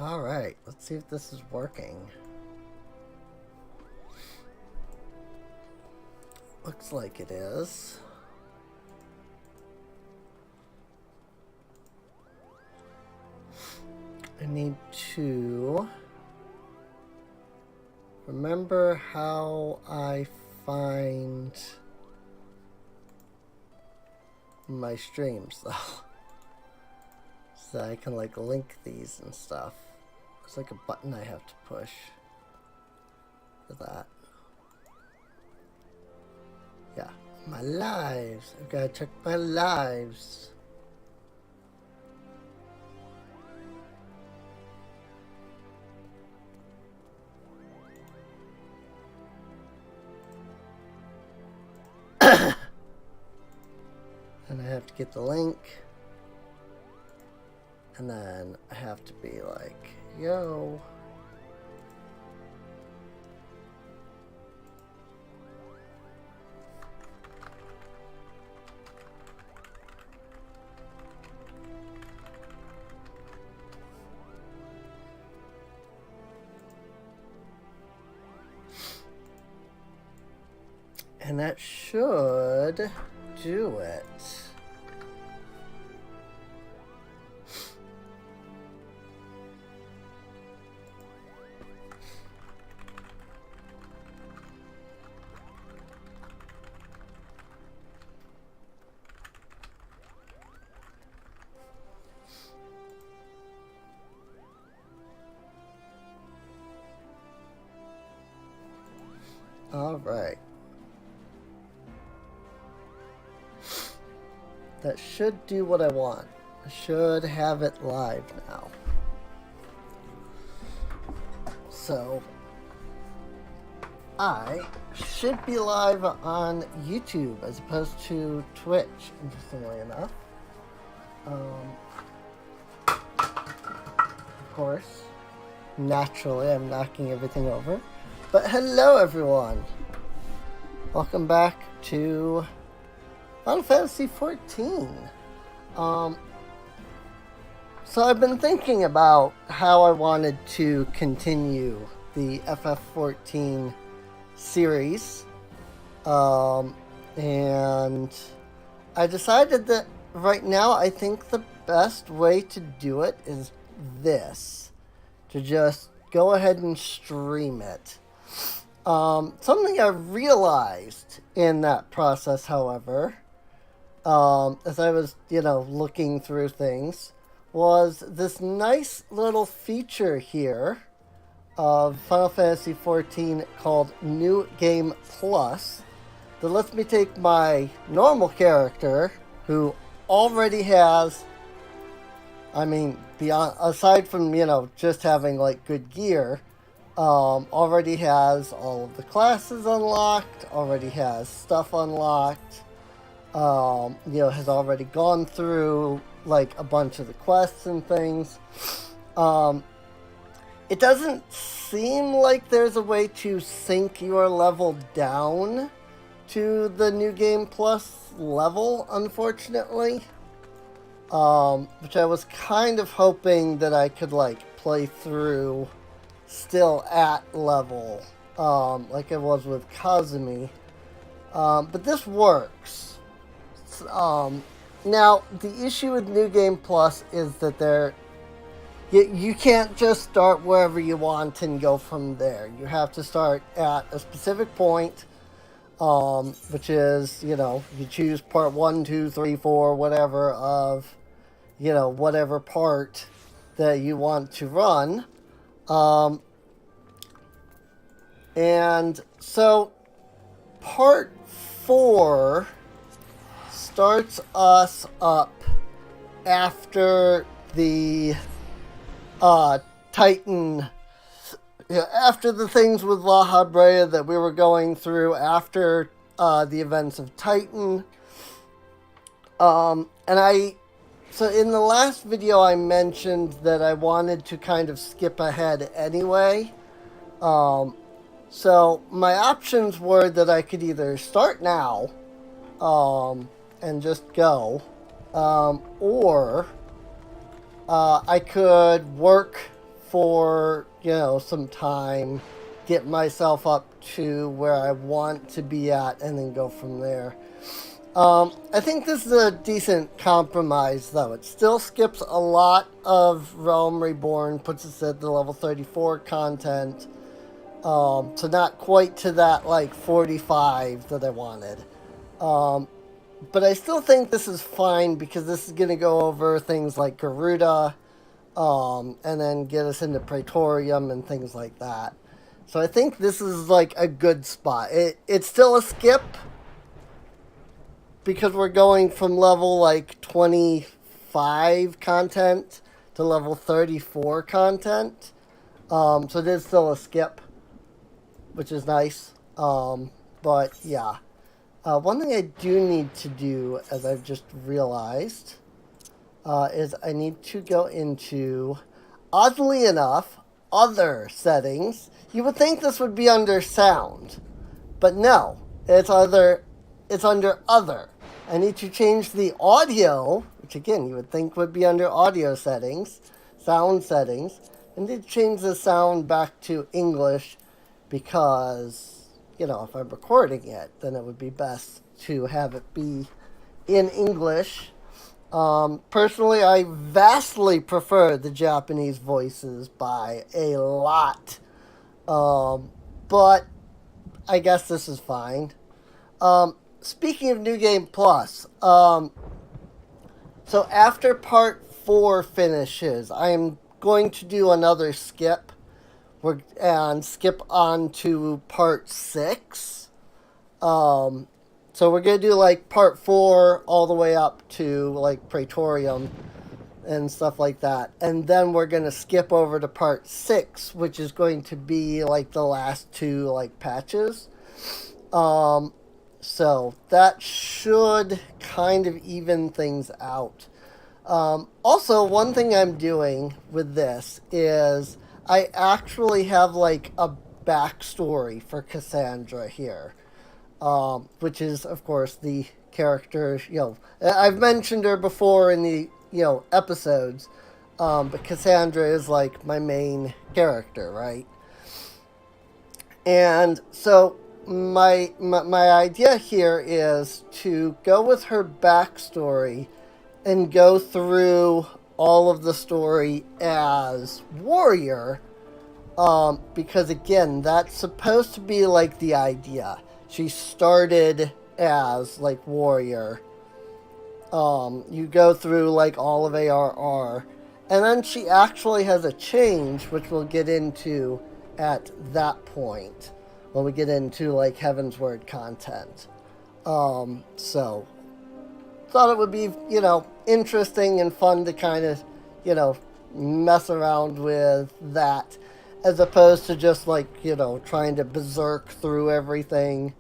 Alright, let's see if this is working. Looks like it is. I need to remember how I find my streams though. So I can like link these and stuff. There's like a button I have to push for that. Yeah, my lives. I've got to check my lives. And I have to get the link. And then I have to be like, yo. And that should do it. All right. That should do what I want. I should have it live now. So, I should be live on YouTube as opposed to Twitch, interestingly enough. Of course, naturally, I'm knocking everything over. But hello, everyone. Welcome back to Final Fantasy XIV. So I've been thinking about how I wanted to continue the FF14 series. And I decided that right now I think the best way to do it is this. To just go ahead and stream it. Something I realized in that process, however, as I was, looking through things, was this nice little feature here of Final Fantasy XIV called New Game Plus that lets me take my normal character, who already has, beyond, aside from, just having, like, good gear, already has all of the classes unlocked, already has stuff unlocked, has already gone through, like, a bunch of the quests and things. It doesn't seem like there's a way to sync your level down to the New Game Plus level, unfortunately. Which I was kind of hoping that I could, like, play through still at level, like I was with Kazumi. But this works. Now, the issue with New Game Plus is that you can't just start wherever you want and go from there. You have to start at a specific point, which is, you choose part 1, 2, 3, 4, whatever of, whatever part that you want to run. And so part 4 starts us up after the Titan, after the things with La Habrea that we were going through after the events of Titan. So in the last video I mentioned that I wanted to kind of skip ahead anyway. So my options were that I could either start now, and just go, or I could work for, some time, get myself up to where I want to be at, and then go from there. I think this is a decent compromise, though. It still skips a lot of Realm Reborn, puts us at the level 34 content. So not quite to that, 45 that I wanted. But I still think this is fine because this is going to go over things like Garuda, and then get us into Praetorium and things like that. So I think this is, a good spot. It's still a skip because we're going from level, 25 content to level 34 content. So it is still a skip, which is nice. But, yeah. One thing I do need to do, as I've just realized, is I need to go into, oddly enough, other settings. You would think this would be under sound, but no, it's under other. I need to change the audio, which again you would think would be under audio settings, sound settings, and to change the sound back to English because, if I'm recording it, then it would be best to have it be in English. Personally, I vastly prefer the Japanese voices by a lot. But I guess this is fine. Speaking of New Game Plus, so after Part 4 finishes, I am going to do another skip. And skip on to Part 6. So we're going to do, Part 4 all the way up to, Praetorium and stuff like that. And then we're going to skip over to Part 6, which is going to be, the last two, patches. So that should kind of even things out. Also, one thing I'm doing with this is I actually have, a backstory for Cassandra here, which is, of course, the character, I've mentioned her before in the, episodes, but Cassandra is, my main character, right? And so my idea here is to go with her backstory and go through all of the story as warrior, because again, that's supposed to be the idea. She started as warrior. You go through all of ARR, and then she actually has a change, which we'll get into at that point when we get into Heaven's Word content. So thought it would be, interesting and fun to kind of, mess around with that, as opposed to just trying to berserk through everything,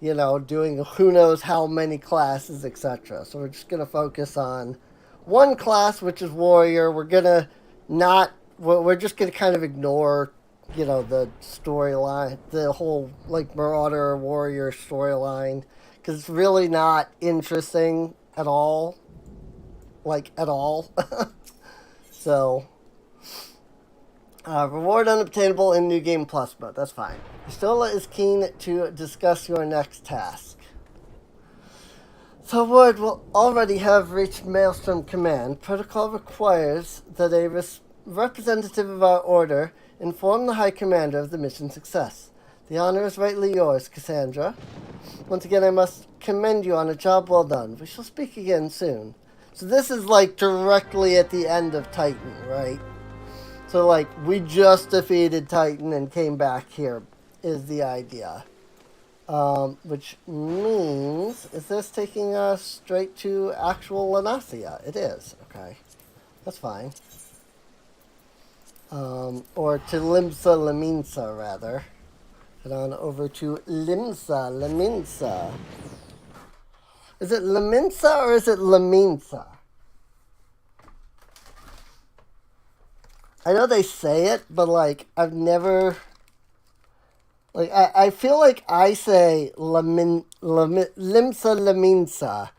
doing who knows how many classes, etc. So we're just going to focus on one class, which is warrior. We're just going to kind of ignore, the storyline, the whole Marauder warrior storyline, because it's really not interesting at all. At all. So, reward unobtainable in New Game Plus mode. That's fine. Stola is keen to discuss your next task. The word will already have reached Maelstrom Command. Protocol requires that a representative of our order inform the High Commander of the mission's success. The honor is rightly yours, Cassandra. Once again, I must commend you on a job well done. We shall speak again soon. So this is directly at the end of Titan, right? So we just defeated Titan and came back here is the idea. Which means, is this taking us straight to actual Lanasia? It is, okay. That's fine. Or to Limsa Laminsa, rather. Head on over to Laminsa. Is it Laminsa or is it Laminsa? I know they say it, but I've never... I feel like I say Limsa Laminsa,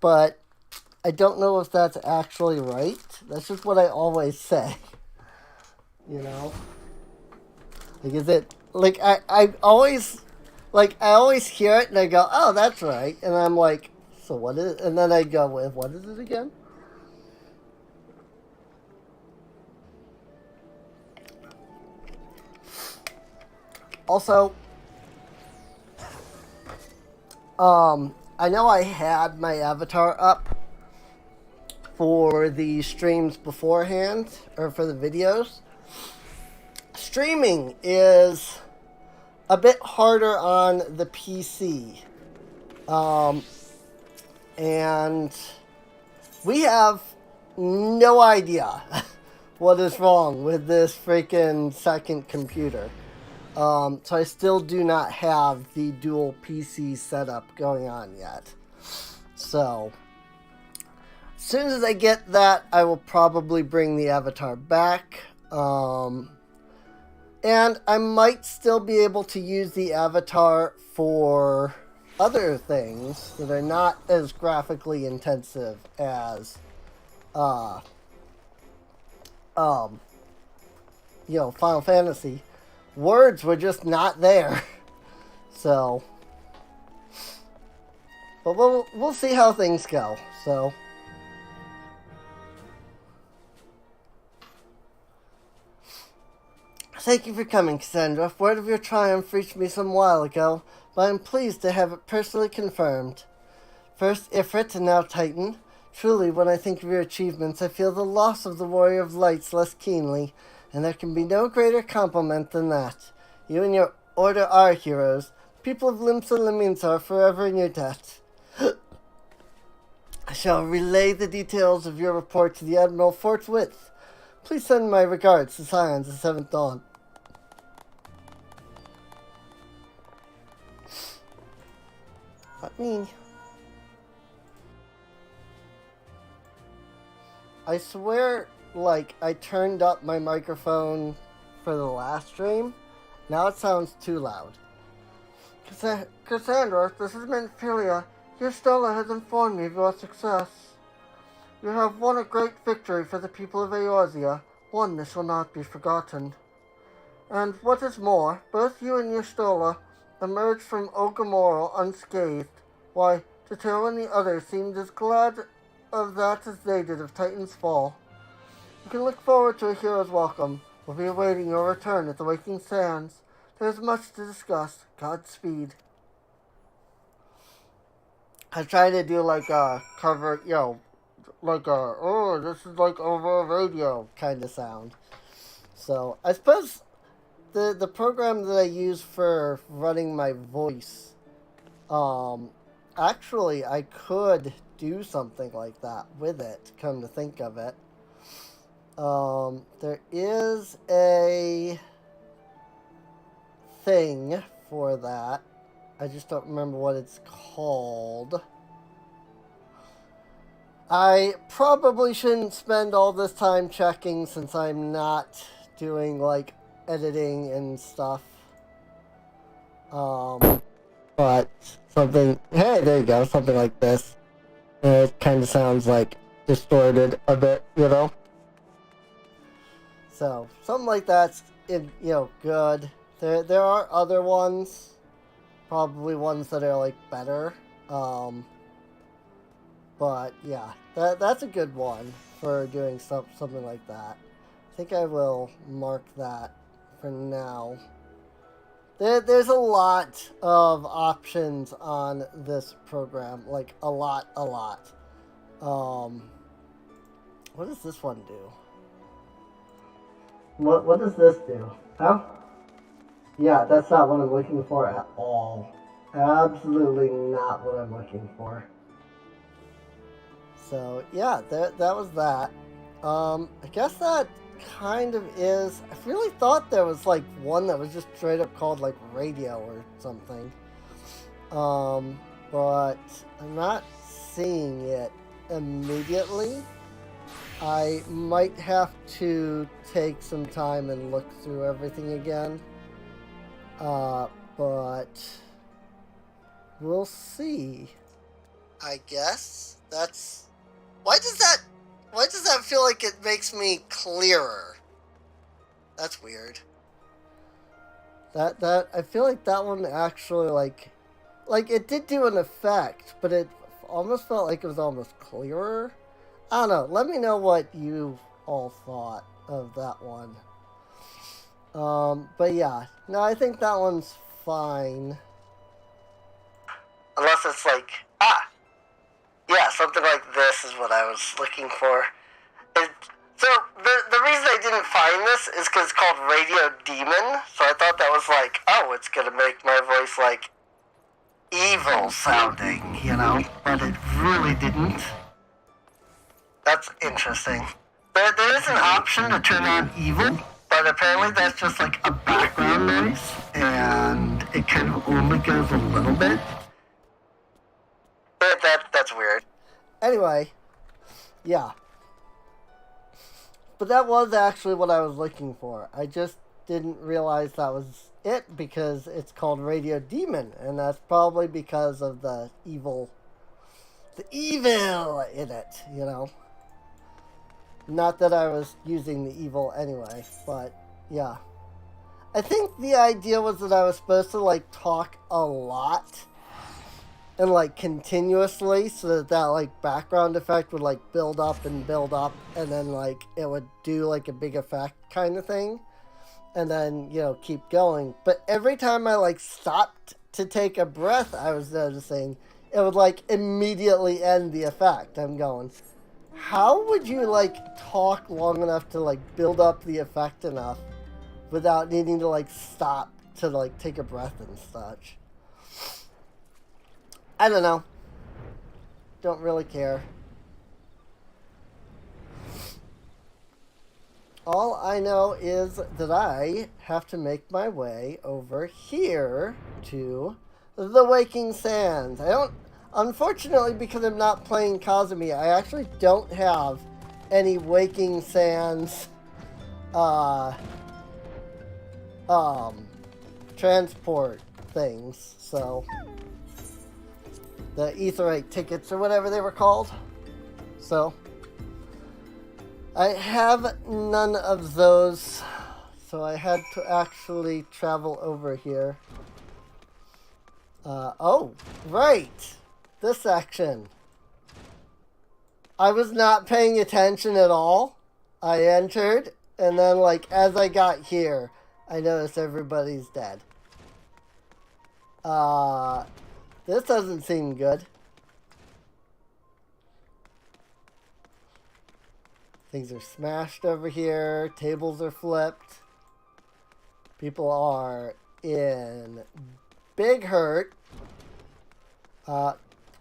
but I don't know if that's actually right. That's just what I always say. you know? Like, is it, like, I always, like, I always hear it and I go, oh, that's right. And I'm like, so what is it? And then I go with, what is it again? Also, I know I had my avatar up for the streams beforehand, or for the videos. Streaming is a bit harder on the PC. And we have no idea what is wrong with this freaking second computer. So I still do not have the dual PC setup going on yet. So as soon as I get that, I will probably bring the avatar back. And I might still be able to use the avatar for other things that are not as graphically intensive as, Final Fantasy. Words were just not there. So, but we'll see how things go. So, thank you for coming, Cassandra. Word of your triumph reached me some while ago, but I'm pleased to have it personally confirmed. First Ifrit and now Titan. Truly, when I think of your achievements, I feel the loss of the Warrior of Lights less keenly, and there can be no greater compliment than that. You and your order are heroes. People of Limsa Lemins are forever in your debt. I shall relay the details of your report to the Admiral forthwith. Please send my regards to Scions of 7th Dawn. Let me... I swear, like, I turned up my microphone for the last stream. Now it sounds too loud. Cassandra, this is Menphilia. Your Stella has informed me of your success. You have won a great victory for the people of Eorzea, one that shall not be forgotten. And what is more, both you and your Stella emerged from Ogamoro unscathed. Why, Totoro and the others seemed as glad of that as they did of Titan's fall. You can look forward to a hero's welcome. We'll be awaiting your return at the Waking Sands. There's much to discuss. Godspeed. I try to do like a cover, like a, oh, this is like over a radio kind of sound. So I suppose the program that I use for running my voice, actually I could do something like that with it, come to think of it. There is a thing for that. I just don't remember what it's called. I probably shouldn't spend all this time checking since I'm not doing, like, editing and stuff. But something, hey, there you go, something like this. It kind of sounds, like, distorted a bit, So, something like that's, good. There are other ones, probably ones that are, like, better. But, yeah, that's a good one for doing something like that. I think I will mark that for now. There's a lot of options on this program, like, a lot. What does this one do? What does this do? Huh? Yeah, that's not what I'm looking for at all. Absolutely not what I'm looking for. So, yeah, that was that. I guess that kind of is... I really thought there was, like, one that was just straight up called, like, radio or something. But I'm not seeing it immediately. I might have to take some time and look through everything again. But we'll see. I guess that's... Why does that feel like it makes me clearer? That's weird. That I feel like that one actually like it did do an effect, but it almost felt like it was almost clearer. I don't know. Let me know what you all thought of that one. But yeah, no, I think that one's fine. Unless it's like, yeah, something like this is what I was looking for. So the reason I didn't find this is because it's called Radio Demon. So I thought that was like, oh, it's gonna make my voice like evil sounding, you know? But it really didn't. That's interesting. There is an option to turn on evil, but apparently that's just like a background noise, and it kind of only goes a little bit. But that's weird. Anyway, yeah. But that was actually what I was looking for. I just didn't realize that was it because it's called Radio Demon, and that's probably because of the evil in it, you know. Not that I was using the evil anyway, but yeah. I think the idea was that I was supposed to like talk a lot and like continuously so that like background effect would like build up and then like it would do like a big effect kind of thing and then, you know, keep going. But every time I like stopped to take a breath, I was noticing it would like immediately end the effect. I'm going, how would you like talk long enough to like build up the effect enough without needing to like stop to like take a breath and such? I don't know. Don't really care. All I know is that I have to make my way over here to the Waking Sands. I don't, unfortunately, because I'm not playing Kazumi, I actually don't have any Waking Sands transport things, so the Etherite tickets or whatever they were called. So I have none of those, so I had to actually travel over here. Oh, right. This section. I was not paying attention at all. I entered, and then, like, as I got here, I noticed everybody's dead. This doesn't seem good. Things are smashed over here. Tables are flipped. People are in big hurt.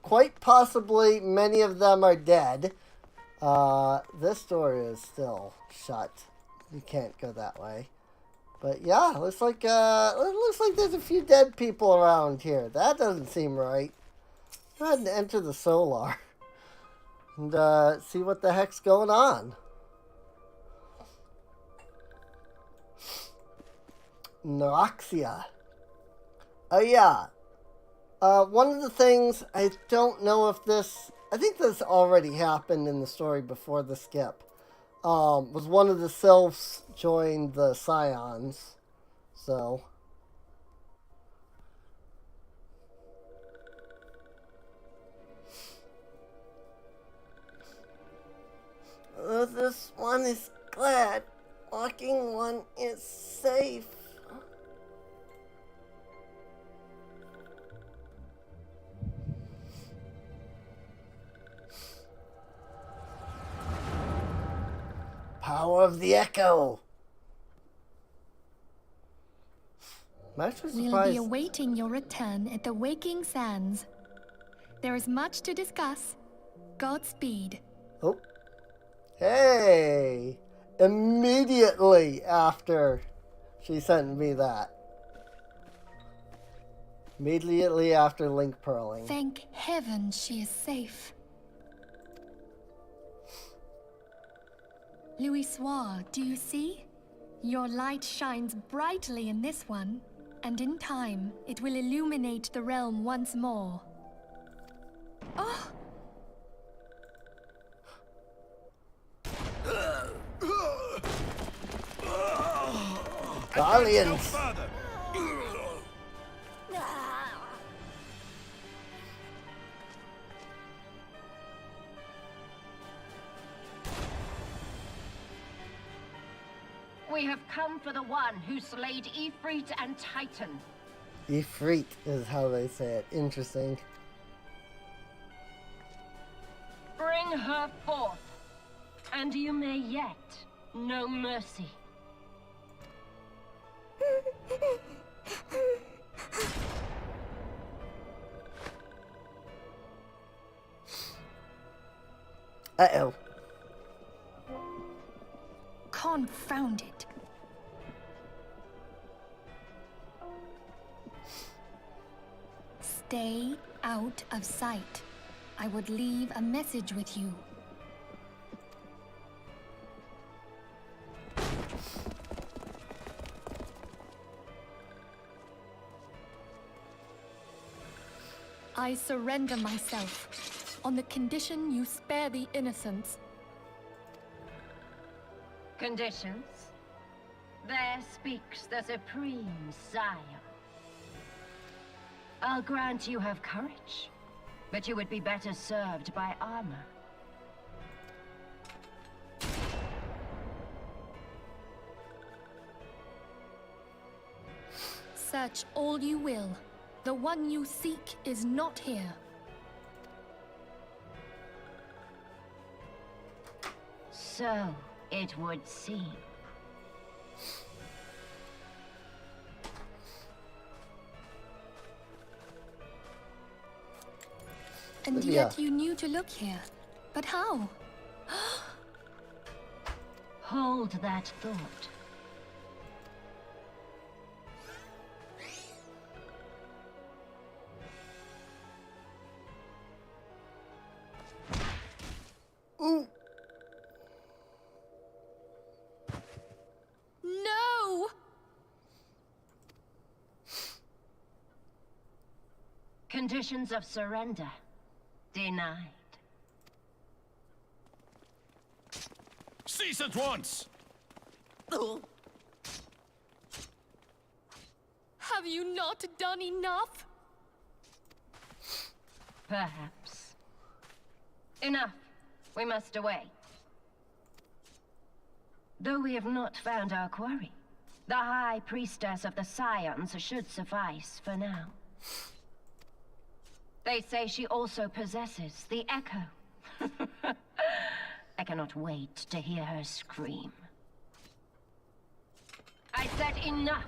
Quite possibly many of them are dead. This door is still shut. You can't go that way. But yeah, looks like there's a few dead people around here. That doesn't seem right. Go ahead and enter the solar and see what the heck's going on. Noxia. Oh yeah. One of the things, I don't know if this, I think this already happened in the story before the skip, was one of the sylphs joined the Scions, so. This one is glad. Walking one is safe. Power of the Echo. I'm actually surprised. We'll be awaiting your return at the Waking Sands. There is much to discuss. Godspeed. Oh. Hey! Immediately after she sent me that. Immediately after link pearling. Thank heaven she is safe. Louisoire, do you see? Your light shines brightly in this one, and in time, it will illuminate the realm once more. Oh! Guardians. further. We have come for the one who slayed Ifrit and Titan. Ifrit is how they say it. Interesting. Bring her forth, and you may yet know mercy. Uh-oh. Confound it. Stay out of sight. I would leave a message with you. I surrender myself, on the condition you spare the innocents. Conditions? There speaks the Supreme Sire. I'll grant you have courage, but you would be better served by armor. Search all you will. The one you seek is not here. So it would seem. And Lydia. yet you knew to look here. But how? Hold that thought. Ooh. No! Conditions of surrender denied. Cease at once! Have you not done enough? Perhaps. Enough. We must away. Though we have not found our quarry, the High Priestess of the Scions should suffice for now. They say she also possesses the Echo. I cannot wait to hear her scream. I said enough!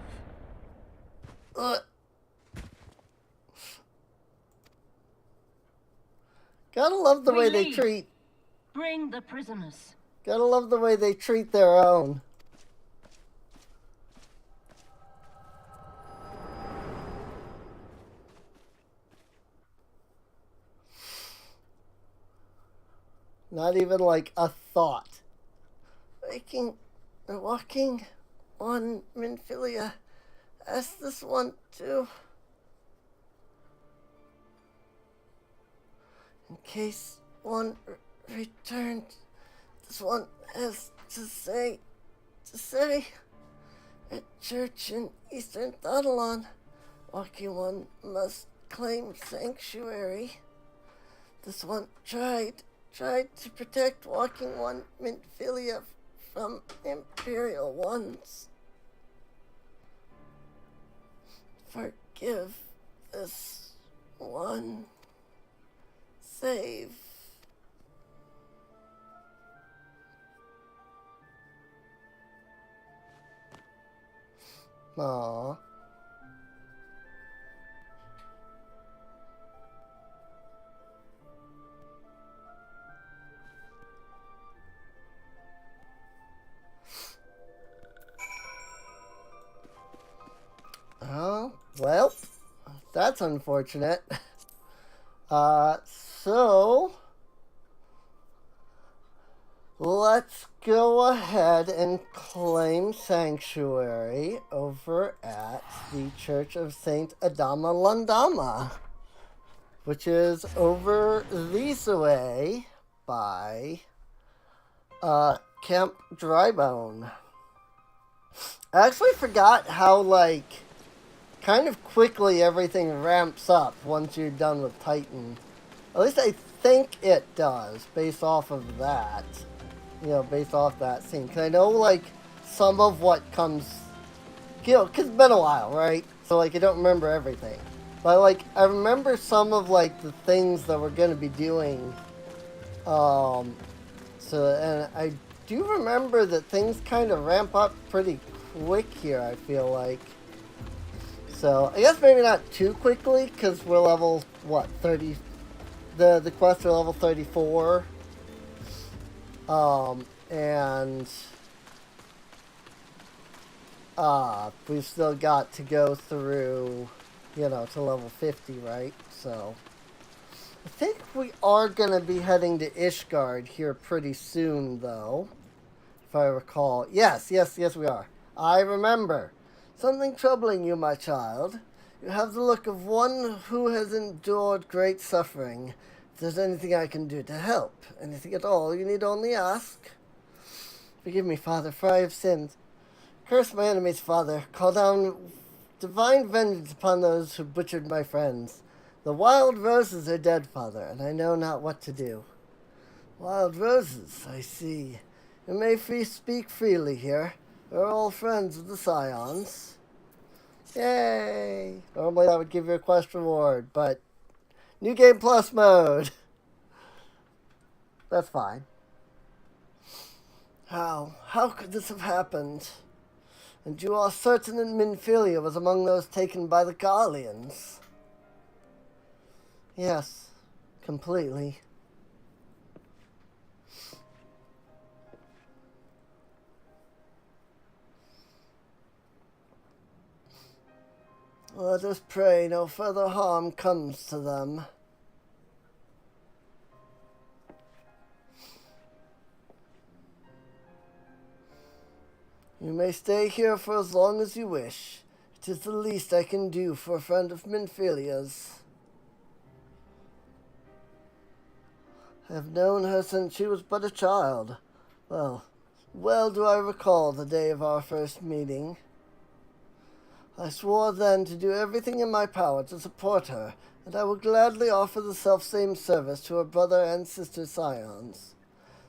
Gotta love the We way they leave. treat. Bring the prisoners. Gotta love the way they treat their own. Not even like a thought. Walking on Minfilia. Ask this one too. In case one returned, this one has to say at church in Eastern Thadalon, walking one must claim sanctuary. This one tried to protect walking one Minfilia from Imperial ones. Forgive this one. Save. Aww. Oh, well, that's unfortunate. So let's go ahead and claim sanctuary over at the Church of Saint Adama Landama, which is over this way by Camp Drybone. I actually forgot how, like, kind of quickly everything ramps up once you're done with Titan. At least I think it does, based off of that. You know, based off that scene. Because I know, like, some of what comes... You know, because it's been a while, right? So, like, I don't remember everything. But, like, I remember some of, like, the things that we're going to be doing. And I do remember that things kind of ramp up pretty quick here, I feel like. So, I guess maybe not too quickly, because we're level, what, 30... The quests are level 34. And... we've still got to go through, you know, to level 50, right? So, I think we are going to be heading to Ishgard here pretty soon, though. If I recall. Yes, we are. I remember. Something troubling you, my child. You have the look of one who has endured great suffering. If there's anything I can do to help, anything at all, you need only ask. Forgive me, Father, for I have sinned. Curse my enemies, Father. Call down divine vengeance upon those who butchered my friends. The wild roses are dead, Father, and I know not what to do. Wild roses, I see. You may speak freely here. We're all friends of the Scions. Yay! Normally I would give you a quest reward, but... New Game Plus mode! That's fine. How could this have happened? And you are certain that Minfilia was among those taken by the Garleans? Yes, completely. Let us pray no further harm comes to them. You may stay here for as long as you wish. It is the least I can do for a friend of Minfilia's. I have known her since she was but a child. Well do I recall the day of our first meeting. I swore then to do everything in my power to support her, and I will gladly offer the selfsame service to her brother and sister Scions.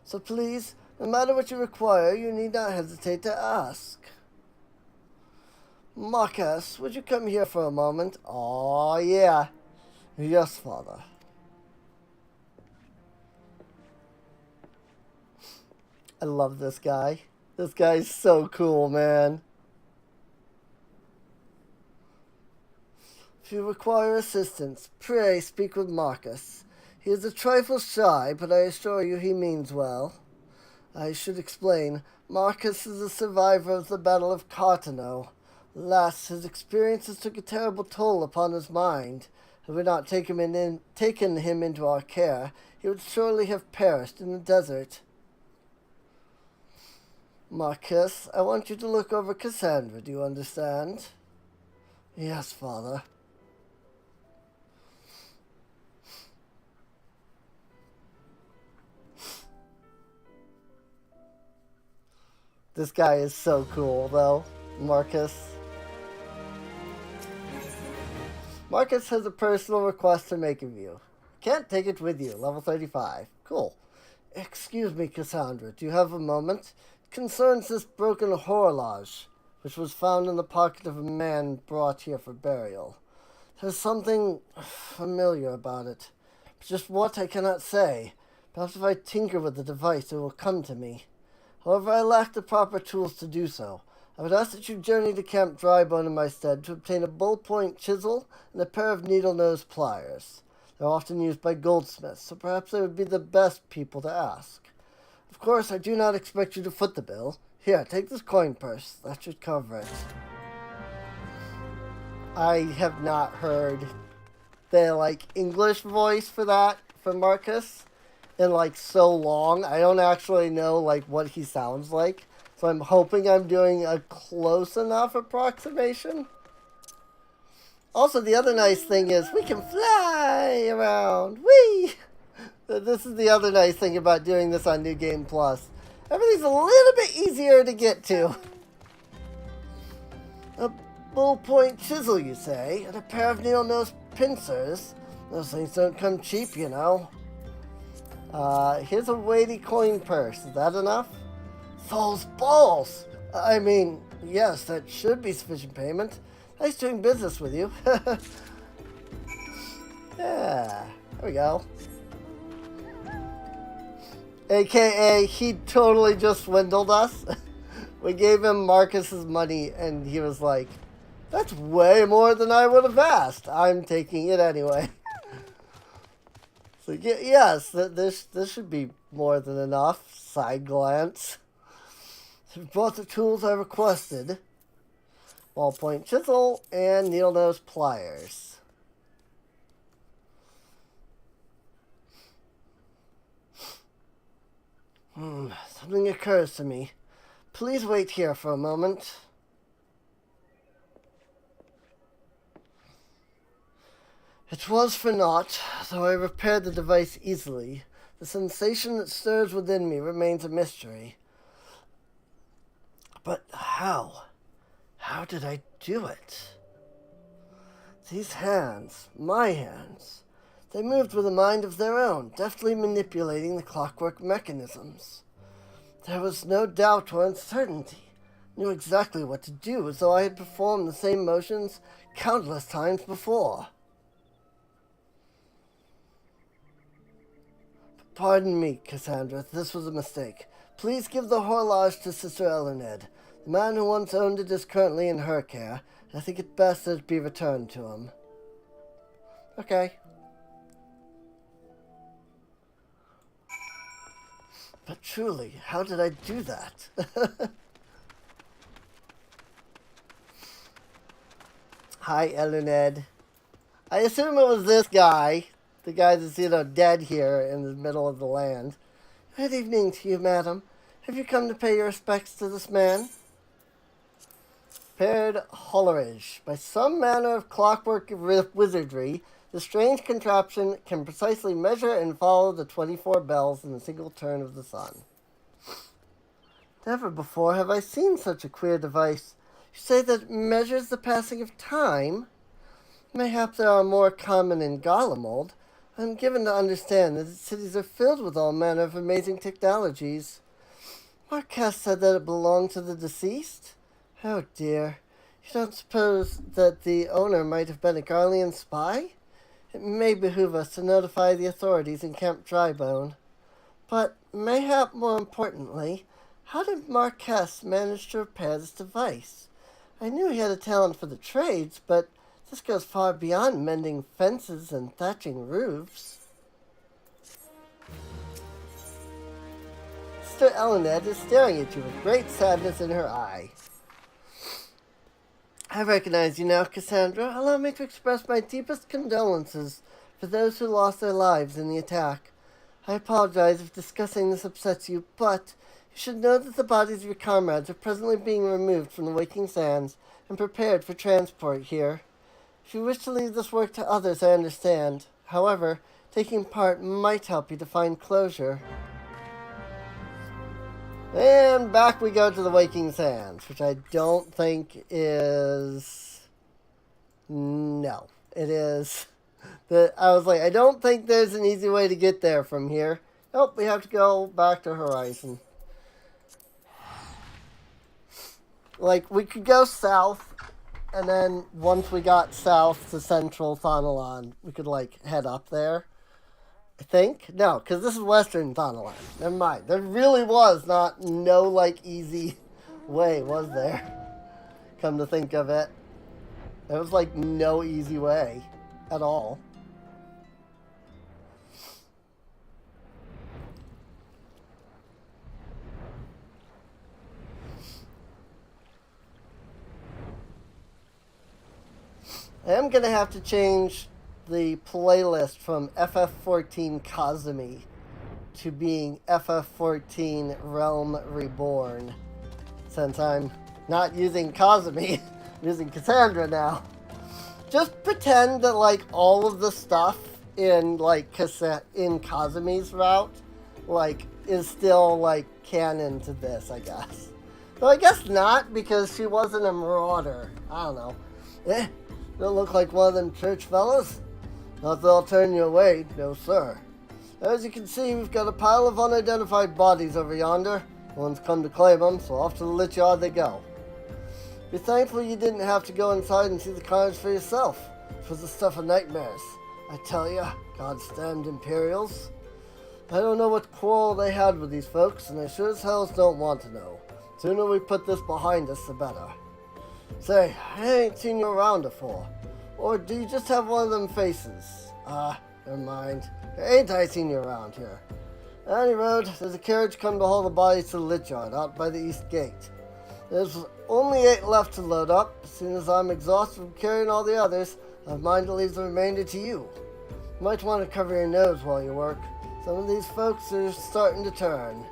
So please, no matter what you require, you need not hesitate to ask. Marcus, would you come here for a moment? Oh, yeah. Yes, Father. I love this guy. This guy's so cool, man. If you require assistance, pray speak with Marcus. He is a trifle shy, but I assure you he means well. I should explain, Marcus is a survivor of the Battle of Cartano. Alas, his experiences took a terrible toll upon his mind. Had we not taken him into our care, he would surely have perished in the desert. Marcus, I want you to look over Cassandra, do you understand? Yes, Father. This guy is so cool, though. Marcus. Marcus has a personal request to make of you. Can't take it with you. Level 35. Cool. Excuse me, Cassandra. Do you have a moment? It concerns this broken horloge, which was found in the pocket of a man brought here for burial. There's something familiar about it. Just what I cannot say. Perhaps if I tinker with the device, it will come to me. However, I lack the proper tools to do so. I would ask that you journey to Camp Drybone in my stead to obtain a bull-point chisel and a pair of needle-nose pliers. They're often used by goldsmiths, so perhaps they would be the best people to ask. Of course, I do not expect you to foot the bill. Here, take this coin purse. That should cover it. I have not heard the, English voice for that, for Marcus, in, so long. I don't actually know, what he sounds like. So I'm hoping I'm doing a close enough approximation. Also, the other nice thing is we can fly around. Whee! This is the other nice thing about doing this on New Game Plus. Everything's a little bit easier to get to. Bull-point chisel, you say, and a pair of needle-nose pincers. Those things don't come cheap, you know. Here's a weighty coin purse. Is that enough? Those balls! I mean, yes, that should be sufficient payment. Nice doing business with you. Yeah, there we go. AKA, he totally just swindled us. We gave him Marcus's money, and he was like, that's way more than I would have asked. I'm taking it anyway. So, yes, this should be more than enough. Side glance. So we brought the tools I requested. Ballpoint chisel and needle-nose pliers. Something occurs to me. Please wait here for a moment. It was for naught, though I repaired the device easily. The sensation that stirs within me remains a mystery. But how? How did I do it? These hands, my hands, they moved with a mind of their own, deftly manipulating the clockwork mechanisms. There was no doubt or uncertainty. Knew exactly what to do, as though I had performed the same motions countless times before. Pardon me, Cassandra, this was a mistake. Please give the horloge to Sister Elined. The man who once owned it is currently in her care, and I think it best that it be returned to him. Okay. But truly, how did I do that? Hi, Elined. I assume it was this guy. The guy that's, dead here in the middle of the land. Good evening to you, madam. Have you come to pay your respects to this man? Paired Hollerage. By some manner of clockwork wizardry, the strange contraption can precisely measure and follow the 24 bells in a single turn of the sun. Never before have I seen such a queer device. You say that it measures the passing of time? Mayhap there are more common in Garlemald. I'm given to understand that its cities are filled with all manner of amazing technologies. Marquess said that it belonged to the deceased? Oh dear. You don't suppose that the owner might have been a Garlean spy? It may behoove us to notify the authorities in Camp Drybone. But, mayhap more importantly, how did Marquess manage to repair this device? I knew he had a talent for the trades, but this goes far beyond mending fences and thatching roofs. Sister Elined is staring at you with great sadness in her eye. I recognize you now, Cassandra. Allow me to express my deepest condolences for those who lost their lives in the attack. I apologize if discussing this upsets you, but you should know that the bodies of your comrades are presently being removed from the Waking Sands and prepared for transport here. If you wish to leave this work to others, I understand. However, taking part might help you to find closure. And back we go to the Waking Sands, which I don't think is... No, it is... I was like, I don't think there's an easy way to get there from here. Nope, we have to go back to Horizon. Like, we could go south, and then once we got south to Central Thanalan, we could, head up there. I think? No, because this is Western Thanalan. Never mind. There really was no easy way, was there? Come to think of it. There was, no easy way at all. I am going to have to change the playlist from FF14 Kazumi to being FF14 Realm Reborn. Since I'm not using Kazumi, I'm using Cassandra now. Just pretend that, all of the stuff in, in Kazumi's route, is still, canon to this, I guess. Though I guess not, because she wasn't a marauder. I don't know. Eh? Don't look like one of them church fellas? Not that I'll turn you away, no sir. As you can see, we've got a pile of unidentified bodies over yonder. No one's come to claim them, so off to the lit yard they go. Be thankful you didn't have to go inside and see the carnage for yourself. It was the stuff of nightmares. I tell ya, God's-damned Imperials. I don't know what quarrel they had with these folks, and I sure as hell don't want to know. The sooner we put this behind us, the better. Say, I ain't seen you around before. Or do you just have one of them faces? Never mind. Ain't I seen you around here? Any road, there's a carriage come to haul the bodies to the lit yard out by the east gate. There's only 8 left to load up. As soon as I'm exhausted from carrying all the others, I've mind to leave the remainder to you. You might want to cover your nose while you work. Some of these folks are starting to turn.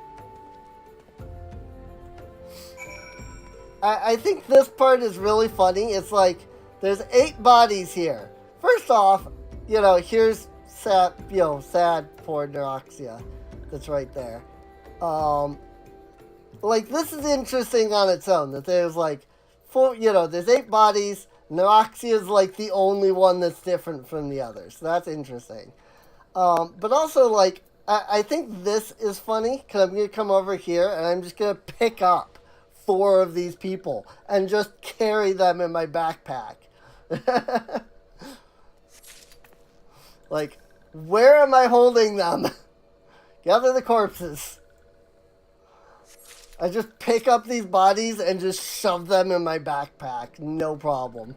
I think this part is really funny. It's like, there's 8 bodies here. First off, here's sad poor Neuroxia. That's right there. This is interesting on its own, that there's there's 8 bodies. Neuroxia is the only one that's different from the others. So that's interesting. But also, I think this is funny, because I'm going to come over here, and I'm just going to pick up 4 of these people, and just carry them in my backpack. Where am I holding them? Gather the corpses. I just pick up these bodies and just shove them in my backpack. No problem.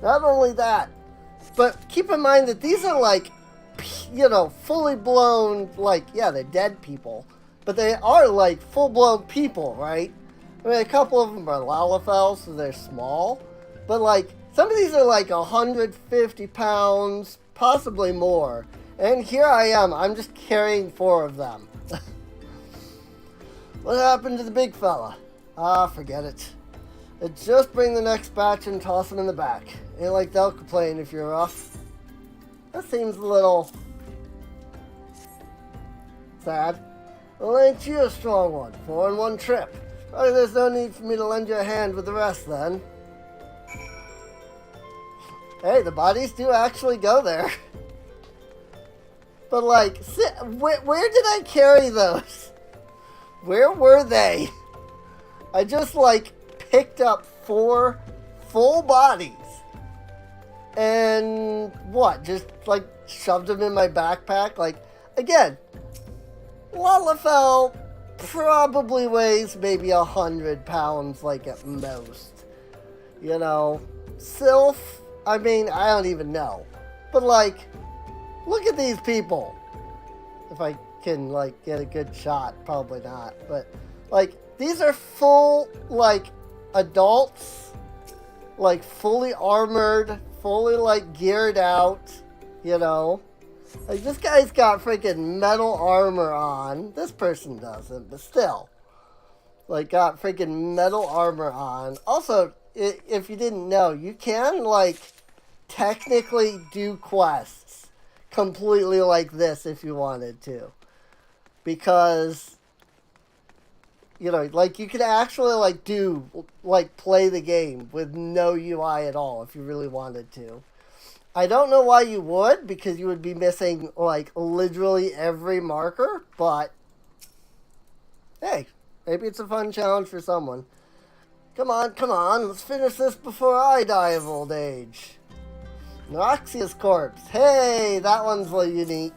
Not only that, but keep in mind that these are fully blown, they're dead people. But they are full-blown people, right? I mean, a couple of them are Lalafels, so they're small. But some of these are 150 pounds, possibly more. And here I am, I'm just carrying 4 of them. What happened to the big fella? Forget it. Just bring the next batch and toss them in the back. Ain't like they'll complain if you're rough. That seems a little sad. Well, ain't you a strong one? 4 in one trip. Probably there's no need for me to lend you a hand with the rest then. Hey, the bodies do actually go there. But where did I carry those? Where were they? I just picked up 4 full bodies. And what? Just shoved them in my backpack? Again, Lalafell probably weighs maybe 100 pounds, at most. Sylph, I mean, I don't even know. But, look at these people. If I can, get a good shot, probably not. But, these are full, adults, fully armored, fully, geared out, this guy's got freaking metal armor on. This person doesn't, but still. Got freaking metal armor on. Also, if you didn't know, you can, technically do quests completely like this if you wanted to. Because, you could actually, play the game with no UI at all if you really wanted to. I don't know why you would, because you would be missing, literally every marker, but hey, maybe it's a fun challenge for someone. Come on, let's finish this before I die of old age. Neuroxia's corpse. Hey, that one's unique.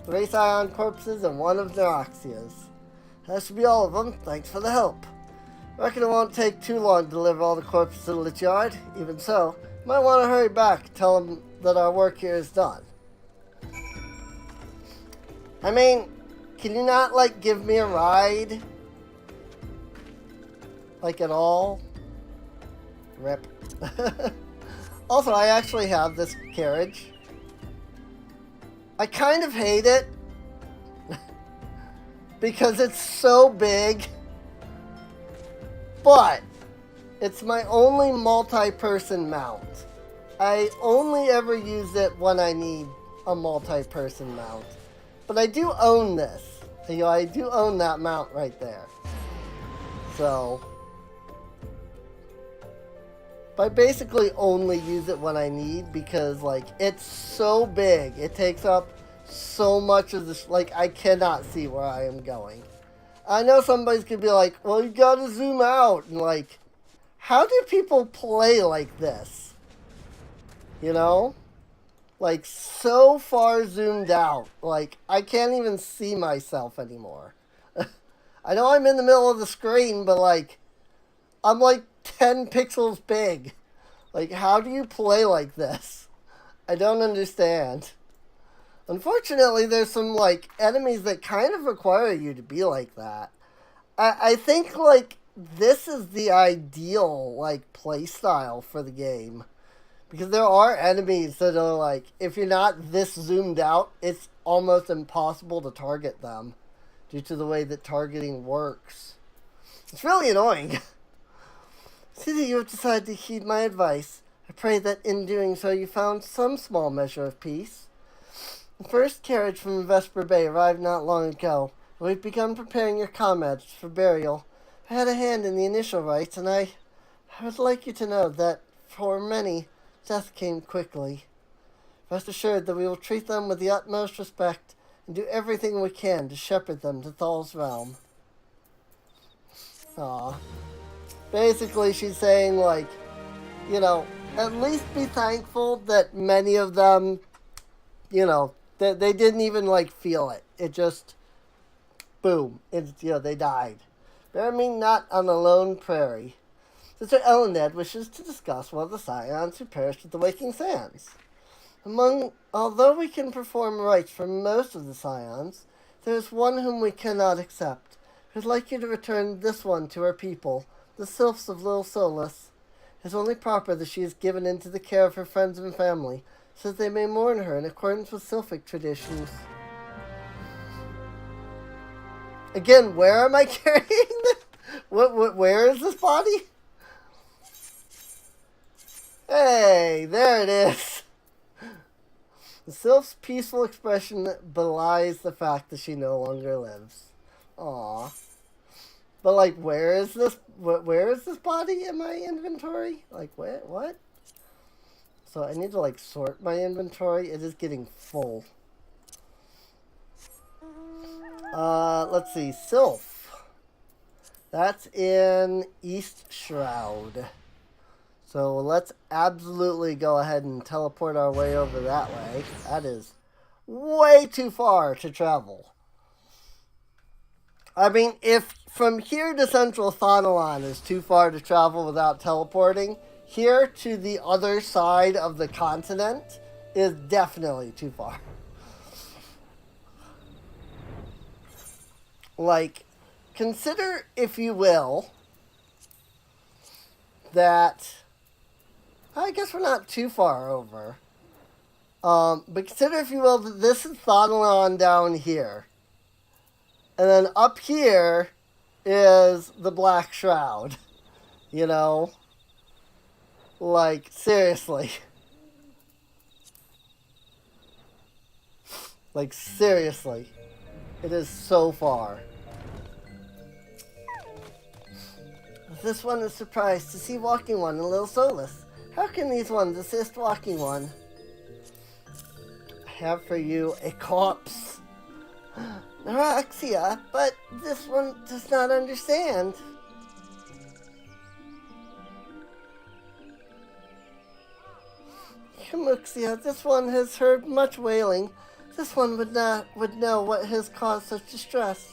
3 Scion corpses and 1 of Neuroxia's. That should be all of them. Thanks for the help. Reckon it won't take too long to deliver all the corpses to the lit yard. Even so, might want to hurry back. Tell them that our work here is done. I mean, can you not, give me a ride? At all? Rip. Also, I actually have this carriage. I kind of hate it. Because it's so big. But it's my only multi-person mount. I only ever use it when I need a multi-person mount. But I do own this. I do own that mount right there. So, But I basically only use it when I need because, like, it's so big. It takes up so much of this. Like, I cannot see where I am going. I know somebody's gonna be like, well, you gotta zoom out. And, like, how do people play like this? You know? Like, so far zoomed out. Like, I can't even see myself anymore. I know I'm in the middle of the screen, but, like, I'm like 10 pixels big. Like, how do you play like this? I don't understand. Unfortunately, there's some, like, enemies that kind of require you to be like that. I think, like, this is the ideal, like, play style for the game. Because there are enemies that are, like, if you're not this zoomed out, it's almost impossible to target them. Due to the way that targeting works. It's really annoying. See that you have decided to heed my advice. I pray that in doing so you found some small measure of peace. The first carriage from Vesper Bay arrived not long ago, and we've begun preparing your comrades for burial. I had a hand in the initial rites, and I would like you to know that, for many, death came quickly. Rest assured that we will treat them with the utmost respect and do everything we can to shepherd them to Thal's realm. Aww. Basically, she's saying, like, you know, at least be thankful that many of them, you know, they didn't even, like, feel it. It just, boom, they died. Bear me not on a lone prairie. Sister Elined wishes to discuss one of the scions who perished at the Waking Sands. Although we can perform rites for most of the scions, there is one whom we cannot accept. We'd like you to return this one to her people, the Sylphs of Little Solus. It is only proper that she is given into the care of her friends and family, so that they may mourn her in accordance with Sylphic traditions. Again, where am I carrying this? Where is this body? Hey, there it is. The sylph's peaceful expression belies the fact that she no longer lives. Aww. But, like, where is this body in my inventory? Like, what? So I need to, like, sort my inventory. It is getting full. Let's see. Sylph. That's in East Shroud. So let's absolutely go ahead and teleport our way over that way. That is way too far to travel. I mean, if from here to Central Thanalan is too far to travel without teleporting, here to the other side of the continent is definitely too far. Like, consider, if you will, that... I guess we're not too far over. But consider, if you will, that this is Thanalan down here. And then up here is the Black Shroud. You know? Like, seriously. Like, seriously. It is so far. This one is surprised to see Walking One in Little Solus. How can these ones assist Walking One? I have for you a corpse. Neuraxia, but this one does not understand. Kamuxia, this one has heard much wailing. This one would know what has caused such distress.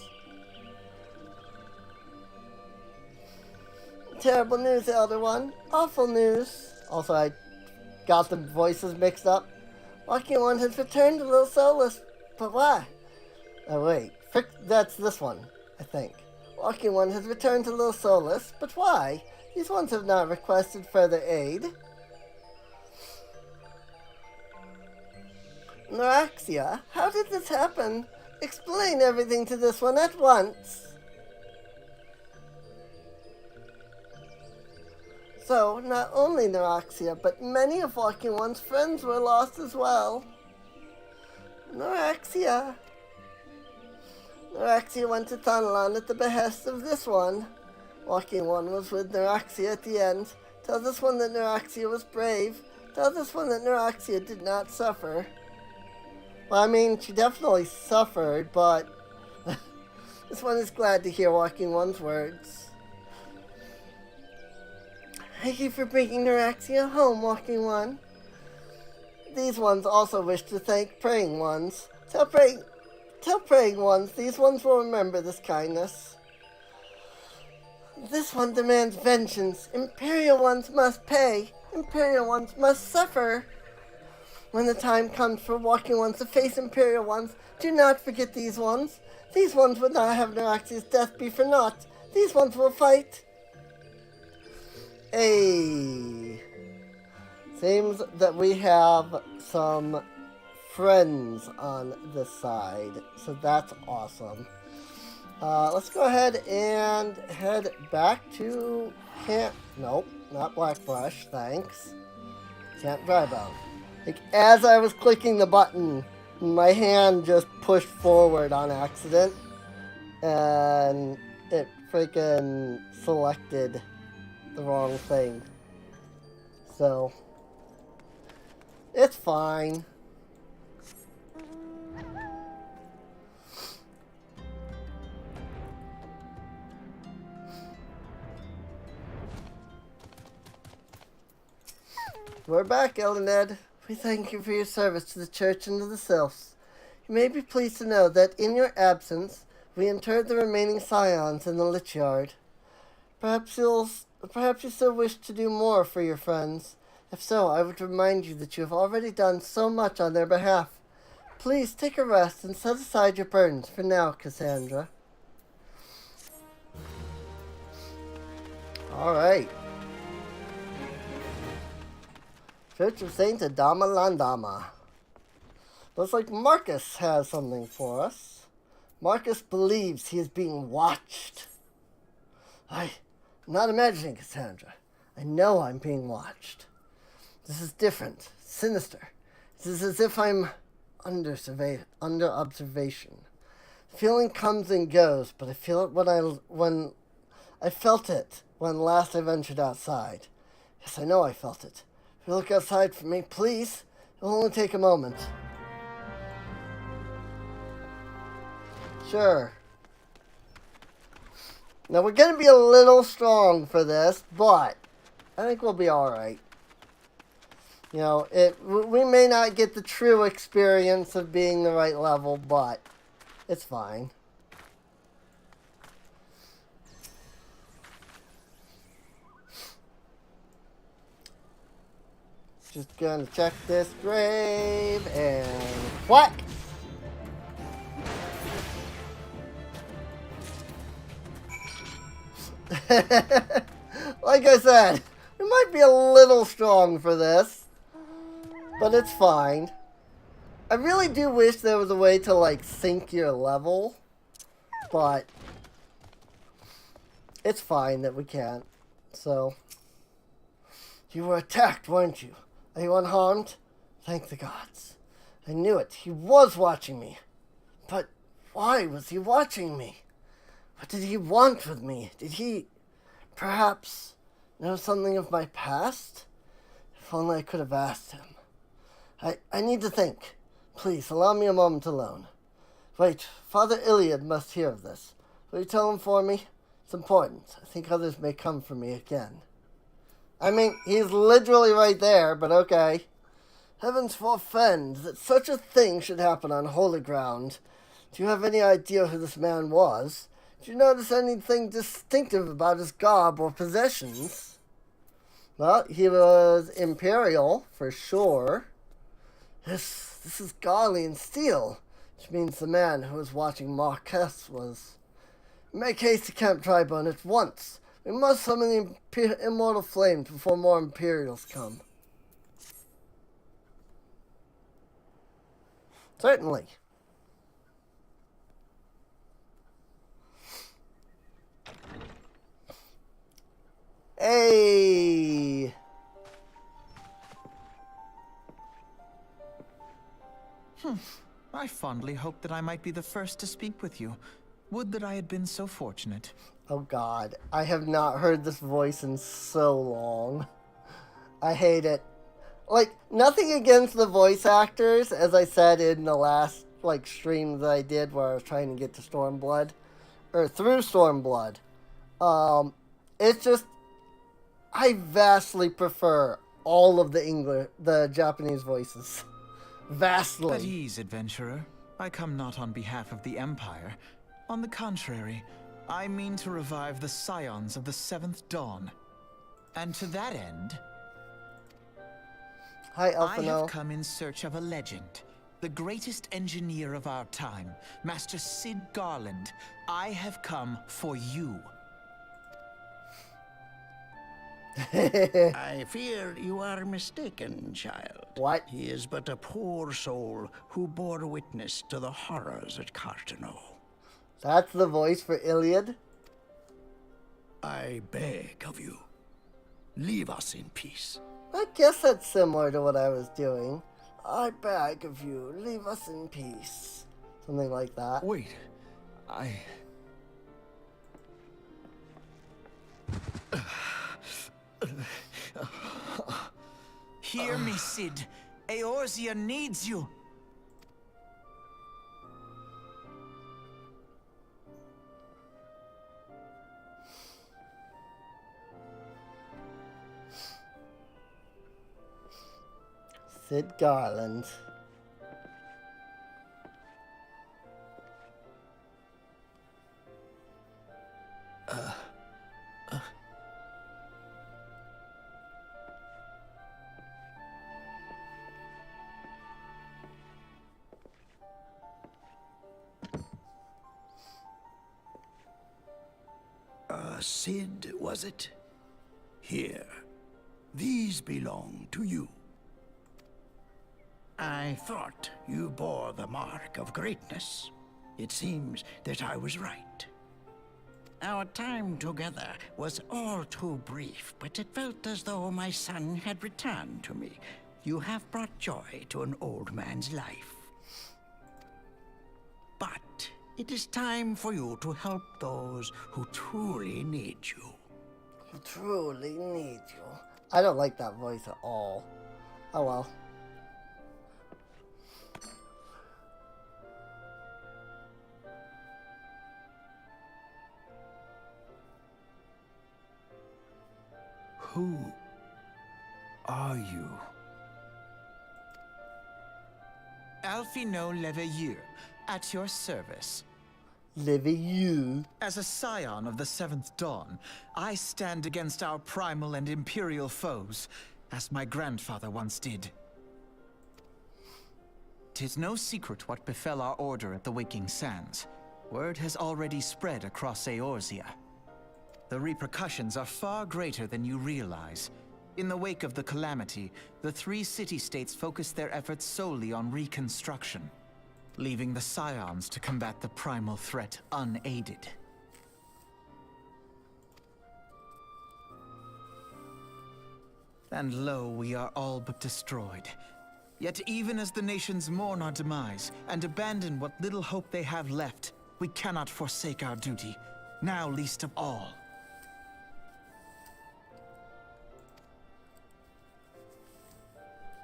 Terrible news, Elder One. Awful news. Also, I got the voices mixed up. Walking One has returned to Little Solus, but why? Oh, wait. That's this one, I think. Walking One has returned to Little Solus, but why? These ones have not requested further aid. Neuraxia, how did this happen? Explain everything to this one at once. So, not only Neuraxia, but many of Walking One's friends were lost as well. Neuraxia. Neuraxia went to Thanalan at the behest of this one. Walking One was with Neuraxia at the end. Tell this one that Neuraxia was brave. Tell this one that Neuraxia did not suffer. Well, I mean, she definitely suffered, but this one is glad to hear Walking One's words. Thank you for bringing Neuraxia home, Walking One. These ones also wish to thank Praying Ones. Tell Praying Ones, these ones will remember this kindness. This one demands vengeance. Imperial Ones must pay. Imperial Ones must suffer. When the time comes for Walking Ones to face Imperial Ones, do not forget these ones. These ones would not have Neuraxia's death be for naught. These ones will fight. Hey. Seems that we have some friends on this side, so that's awesome. Let's go ahead and head back to Camp. Nope, not Blackbrush, thanks. Camp Drybone. Like, as I was clicking the button, my hand just pushed forward on accident, and it freaking selected the wrong thing. So, it's fine. We're back, Elined. We thank you for your service to the church and to the sylphs. You may be pleased to know that in your absence, we interred the remaining scions in the Lich Yard. Perhaps you still wish to do more for your friends. If so, I would remind you that you have already done so much on their behalf. Please take a rest and set aside your burdens for now, Cassandra. Alright. Church of Saint Adama Landama. Looks like Marcus has something for us. Marcus believes he is being watched. I'm not imagining, Cassandra. I know I'm being watched. This is different, sinister. It is as if I'm under observation. The feeling comes and goes, but I feel it when I felt it when last I ventured outside. Yes, I know I felt it. If you look outside for me, please. It will only take a moment. Sure. Now, we're going to be a little strong for this, but I think we'll be alright. You know, we may not get the true experience of being the right level, but it's fine. Just gonna check this grave and whack! Like I said, we might be a little strong for this, but it's fine. I really do wish there was a way to, like, sync your level, but it's fine that we can't. So, you were attacked, weren't you? Are you unharmed? Thank the gods. I knew it. He was watching me. But why was he watching me? What did he want with me? Did he, perhaps, know something of my past? If only I could have asked him. I need to think. Please, allow me a moment alone. Wait, Father Iliad must hear of this. Will you tell him for me? It's important. I think others may come for me again. I mean, he's literally right there, but okay. Heavens forfend that such a thing should happen on holy ground. Do you have any idea who this man was? Did you notice anything distinctive about his garb or possessions? Well, he was imperial, for sure. This is Garlean steel, which means the man who was watching Marquess was. Make haste to Camp Drybone at once. We must summon the immortal flames before more Imperials come. Certainly. Hey! I fondly hoped that I might be the first to speak with you. Would that I had been so fortunate. Oh god, I have not heard this voice in so long. I hate it. Like, nothing against the voice actors, as I said in the last, like, stream that I did where I was trying to get to Stormblood. Or through Stormblood. It's just, I vastly prefer all of the Japanese voices. Vastly. At ease, adventurer. I come not on behalf of the Empire. On the contrary, I mean to revive the scions of the 7th Dawn. And to that end, Hi, I Elfino. have come in search of a legend. The greatest engineer of our time, Master Sid Garland. I have come for you. I fear you are mistaken, child. What? He is but a poor soul who bore witness to the horrors at Cartano. That's the voice for Iliad? I beg of you, leave us in peace. I guess that's similar to what I was doing. I beg of you, leave us in peace. Something like that. Wait, I... Hear me, Sid. Eorzea needs you. Sid Garland. Sid, was it? Here. These belong to you. I thought you bore the mark of greatness. It seems that I was right. Our time together was all too brief, but it felt as though my son had returned to me. You have brought joy to an old man's life. But it is time for you to help those who truly need you. Who truly need you. I don't like that voice at all. Oh well. Who are you? Alfino Leveilleur, at your service. Leveilleur. As a scion of the 7th Dawn, I stand against our primal and imperial foes, as my grandfather once did. 'Tis no secret what befell our order at the Waking Sands. Word has already spread across Eorzea. The repercussions are far greater than you realize. In the wake of the calamity, the 3 city-states focused their efforts solely on reconstruction, leaving the scions to combat the primal threat unaided. And lo, we are all but destroyed. Yet even as the nations mourn our demise and abandon what little hope they have left, we cannot forsake our duty, now least of all.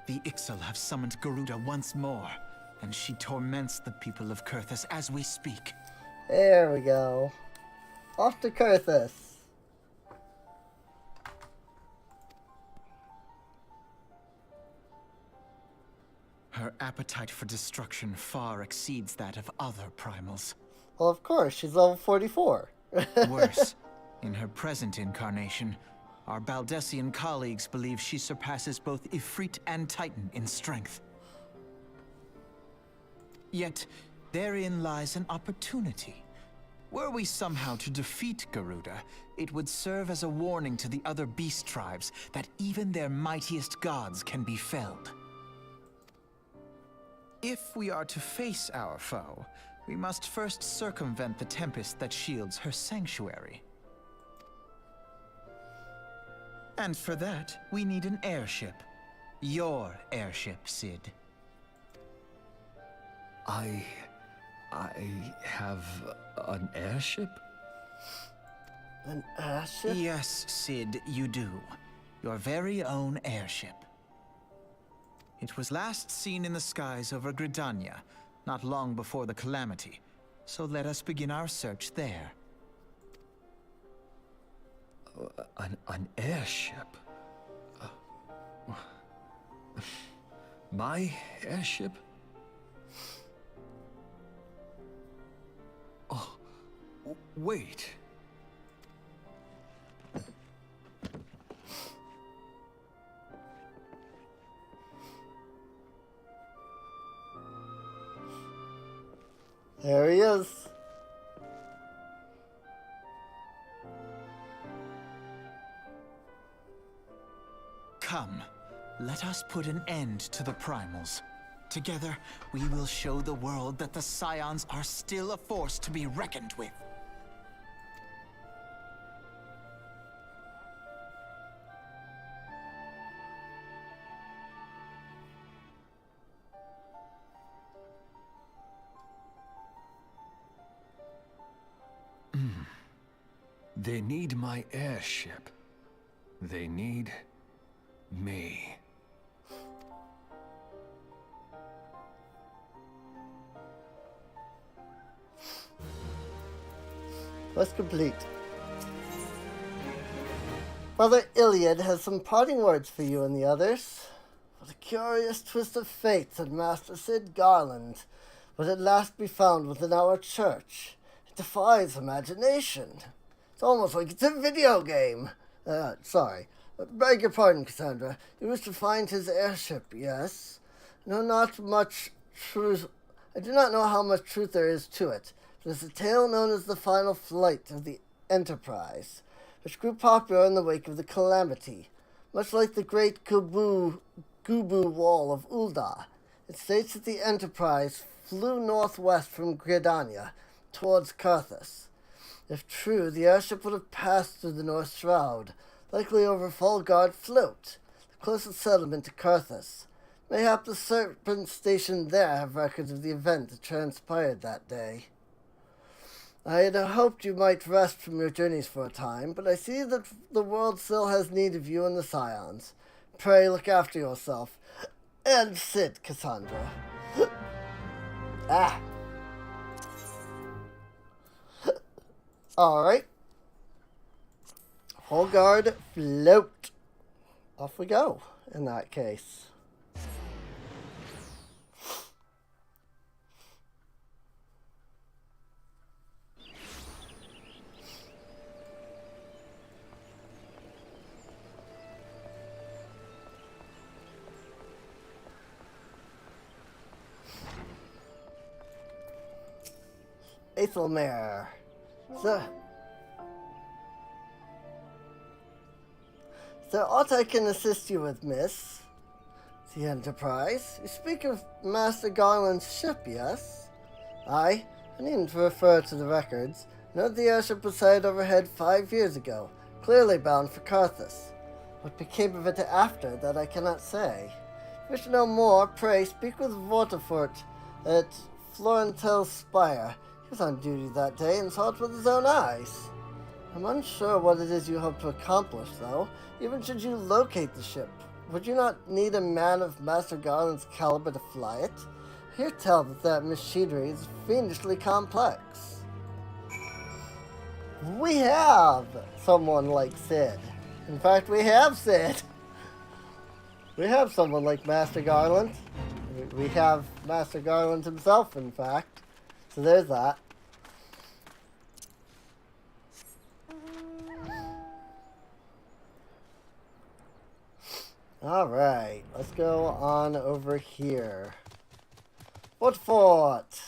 The Ixal have summoned Garuda once more, and she torments the people of Kurthus as we speak. There we go. Off to Kurthus. Her appetite for destruction far exceeds that of other primals. Well, of course, she's level 44. Worse, in her present incarnation, our Baldessian colleagues believe she surpasses both Ifrit and Titan in strength. Yet, therein lies an opportunity. Were we somehow to defeat Garuda, it would serve as a warning to the other beast tribes that even their mightiest gods can be felled. If we are to face our foe, we must first circumvent the tempest that shields her sanctuary. And for that, we need an airship. Your airship, Sid. I I have an airship? An airship? Yes, Sid, you do. Your very own airship. It was last seen in the skies over Gridania, not long before the calamity. So let us begin our search there. An airship? My airship? Oh, wait. There he is. Come, let us put an end to the primals. Together, we will show the world that the Scions are still a force to be reckoned with. They need my airship. They need me. Quest complete. Brother Iliad has some parting words for you and the others. What a curious twist of fate, said Master Sid Garland, would at last be found within our church. It defies imagination. It's almost like it's a video game. Sorry. Beg your pardon, Cassandra. You wish to find his airship, yes? No, not much truth. I do not know how much truth there is to it. It is a tale known as the final flight of the Enterprise, which grew popular in the wake of the calamity. Much like the great Gubu Wall of Ulda, it states that the Enterprise flew northwest from Gridania towards Carthus. If true, the airship would have passed through the North Shroud, likely over Fulgard Float, the closest settlement to Carthus. Mayhap the Serpents stationed there have records of the event that transpired that day. I had hoped you might rest from your journeys for a time, but I see that the world still has need of you and the Scions. Pray look after yourself. And sit, Cassandra. Ah. Alright. Fulgard Float. Off we go, in that case. Aethelmare. Sir, is there aught I can assist you with, miss? The Enterprise? You speak of Master Garland's ship, yes? Aye, I needn't refer to the records. I know the airship was sighted overhead 5 years ago, clearly bound for Carthus. What became of it after, that I cannot say. If you wish to know more, pray speak with Vortifort at Florentel's Spire. He was on duty that day and saw it with his own eyes. I'm unsure what it is you hope to accomplish, though. Even should you locate the ship, would you not need a man of Master Garland's caliber to fly it? I hear tell that machinery is fiendishly complex. We have someone like Sid. In fact, we have Sid. We have someone like Master Garland. We have Master Garland himself, in fact. So there's that. Alright, let's go on over here. Vortifort!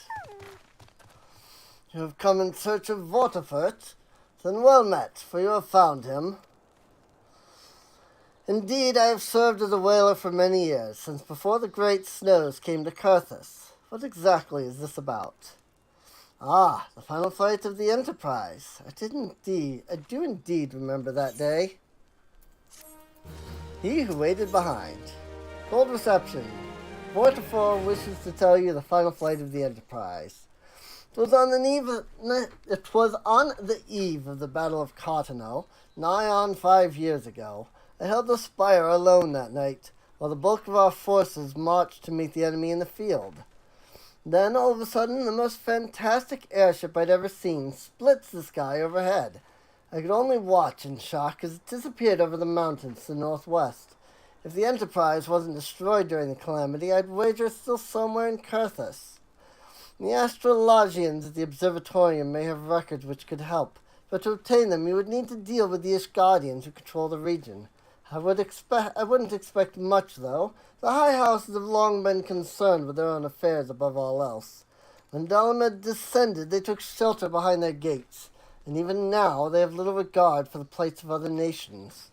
You have come in search of Vortifort? Then well met, for you have found him. Indeed, I have served as a whaler for many years, since before the great snows came to Carthus. What exactly is this about? Ah, the final flight of the Enterprise. I do indeed remember that day. He who waited behind. Cold reception. Vortifort wishes to tell you the final flight of the Enterprise. It was on the eve of the Battle of Cotonou, nigh on 5 years ago. I held the spire alone that night, while the bulk of our forces marched to meet the enemy in the field. Then, all of a sudden, the most fantastic airship I'd ever seen splits the sky overhead. I could only watch in shock as it disappeared over the mountains to the northwest. If the Enterprise wasn't destroyed during the calamity, I'd wager it's still somewhere in Kurthus. The astrologians at the observatorium may have records which could help, but to obtain them you would need to deal with the Ishgardians who control the region. I wouldn't expect much, though. The high houses have long been concerned with their own affairs above all else. When Dalamed descended, they took shelter behind their gates, and even now they have little regard for the plights of other nations.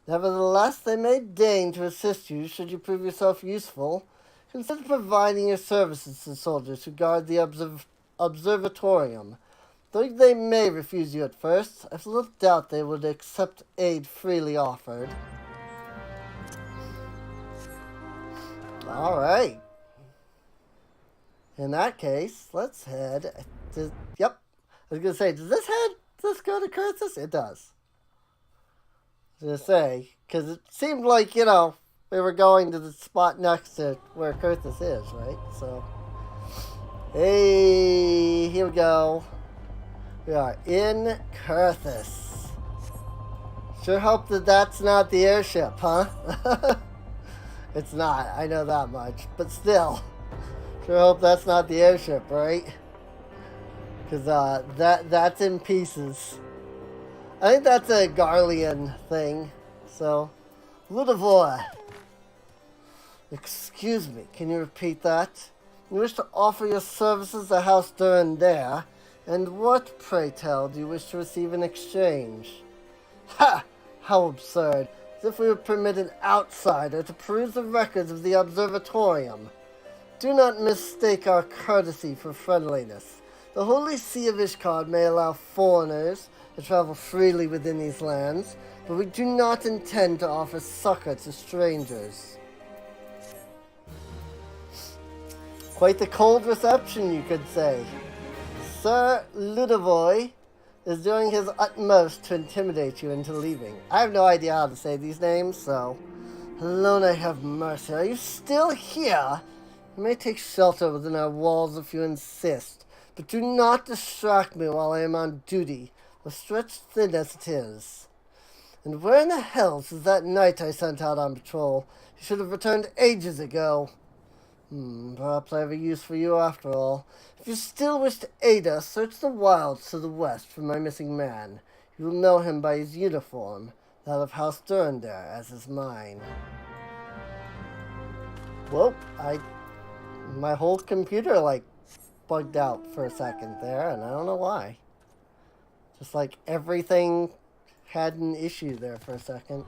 Nevertheless, they may deign to assist you should you prove yourself useful. Consider providing your services to soldiers who guard the observatorium. Though they may refuse you at first, I've little doubt they would accept aid freely offered. Alright. In that case, let's head to... Yep. I was going to say, does this go to Kurthus? It does. I was going to say, because it seemed like, we were going to the spot next to where Kurthus is, right? So, hey, here we go. We are in Kurthus. Sure hope that that's not the airship, huh? It's not, I know that much. But still, sure hope that's not the airship, right? Because that's in pieces. I think that's a Garlean thing. So, Ludivore. Excuse me, can you repeat that? You wish to offer your services to House Durandare, and what, pray tell, do you wish to receive in exchange? Ha! How absurd. As if we would permit an outsider to peruse the records of the observatorium. Do not mistake our courtesy for friendliness. The Holy See of Ishgard may allow foreigners to travel freely within these lands, but we do not intend to offer succor to strangers. Quite the cold reception, you could say. Sir Ludivore is doing his utmost to intimidate you into leaving. I have no idea how to say these names, so... Alone have mercy. Are you still here? You may take shelter within our walls if you insist, but do not distract me while I am on duty, or stretched thin as it is. And where in the hells is that knight I sent out on patrol? He should have returned ages ago. Perhaps I have a use for you after all. If you still wish to aid us, search the wilds to the west for my missing man. You will know him by his uniform, that of House Durandare, as is mine. Whoa, my whole computer, bugged out for a second there, and I don't know why. Just like everything had an issue there for a second.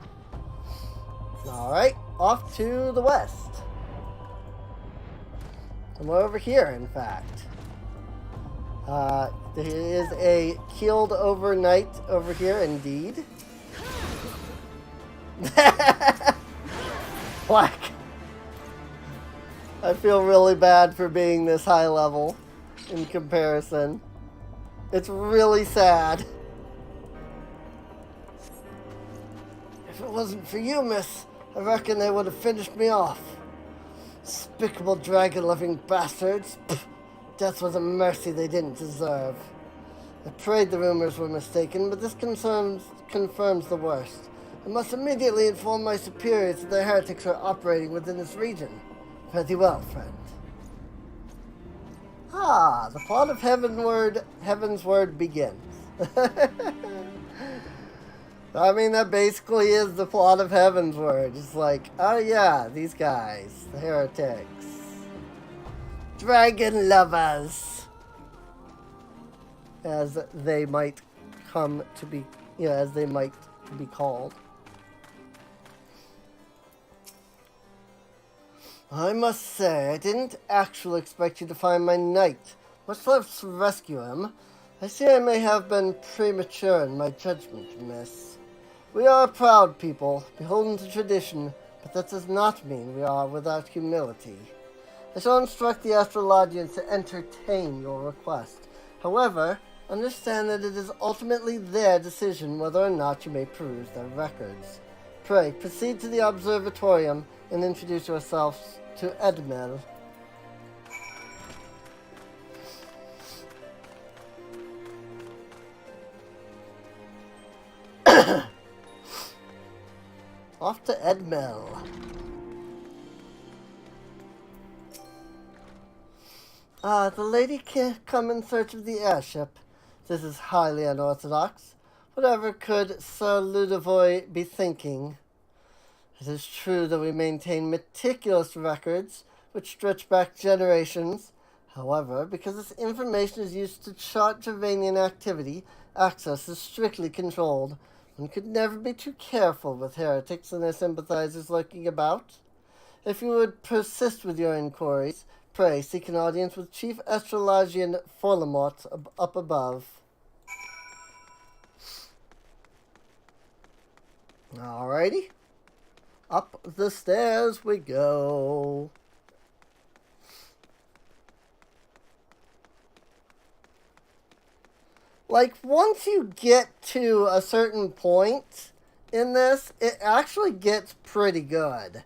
Alright, off to the west. And we're over here, in fact. There is a keeled over knight over here, indeed. Whack. I feel really bad for being this high level in comparison. It's really sad. If it wasn't for you, miss, I reckon they would have finished me off. Despicable dragon-loving bastards. Pfft, death was a mercy they didn't deserve. I prayed the rumors were mistaken, but this confirms the worst. I must immediately inform my superiors that the heretics are operating within this region. Pretty well, friend. Ah, the plot of Heaven's Word begins. I mean, that basically is the plot of Heaven's Word. It's like, oh yeah, these guys, the heretics. Dragon lovers. As they might come to be, as they might be called. I must say, I didn't actually expect you to find my knight, much less rescue him. I see I may have been premature in my judgment, miss. We are a proud people, beholden to tradition, but that does not mean we are without humility. I shall instruct the astrologians to entertain your request, However, understand that it is ultimately their decision whether or not you may peruse their records. Pray, proceed to the observatorium and introduce yourselves to Edmel. Off to Edmel. The lady can't come in search of the airship. This is highly unorthodox. Whatever could Sir Ludovoy be thinking? It is true that we maintain meticulous records which stretch back generations. However, because this information is used to chart Gervanian activity, access is strictly controlled. One could never be too careful with heretics and their sympathizers lurking about. If you would persist with your inquiries, pray seek an audience with Chief Astrologian Forlamort up above. Alrighty. Up the stairs we go. Like, once you get to a certain point in this, it actually gets pretty good.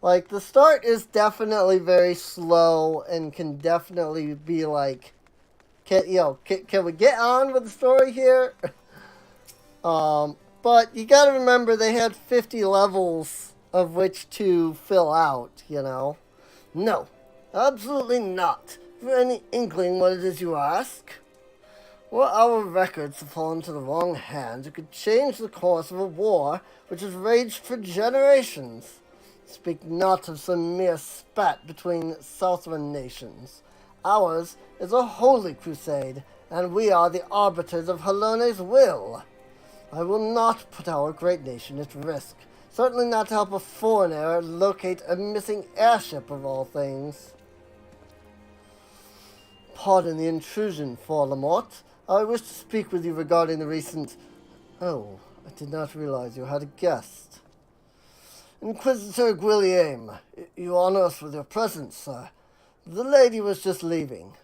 Like, the start is definitely very slow and can definitely be like, can we get on with the story here? But you gotta remember they had 50 levels of which to fill out, you know? No, absolutely not. For any inkling what it is you ask? Were our records to fall into the wrong hands, it could change the course of a war which has raged for generations. Speak not of some mere spat between Southron nations. Ours is a holy crusade, and we are the arbiters of Halone's will. I will not put our great nation at risk, certainly not to help a foreigner locate a missing airship of all things. Pardon the intrusion, Forlamort. I wish to speak with you regarding the recent... Oh, I did not realize you had a guest. Inquisitor Guillaume, you honor us with your presence, sir. The lady was just leaving.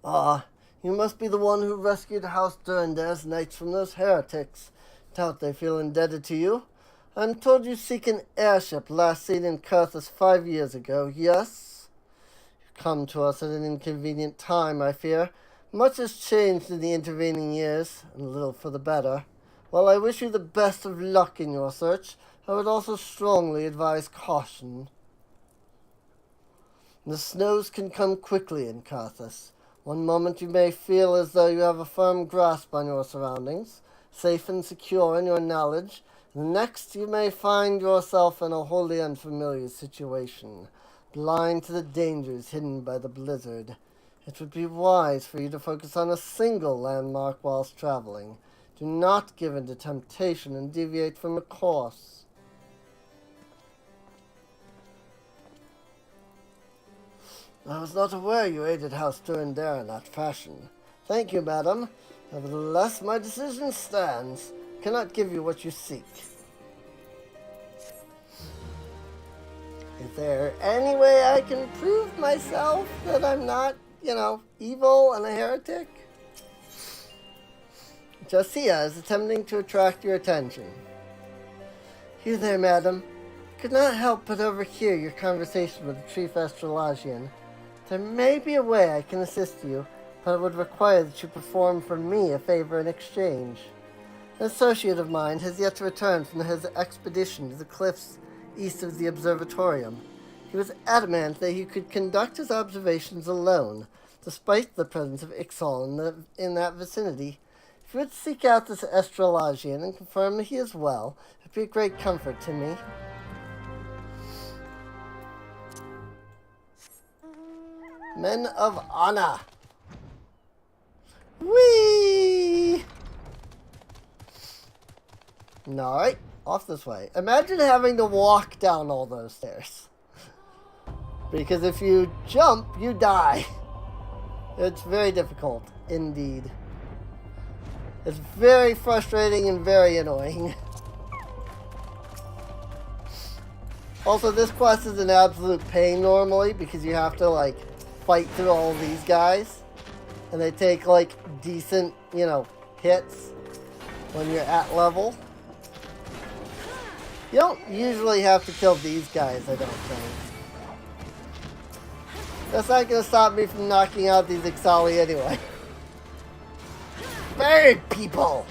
You must be the one who rescued House Durandare's knights from those heretics. Doubt they feel indebted to you. I'm told you seek an airship last seen in Carthus 5 years ago, yes? You come to us at an inconvenient time, I fear. Much has changed in the intervening years, and little for the better. While I wish you the best of luck in your search, I would also strongly advise caution. The snows can come quickly in Carthus. One moment you may feel as though you have a firm grasp on your surroundings, safe and secure in your knowledge. The next you may find yourself in a wholly unfamiliar situation, blind to the dangers hidden by the blizzard. It would be wise for you to focus on a single landmark whilst traveling. Do not give in to temptation and deviate from the course. I was not aware you aided House Durandare in that fashion. Thank you, madam. Nevertheless, my decision stands. Cannot give you what you seek. Is there any way I can prove myself that I'm not, evil and a heretic? Josiah is attempting to attract your attention. You there, madam. Could not help but overhear your conversation with the Chief Astrologian. There may be a way I can assist you, but it would require that you perform for me a favor in exchange. An associate of mine has yet to return from his expedition to the cliffs east of the observatorium. He was adamant that he could conduct his observations alone, despite the presence of Ixal in that vicinity. If you would seek out this astrologian and confirm that he is well, it would be a great comfort to me. Men of honor. Whee! Alright, off this way. Imagine having to walk down all those stairs. Because if you jump, you die. It's very difficult, indeed. It's very frustrating and very annoying. Also, this quest is an absolute pain normally because you have to, like, fight through all of these guys. And they take, like, decent, you know, hits when you're at level. You don't usually have to kill these guys, I don't think. That's not going to stop me from knocking out these XIV anyway. Bird people!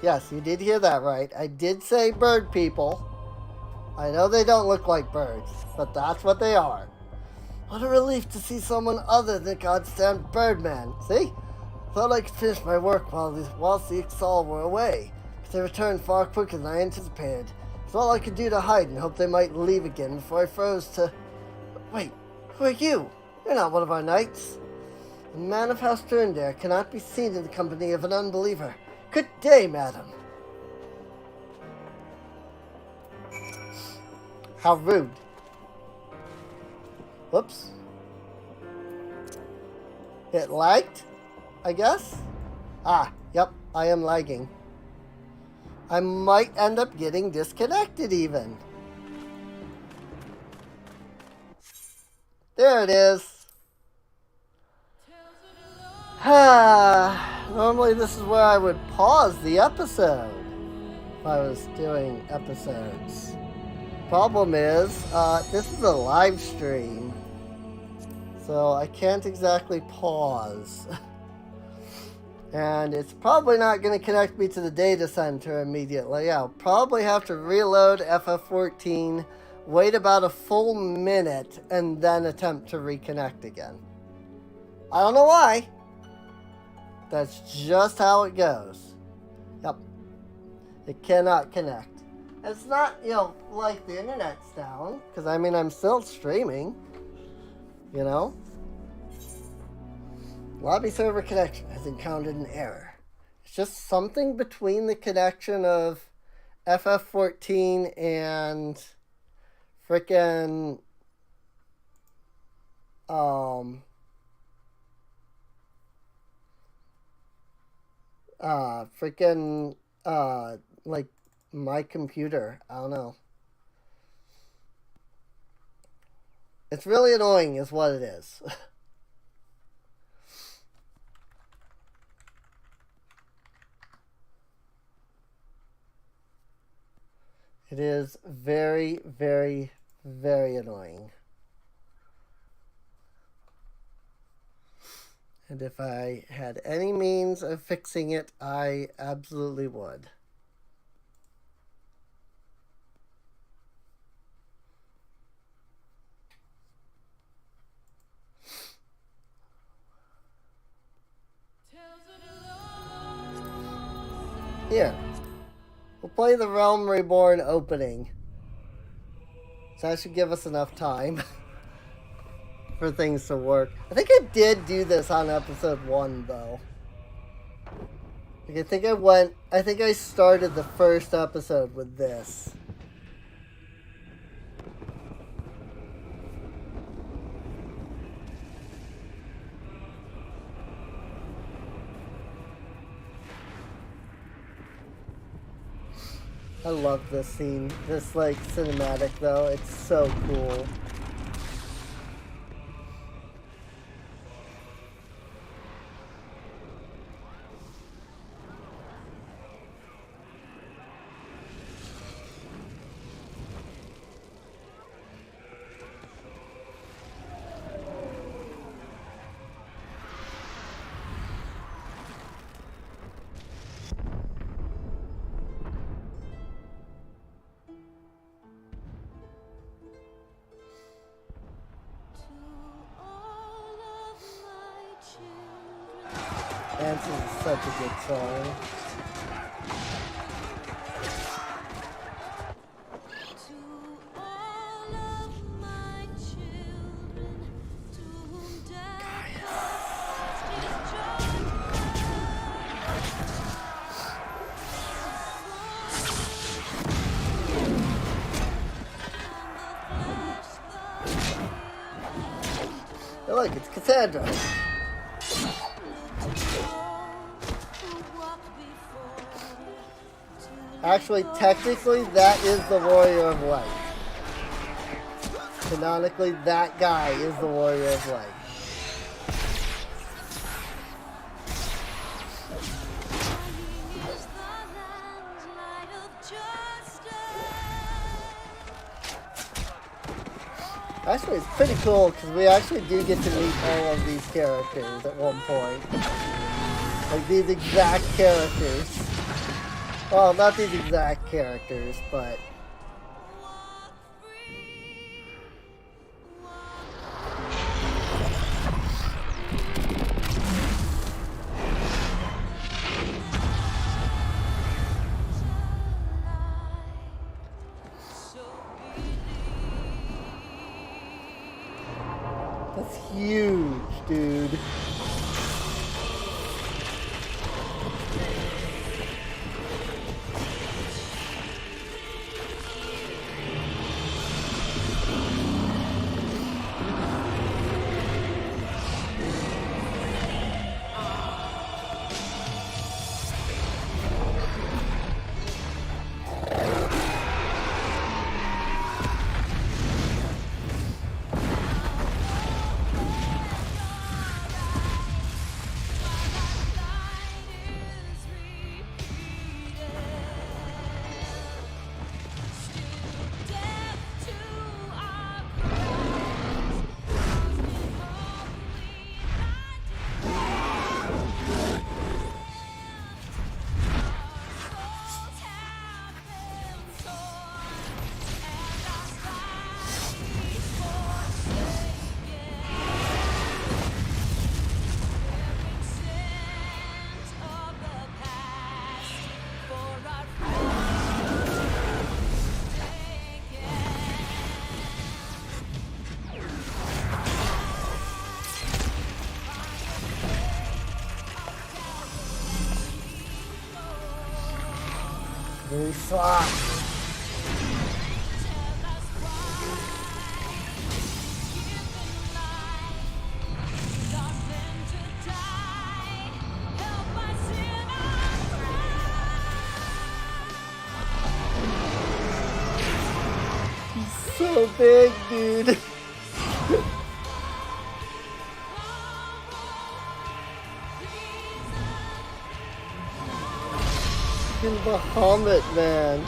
Yes, you did hear that right. I did say bird people. I know they don't look like birds, but that's what they are. What a relief to see someone other than goddamn Birdman. See? Thought I could finish my work whilst the XIV were away, but they returned far quicker than I anticipated. It's all I could do to hide and hope they might leave again before I froze to... Wait, who are you? You're not one of our knights. The man of House Turndare cannot be seen in the company of an unbeliever. Good day, madam. How rude. Whoops. It lagged, I guess? Ah, yep, I am lagging. I might end up getting disconnected even. There it is. Normally this is where I would pause the episode if I was doing episodes. Problem is, this is a live stream, so I can't exactly pause. And it's probably not going to connect me to the data center immediately. I'll probably have to reload FF14, wait about a full minute, and then attempt to reconnect again. I don't know why. That's just how it goes. Yep. It cannot connect. It's not, you know, like the internet's down, because I mean, I'm still streaming, you know? Lobby server connection has encountered an error. It's just something between the connection of FF14 and frickin' like my computer. I don't know. It's really annoying is what it is. It is very, very, very annoying. And if I had any means of fixing it, I absolutely would. Here. We'll play the Realm Reborn opening. So that should give us enough time for things to work. I think I did do this on episode 1, though. Like, I think I started the first episode with this. I love this scene. This, like, cinematic, though. It's so cool. This is such a good song. Oh, look, it's Cassandra. Actually, technically, that is the Warrior of Light. Canonically, that guy is the Warrior of Light. Actually, it's pretty cool because we actually do get to meet all of these characters at one point. Like these exact characters. Well, not these exact characters, but... That's huge, dude. Very soft. He's so big, dude. Bahamut, man.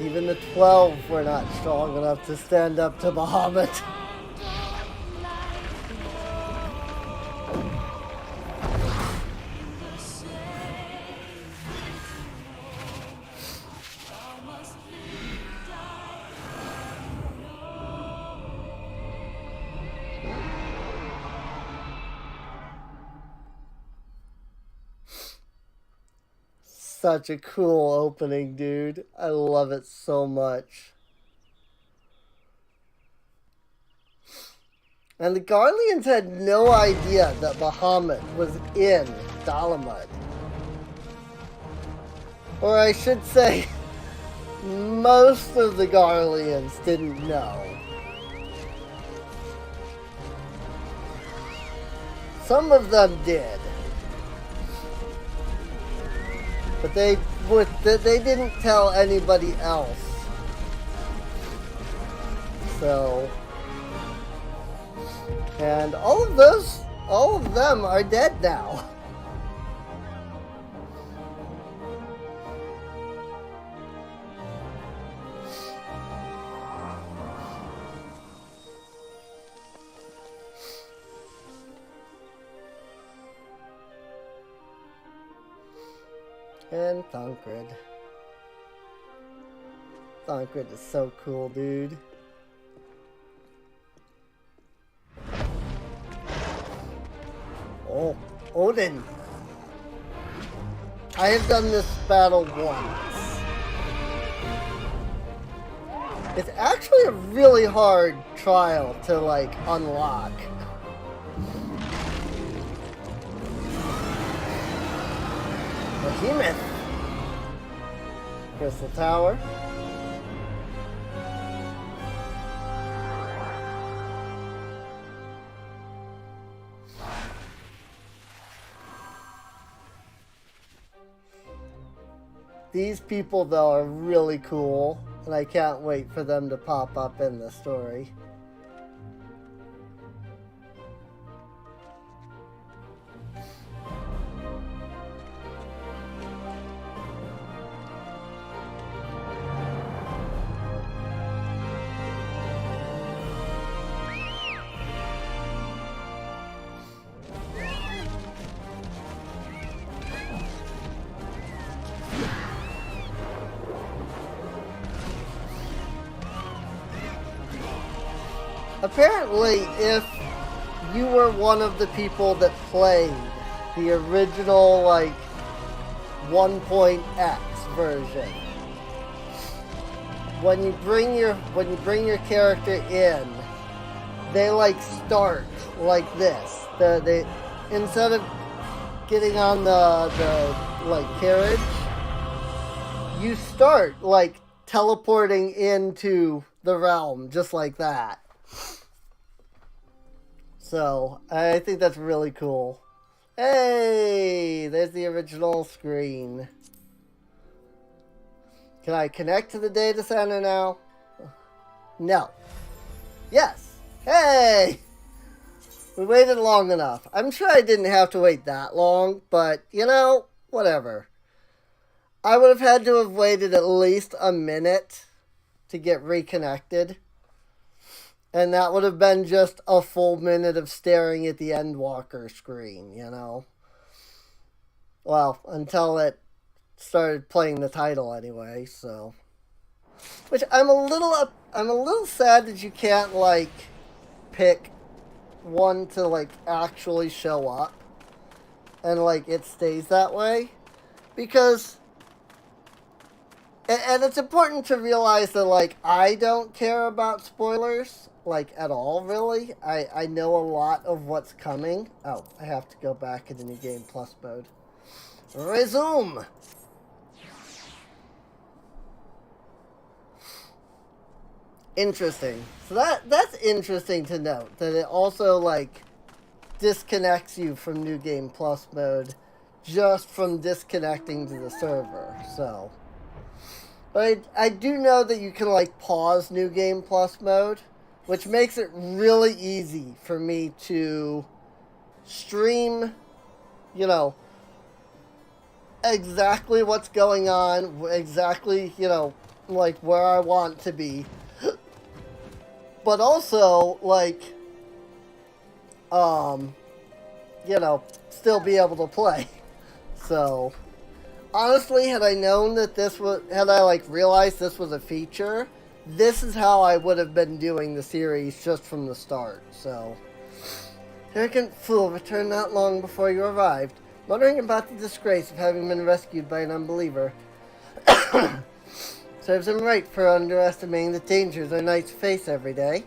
Even the 12 were not strong enough to stand up to Bahamut. Such a cool opening, dude. I love it so much. And the Garleans had no idea that Bahamut was in Dalamud. Or I should say, most of the Garleans didn't know. Some of them did. But they didn't tell anybody else. So, and all of them are dead now. And Thancred. Thancred is so cool, dude. Oh, Odin. I have done this battle once. It's actually a really hard trial to, like, unlock. Behemoth. Crystal Tower. These people, though, are really cool, and I can't wait for them to pop up in the story. Apparently, if you were one of the people that played the original, like, 1.x version, when you bring your character in, they, like, start like this. They instead of getting on the like carriage, you start like teleporting into the realm just like that. So, I think that's really cool. Hey, there's the original screen. Can I connect to the data center now? No. Yes. Hey! We waited long enough. I'm sure I didn't have to wait that long, but, you know, whatever. I would have had to have waited at least a minute to get reconnected. And that would have been just a full minute of staring at the Endwalker screen, you know? Well, until it started playing the title anyway, so. Which I'm a little sad that you can't, like, pick one to, like, actually show up. And, like, it stays that way. Because, and it's important to realize that, like, I don't care about spoilers. Like, at all, really. I know a lot of what's coming. Oh, I have to go back into New Game Plus mode. Resume! Interesting. So that's interesting to note. That it also, like, disconnects you from New Game Plus mode just from disconnecting to the server, so. But I do know that you can, like, pause New Game Plus mode, which makes it really easy for me to stream, you know, exactly what's going on, exactly, you know, like, where I want to be. But also, like, you know, still be able to play. So, honestly, had I known that this was, had I, like, realized this was a feature, this is how I would have been doing the series just from the start, so. Arrogant fool returned not long before you arrived, muttering about the disgrace of having been rescued by an unbeliever. Serves him right for underestimating the dangers our knights face every day.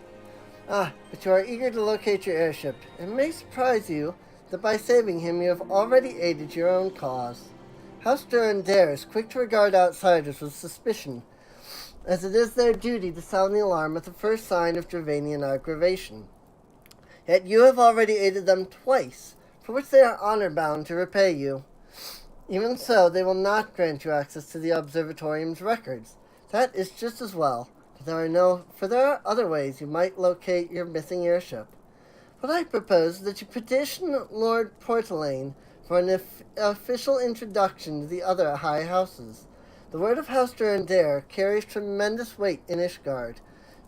Ah, but you are eager to locate your airship. It may surprise you that by saving him you have already aided your own cause. House Durandare is quick to regard outsiders with suspicion, as it is their duty to sound the alarm at the first sign of Dravanian aggravation. Yet you have already aided them twice, for which they are honor-bound to repay you. Even so, they will not grant you access to the Observatorium's records. That is just as well, for there are other ways you might locate your missing airship. What I propose is that you petition Lord Portelaine for an official introduction to the other high houses. The word of House Durandare carries tremendous weight in Ishgard.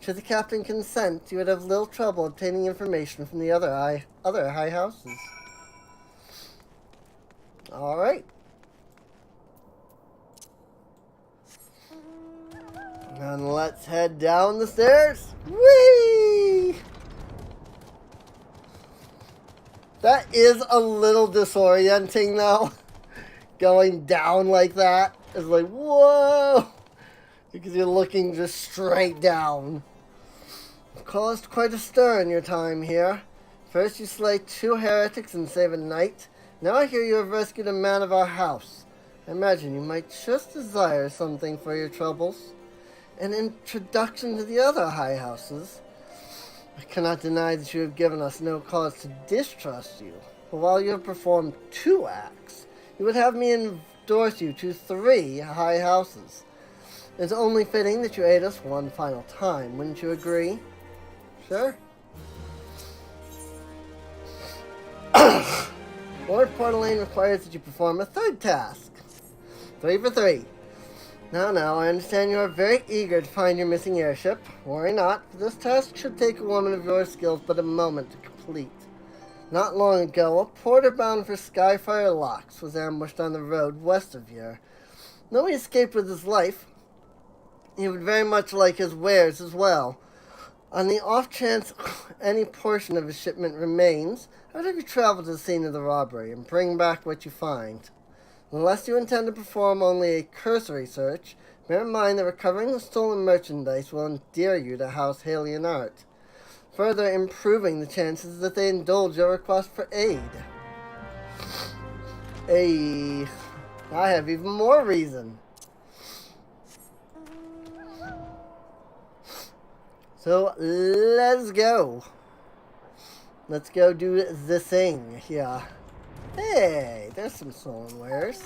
Should the captain consent, you would have little trouble obtaining information from the other high houses. All right. And let's head down the stairs. Whee! That is a little disorienting, though. Going down like that is like, whoa! Because you're looking just straight down. You've caused quite a stir in your time here. First you slay 2 heretics and save a knight. Now I hear you have rescued a man of our house. I imagine you might just desire something for your troubles. An introduction to the other high houses. I cannot deny that you have given us no cause to distrust you. But while you have performed 2 acts, you would have me endorse you to 3 high houses. It's only fitting that you aid us one final time, wouldn't you agree? Sure. Lord Portalaine requires that you perform a 3rd task. 3 for 3. Now, I understand you are very eager to find your missing airship. Worry not, for this task should take a woman of your skills but a moment to complete. Not long ago, a porter bound for Skyfire Locks was ambushed on the road west of here. Though he escaped with his life, he would very much like his wares as well. On the off chance any portion of his shipment remains, I would have you travel to the scene of the robbery and bring back what you find. Unless you intend to perform only a cursory search, bear in mind that recovering the stolen merchandise will endear you to House Halion Art, further improving the chances that they indulge your request for aid. Hey, I have even more reason. So, let's go. Let's go do the thing here. Hey, there's some stolen wares.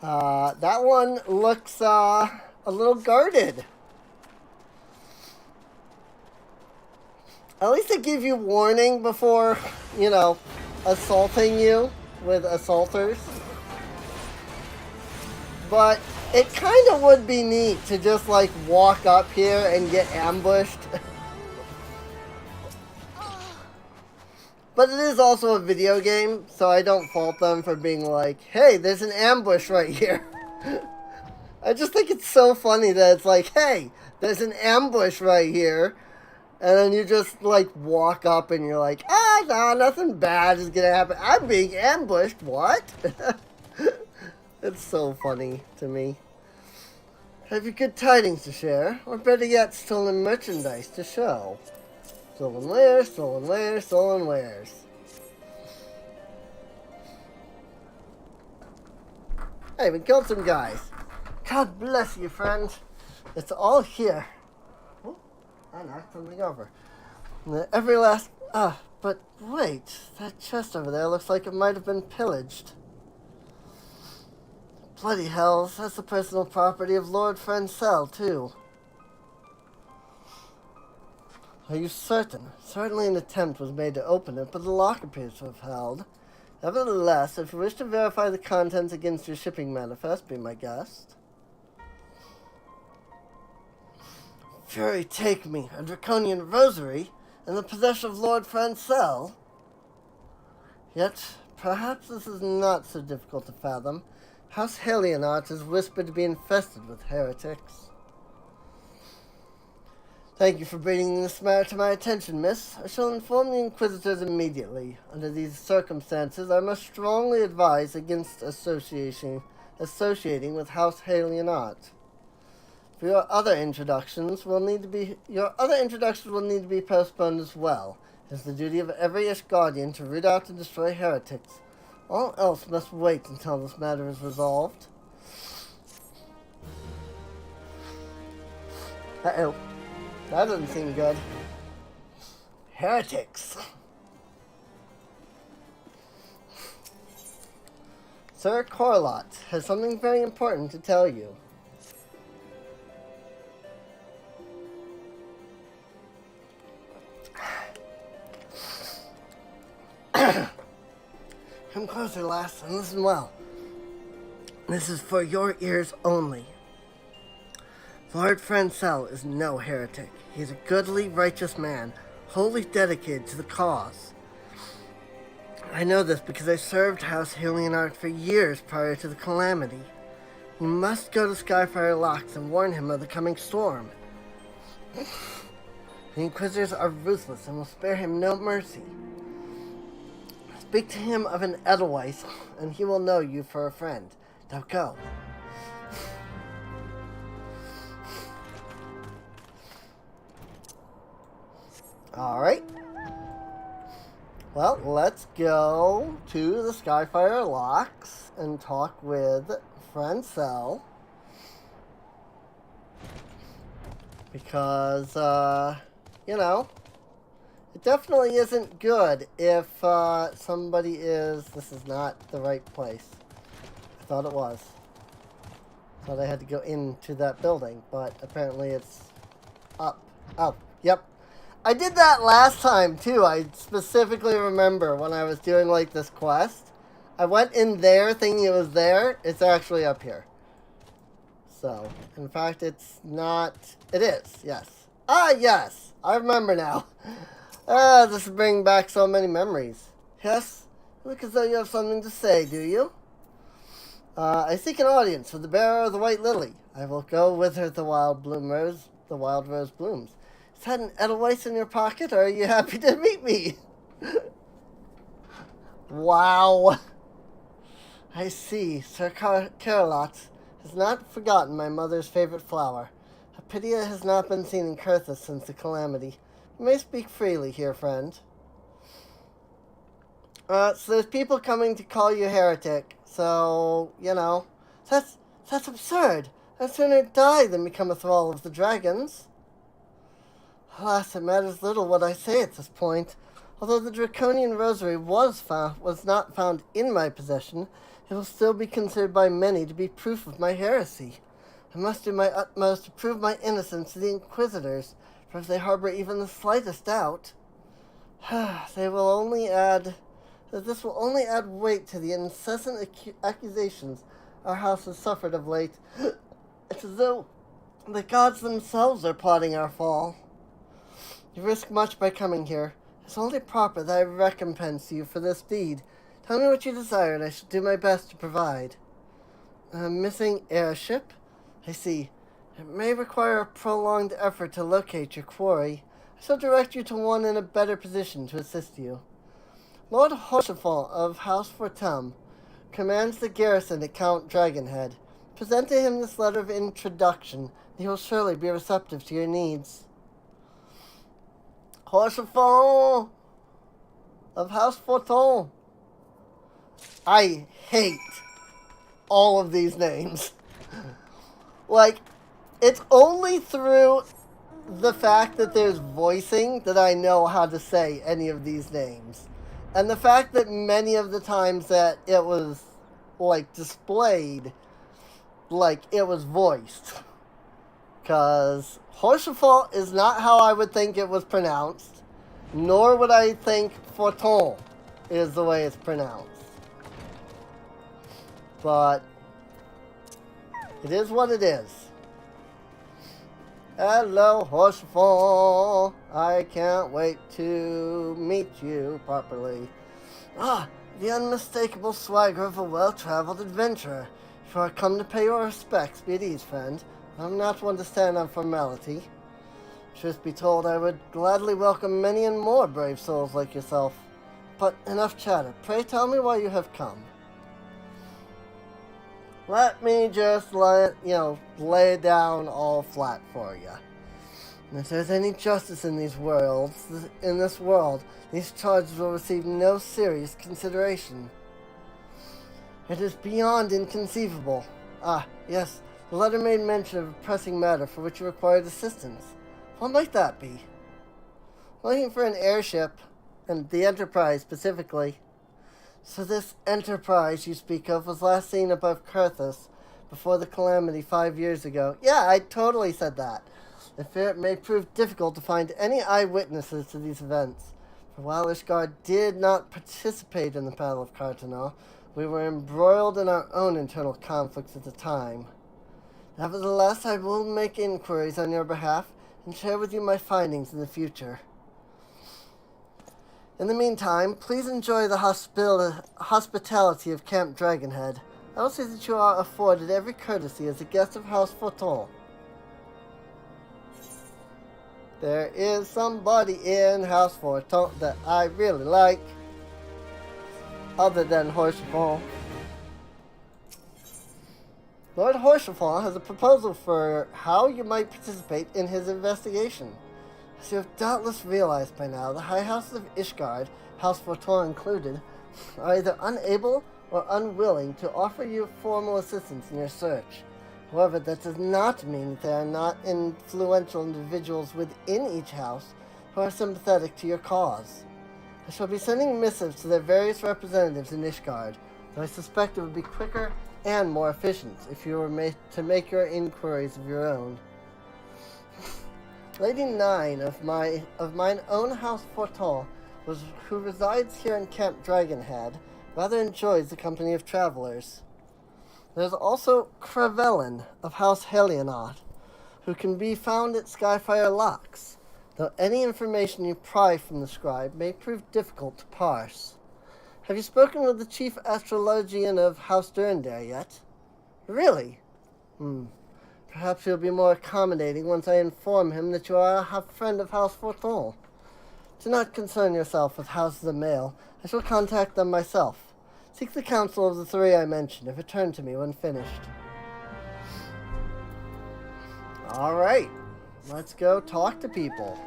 That one looks, a little guarded. At least they give you warning before, assaulting you with assaulters. But it kind of would be neat to just, walk up here and get ambushed. But it is also a video game, so I don't fault them for being like, hey, there's an ambush right here. I just think it's so funny that it's like, hey, there's an ambush right here. And then you just, walk up and you're like, no, nothing bad is going to happen. I'm being ambushed. What? It's so funny to me. Have you good tidings to share? Or better yet, stolen merchandise to show? Stolen wares, stolen wares, stolen wares. Hey, we killed some guys. God bless you, friend. It's all here. Oh, I knocked something over. Every last... but wait. That chest over there looks like it might have been pillaged. Bloody hells, that's the personal property of Lord Francel, too. Are you certain? Certainly an attempt was made to open it, but the lock appears to have held. Nevertheless, if you wish to verify the contents against your shipping manifest, be my guest. Fury take me, a draconian rosary, in the possession of Lord Francel. Yet, perhaps this is not so difficult to fathom. House Halion is whispered to be infested with heretics. Thank you for bringing this matter to my attention, miss. I shall inform the Inquisitors immediately. Under these circumstances, I must strongly advise against associating with House Halion. For your other introductions will need to be postponed as well. It is the duty of every Ishgardian to root out and destroy heretics. All else must wait until this matter is resolved. Uh-oh. That doesn't seem good. Heretics. Sir Corlott has something very important to tell you. Come closer, lass, and listen well. This is for your ears only. Lord Francel is no heretic. He is a goodly, righteous man, wholly dedicated to the cause. I know this because I served House Halion for years prior to the calamity. You must go to Skyfire Locks and warn him of the coming storm. The Inquisitors are ruthless and will spare him no mercy. Speak to him of an Edelweiss, and he will know you for a friend. Now go. Alright. Well, let's go to the Skyfire Locks and talk with Francel. Because, you know, it definitely isn't good if somebody is... This is not the right place. I thought it was. Thought I had to go into that building, but apparently it's up. Oh, yep. I did that last time, too. I specifically remember when I was doing, like, this quest. I went in there thinking it was there. It's actually up here. So, in fact, it's not... It is, yes. Ah, yes! I remember now. This is bringing back so many memories. Yes? Look as though you have something to say, do you? I seek an audience for the bearer of the White Lily. I will go with her the wild rose blooms. Is that an Edelweiss in your pocket, or are you happy to meet me? Wow. I see. Sir Carolot has not forgotten my mother's favorite flower. A pity it has not been seen in Kurthus since the calamity. You may speak freely here, friend. So there's people coming to call you heretic. So, you know, that's absurd. I'd sooner die than become a thrall of the dragons. Alas, it matters little what I say at this point. Although the Draconian Rosary was not found in my possession, it will still be considered by many to be proof of my heresy. I must do my utmost to prove my innocence to the Inquisitors, for if they harbor even the slightest doubt, this will only add weight to the incessant accusations our house has suffered of late. It's as though the gods themselves are plotting our fall. You risk much by coming here. It's only proper that I recompense you for this deed. Tell me what you desire, and I shall do my best to provide. A missing airship? I see. It may require a prolonged effort to locate your quarry. I shall direct you to one in a better position to assist you. Lord Horsefall of House Fortum commands the garrison at Count Dragonhead. Present to him this letter of introduction, and he will surely be receptive to your needs. Horsefall of House Fortum. I hate all of these names. Like, it's only through the fact that there's voicing that I know how to say any of these names. And the fact that many of the times that it was, like, displayed, like, it was voiced. Because Horsefall is not how I would think it was pronounced, nor would I think Forton is the way it's pronounced. But it is what it is. Hello, Horsefall. I can't wait to meet you properly. Ah, the unmistakable swagger of a well-traveled adventurer. Before I come to pay your respects, be at ease, friend. I'm not one to stand on formality. Truth be told, I would gladly welcome many and more brave souls like yourself. But enough chatter. Pray tell me why you have come. Let me just lay it down all flat for you. And if there's any justice in this world, these charges will receive no serious consideration. It is beyond inconceivable. Ah, yes, the letter made mention of a pressing matter for which you required assistance. What might that be? Looking for an airship, and the Enterprise specifically. So this Enterprise you speak of was last seen above Kurthus before the calamity 5 years ago. Yeah, I totally said that. I fear it may prove difficult to find any eyewitnesses to these events. For while Ishgard did not participate in the Battle of Cartanel, we were embroiled in our own internal conflicts at the time. Nevertheless, I will make inquiries on your behalf and share with you my findings in the future. In the meantime, please enjoy the hospitality of Camp Dragonhead. I will see that you are afforded every courtesy as a guest of House Forton. There is somebody in House Forton that I really like. other than Horsefall. Lord Horsefall has a proposal for how you might participate in his investigation. As you have doubtless realized by now, the High Houses of Ishgard, House Fortor included, are either unable or unwilling to offer you formal assistance in your search. However, that does not mean that there are not influential individuals within each house who are sympathetic to your cause. I shall be sending missives to their various representatives in Ishgard, though I suspect it would be quicker and more efficient if you were to make your inquiries of your own. Lady Nine of mine own house Fortol, who resides here in Camp Dragonhead, rather enjoys the company of travelers. There's also Crevelin of House Helionaut, who can be found at Skyfire Locks, though any information you pry from the scribe may prove difficult to parse. Have you spoken with the chief astrologian of House Durandare yet? Really? Perhaps he'll be more accommodating once I inform him that you are a friend of House Fortol. Do not concern yourself with houses of mail. I shall contact them myself. Seek the counsel of the three I mentioned and return to me when finished. Alright, let's go talk to people.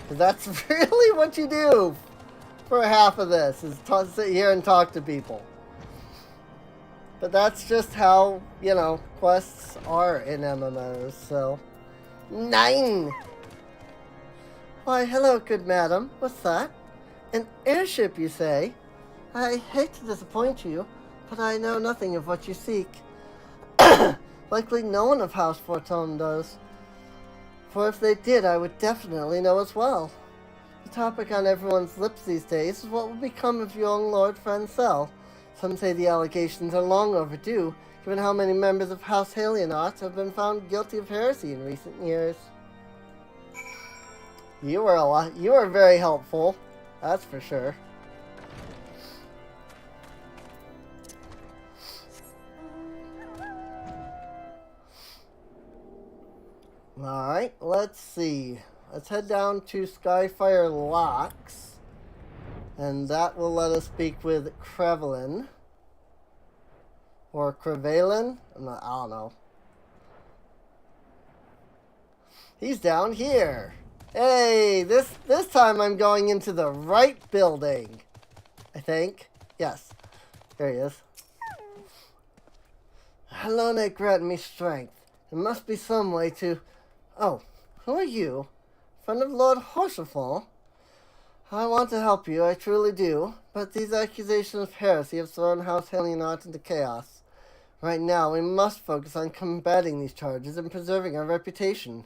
Because that's really what you do for half of this, is sit here and talk to people. But that's just how, quests are in MMOs, so... 9! Why, hello, good madam. What's that? An airship, you say? I hate to disappoint you, but I know nothing of what you seek. Likely no one of House Fortune does. For if they did, I would definitely know as well. The topic on everyone's lips these days is what will become of young Lord Francel. Some say the allegations are long overdue, given how many members of House Helionaut have been found guilty of heresy in recent years. You were very helpful, that's for sure. Alright, let's see. Let's head down to Skyfire Locks. And that will let us speak with Crevelin. Or Crevelin? I don't know. He's down here. Hey, this time I'm going into the right building. I think. Yes. There he is. Hello, grant me strength. There must be some way to... Oh, who are you? Friend of Lord Horsefall? I want to help you, I truly do, but these accusations of heresy have thrown House Helionaut into chaos. Right now, we must focus on combating these charges and preserving our reputation.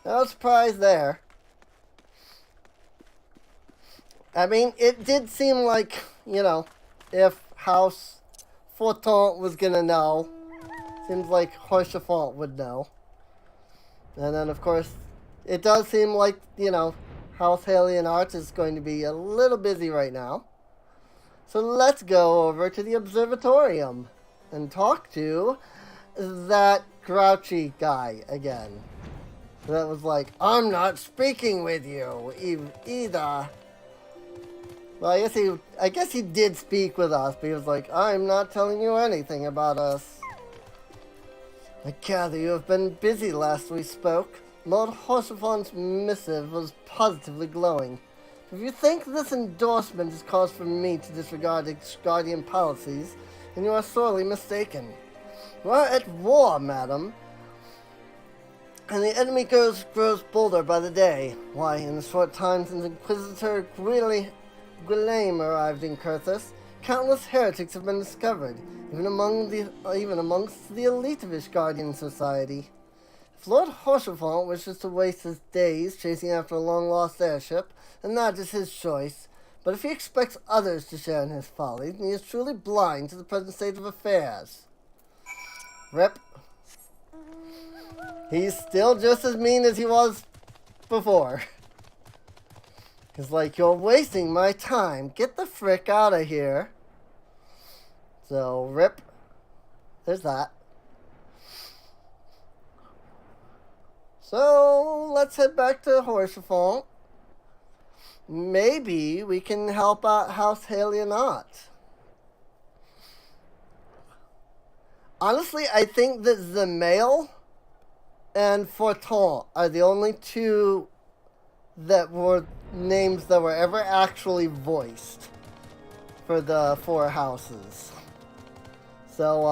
No surprise there. I mean, it did seem like, if House Forton was gonna know, seems like Horsefall would know. And then, of course, it does seem like, House Helionaut is going to be a little busy right now. So let's go over to the Observatorium and talk to that grouchy guy again. That was like, I'm not speaking with you either. Well, I guess he did speak with us, but he was like, I'm not telling you anything about us. I gather you have been busy last we spoke. Lord Horsefall's missive was positively glowing. If you think this endorsement is cause for me to disregard Guardian policies, then you are sorely mistaken. You are at war, madam, and the enemy grows bolder by the day. Why, in the short time since Inquisitor Guillaume arrived in Kurthus, countless heretics have been discovered, even amongst the elite of Ishgardian society. If Lord Horsefall wishes to waste his days chasing after a long-lost airship, then that is his choice. But if he expects others to share in his folly, then he is truly blind to the present state of affairs. Rip. He's still just as mean as he was before. He's like, you're wasting my time. Get the frick out of here. So, rip. There's that. So, let's head back to Horsefall. maybe we can help out House Halionot. Honestly, I think that Zemail and Forton are the only two that were names that were ever actually voiced for the four houses. So,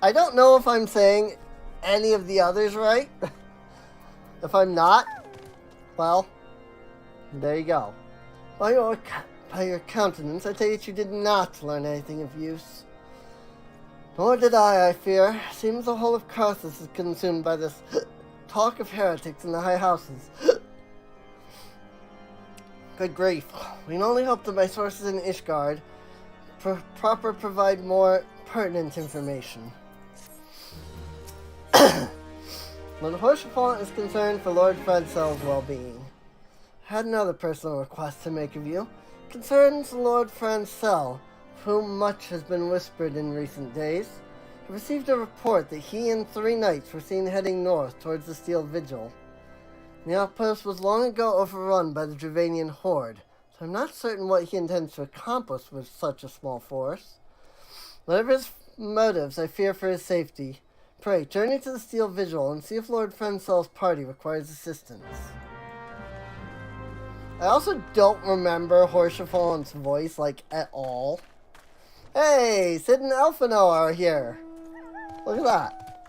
I don't know if I'm saying any of the others right. If I'm not, well, there you go. By your countenance, I take it you did not learn anything of use. Nor did I fear. Seems the whole of Karthus is consumed by this talk of heretics in the high houses. Good grief. We can only hope that my sources in Ishgard provide more pertinent information. When Horsefont is concerned for Lord Fredsel's well-being, I had another personal request to make of you. Concerns Lord Francel, of whom much has been whispered in recent days. I received a report that he and 3 knights were seen heading north towards the Steel Vigil. The outpost was long ago overrun by the Dravanian horde, so I'm not certain what he intends to accomplish with such a small force. Whatever his motives, I fear for his safety. Pray, journey to the Steel Vigil and see if Lord Frensel's party requires assistance. I also don't remember Horsefallen's voice, like, at all. Hey, Sid and Elfino are here. Look at that.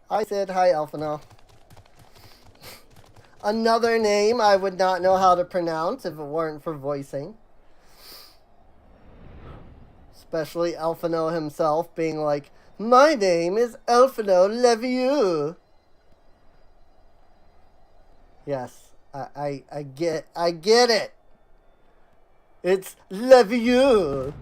Hi, Sid. Hi, Elfino. Another name I would not know how to pronounce if it weren't for voicing. Especially Elfino himself being like, my name is Elfino Levieux. Yes, I get it. It's Levieux.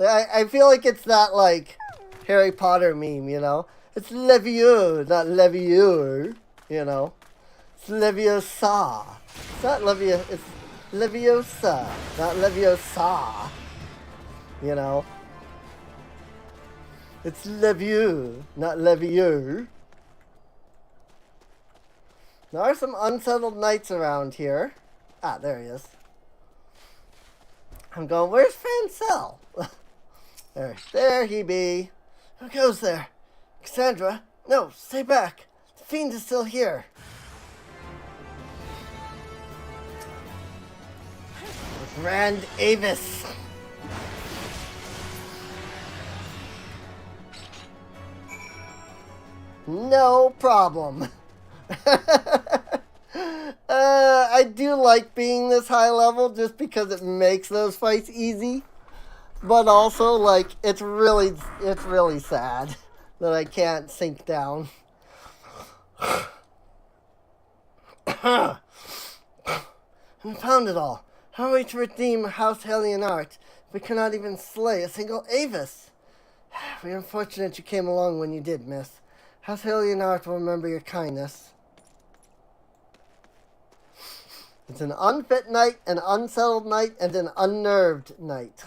I feel like it's that, like, Harry Potter meme, you know? It's Levieux, not Levieux, you know? It's Leviosa. It's not Leviosa, it's Leviosa, not Leviosa, you know? It's Levieux, not Levieux. There are some unsettled knights around here. Ah, there he is. I'm going, where's Francel? There he be. Who goes there? Cassandra? No, stay back. The fiend is still here. The Grand Avis. No problem. I do like being this high level just because it makes those fights easy. But also, like, it's really sad that I can't sink down. We found it all. How are we to redeem House Halionart if we cannot even slay a single Avis? We are fortunate you came along when you did, miss. House Halionart will remember your kindness. It's an unfit knight, an unsettled knight, and an unnerved knight.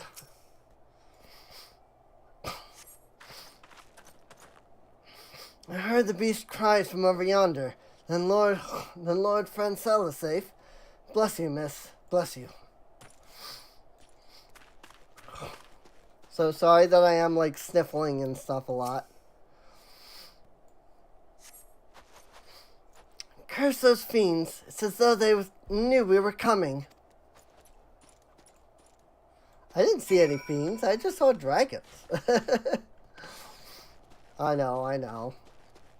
I heard the beast cries from over yonder. Then Lord Francel is safe. Bless you, miss. Bless you. So sorry that I am, like, sniffling and stuff a lot. Curse those fiends. It's as though they knew we were coming. I didn't see any fiends. I just saw dragons. I know.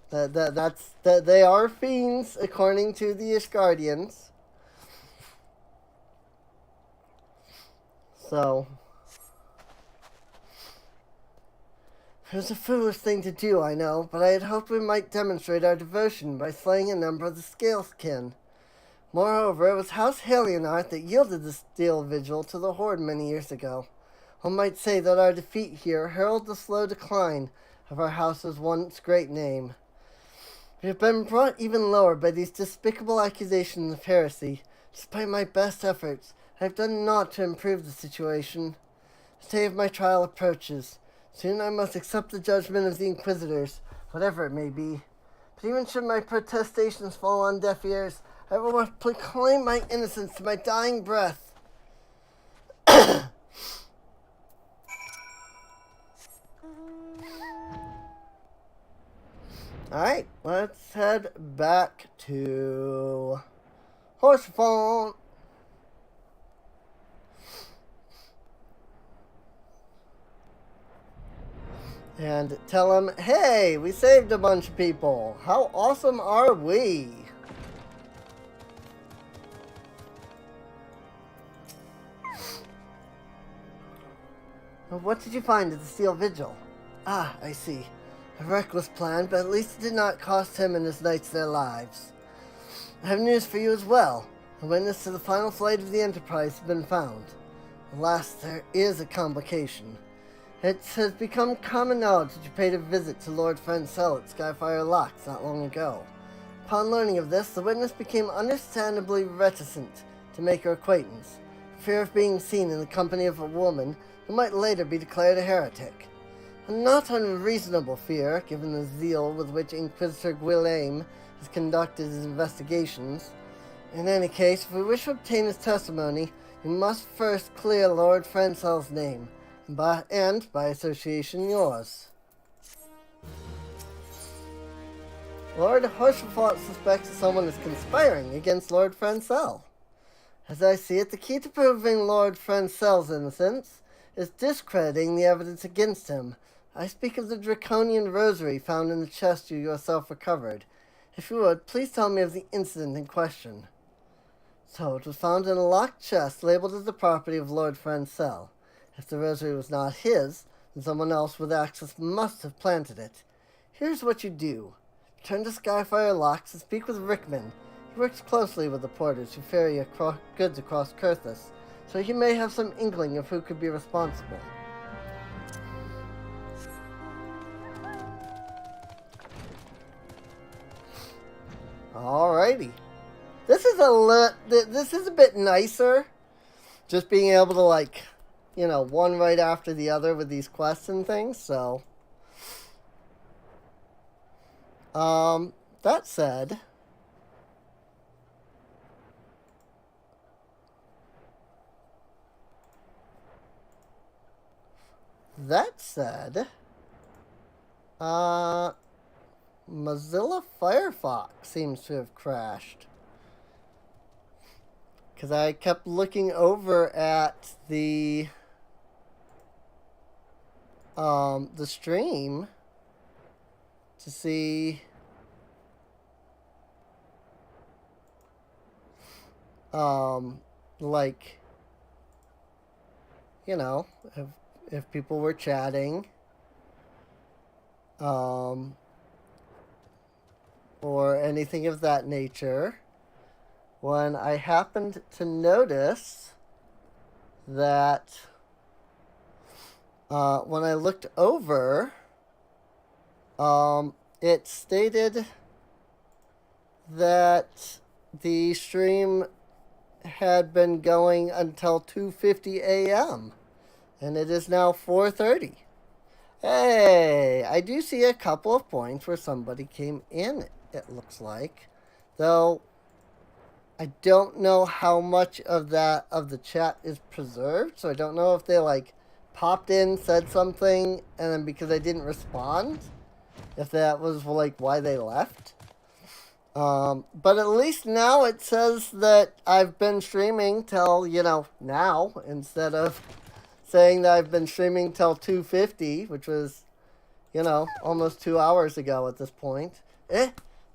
They are fiends, according to the Ishgardians. So, it was a foolish thing to do, I know, but I had hoped we might demonstrate our devotion by slaying a number of the Scaleskin. Moreover, it was House Halionart that yielded the Steel Vigil to the Horde many years ago. One might say that our defeat here heralded the slow decline of our house's once great name. We have been brought even lower by these despicable accusations of heresy. Despite my best efforts, I have done naught to improve the situation. The day of my trial approaches. Soon I must accept the judgment of the Inquisitors, whatever it may be. But even should my protestations fall on deaf ears, I will proclaim my innocence to my dying breath. Alright, let's head back to Horsefont. And tell him, hey, we saved a bunch of people. How awesome are we? What did you find at the Steel Vigil? Ah, I see. A reckless plan, but at least it did not cost him and his knights their lives. I have news for you as well. A witness to the final flight of the Enterprise has been found. Alas, there is a complication. It has become common knowledge that you paid a visit to Lord Francel at Skyfire Locks not long ago. Upon learning of this, the witness became understandably reticent to make her acquaintance, for fear of being seen in the company of a woman who might later be declared a heretic. A not unreasonable fear, given the zeal with which Inquisitor Guillaume has conducted his investigations. In any case, if we wish to obtain his testimony, we must first clear Lord Francel's name, and by association yours. Lord Horsefort suspects that someone is conspiring against Lord Francel. As I see it, the key to proving Lord Francel's innocence is discrediting the evidence against him. I speak of the draconian rosary found in the chest you yourself recovered. If you would, please tell me of the incident in question. So, it was found in a locked chest labeled as the property of Lord Francel. If the rosary was not his, then someone else with access must have planted it. Here's what you do. Turn to Skyfire Locks and speak with Rickman. He works closely with the porters who ferry goods across Kurthus, so he may have some inkling of who could be responsible. Alrighty. This is a bit nicer. Just being able to, like, you know, one right after the other with these quests and things, so. That said. Mozilla Firefox seems to have crashed. Because I kept looking over at the stream to see like, you know, if people were chatting or anything of that nature, when I happened to notice that when I looked over, it stated that the stream had been going until 2:50 a.m. and it is now 4:30. Hey, I do see a couple of points where somebody came in, it looks like. Though I don't know how much of the chat is preserved, so I don't know if they like popped in, said something, and then because I didn't respond, if that was like why they left. But at least now it says that I've been streaming till, you know, now, instead of saying that I've been streaming till 2:50, which was, you know, almost 2 hours ago at this point.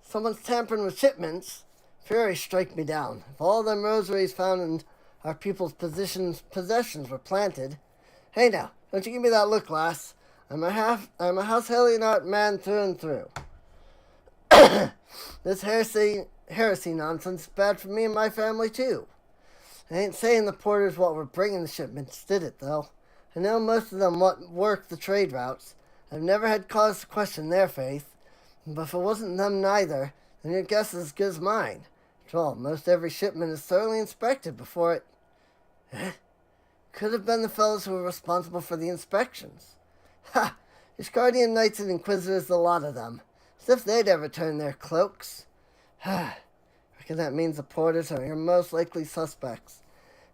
Someone's tampering with shipments. Fury strike me down. If all them rosaries found in our people's possessions were planted. Hey now, don't you give me that look, lass. I'm a House Helionart man through and through. This heresy nonsense is bad for me and my family too. I ain't saying the porters what were bringing the shipments did it, though. I know most of them what work the trade routes. I've never had cause to question their faith. But if it wasn't them neither, then your guess is as good as mine. After all, most every shipment is thoroughly inspected before it... Could have been the fellows who were responsible for the inspections. Ha! Ishgardian Knights and Inquisitors, a lot of them. As if they'd ever turn their cloaks. Or reckon that means the porters are your most likely suspects.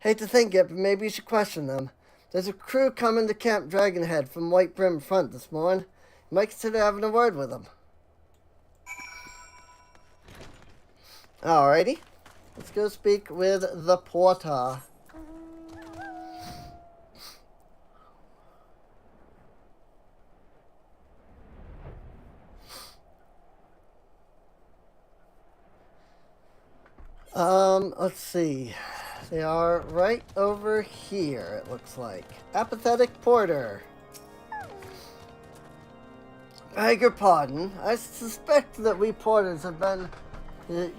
Hate to think it, but maybe you should question them. There's a crew coming to Camp Dragonhead from White Brim Front this morning. You might consider having a word with them. Alrighty. Let's go speak with the porter. Let's see. They are right over here, it looks like. Apathetic porter. Beg your pardon. I suspect that we porters have been...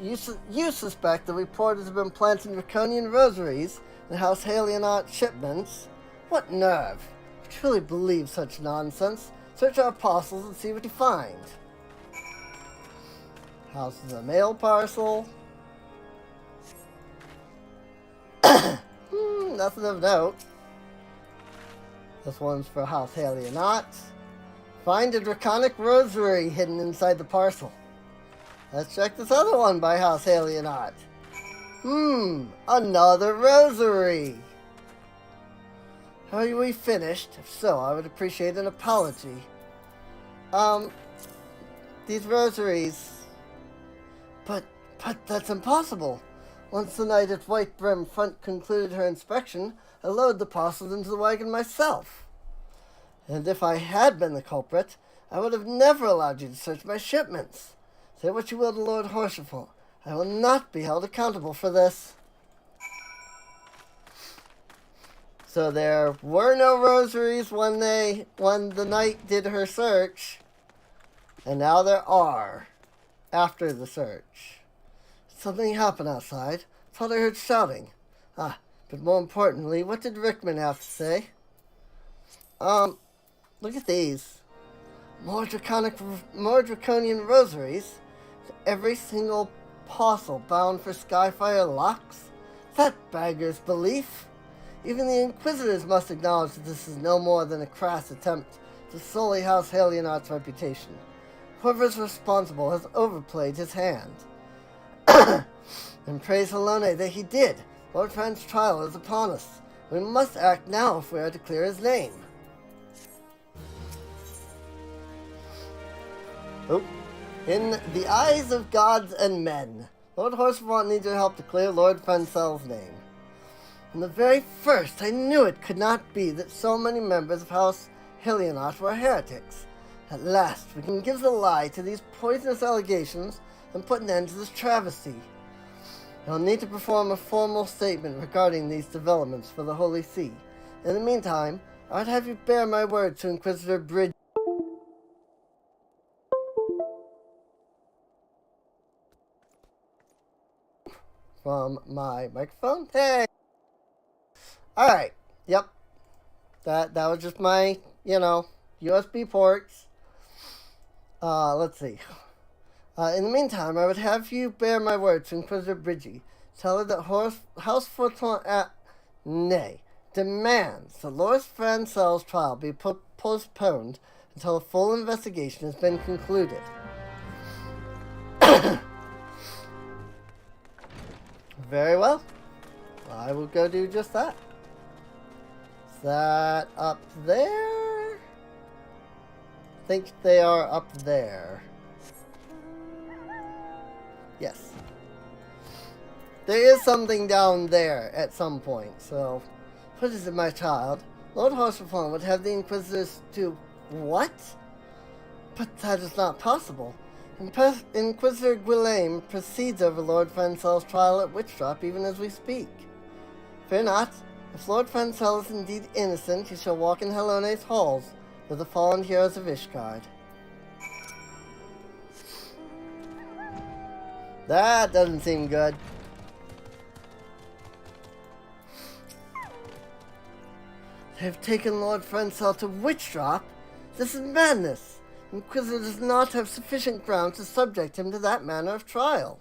You suspect that we porters have been planting draconian rosaries in House Halionot shipments? What nerve! If you truly believe such nonsense, search our parcels and see what you find. House is a mail parcel. Nothing of note. This one's for House Halionot. Find a draconic rosary hidden inside the parcel. Let's check this other one by House Halionot. Another rosary. Are we finished? If so, I would appreciate an apology. These rosaries... But that's impossible. Once the night at White Brim Front concluded her inspection, I loaded the parcels into the wagon myself. And if I had been the culprit, I would have never allowed you to search my shipments. Say what you will to Lord Horseful, I will not be held accountable for this. So there were no rosaries when the knight did her search, and now there are after the search. Something happened outside. Thought I heard shouting. But more importantly, what did Rickman have to say? Look at these. More draconian rosaries. Every single parcel bound for Skyfire locks. That beggar's belief. Even the Inquisitors must acknowledge that this is no more than a crass attempt to sully House Halionot's reputation. Whoever is responsible has overplayed his hand. And praise Halone that he did. Lord Fran's trial is upon us. We must act now if we are to clear his name. In the eyes of gods and men, Lord Horsefront needs your help to clear Lord Francel's name. From the very first, I knew it could not be that so many members of House Halionot were heretics. At last, we can give the lie to these poisonous allegations and put an end to this travesty. I'll need to perform a formal statement regarding these developments for the Holy See. In the meantime, I would have you bear my word to Inquisitor Bridge. From my microphone? Hey! Alright, yep. That was just my, USB ports. Let's see. In the meantime, I would have you bear my word to Inquisitor Bridgie. Tell her that House Forton demands that Lord Francel's trial be postponed until a full investigation has been concluded. Very well. I will go do just that. Is that up there? I think they are up there. Yes. There is something down there at some point, so... What is it, my child? Lord Horsefront would have the Inquisitors do... What? But that is not possible. Inquisitor Guillaume precedes over Lord Francel's trial at Witchdrop even as we speak. Fear not. If Lord Francel is indeed innocent, he shall walk in Halone's halls with the fallen heroes of Ishgard. That doesn't seem good. They've taken Lord Francel to Witchdrop? This is madness. Inquisitor does not have sufficient grounds to subject him to that manner of trial.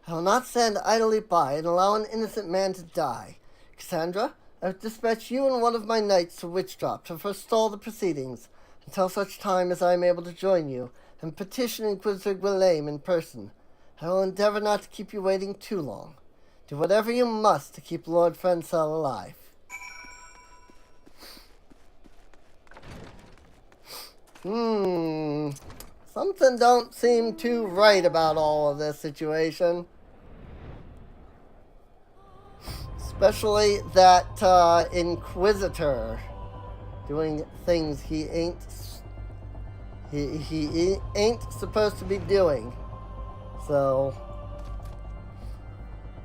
I will not stand idly by and allow an innocent man to die. Cassandra, I have dispatched you and one of my knights to Witchdrop to forestall the proceedings until such time as I am able to join you and petition Inquisitor Guillaume in person. I will endeavor not to keep you waiting too long. Do whatever you must to keep Lord Francel alive. Something don't seem too right about all of this situation. Especially that Inquisitor doing things he ain't supposed to be doing. So,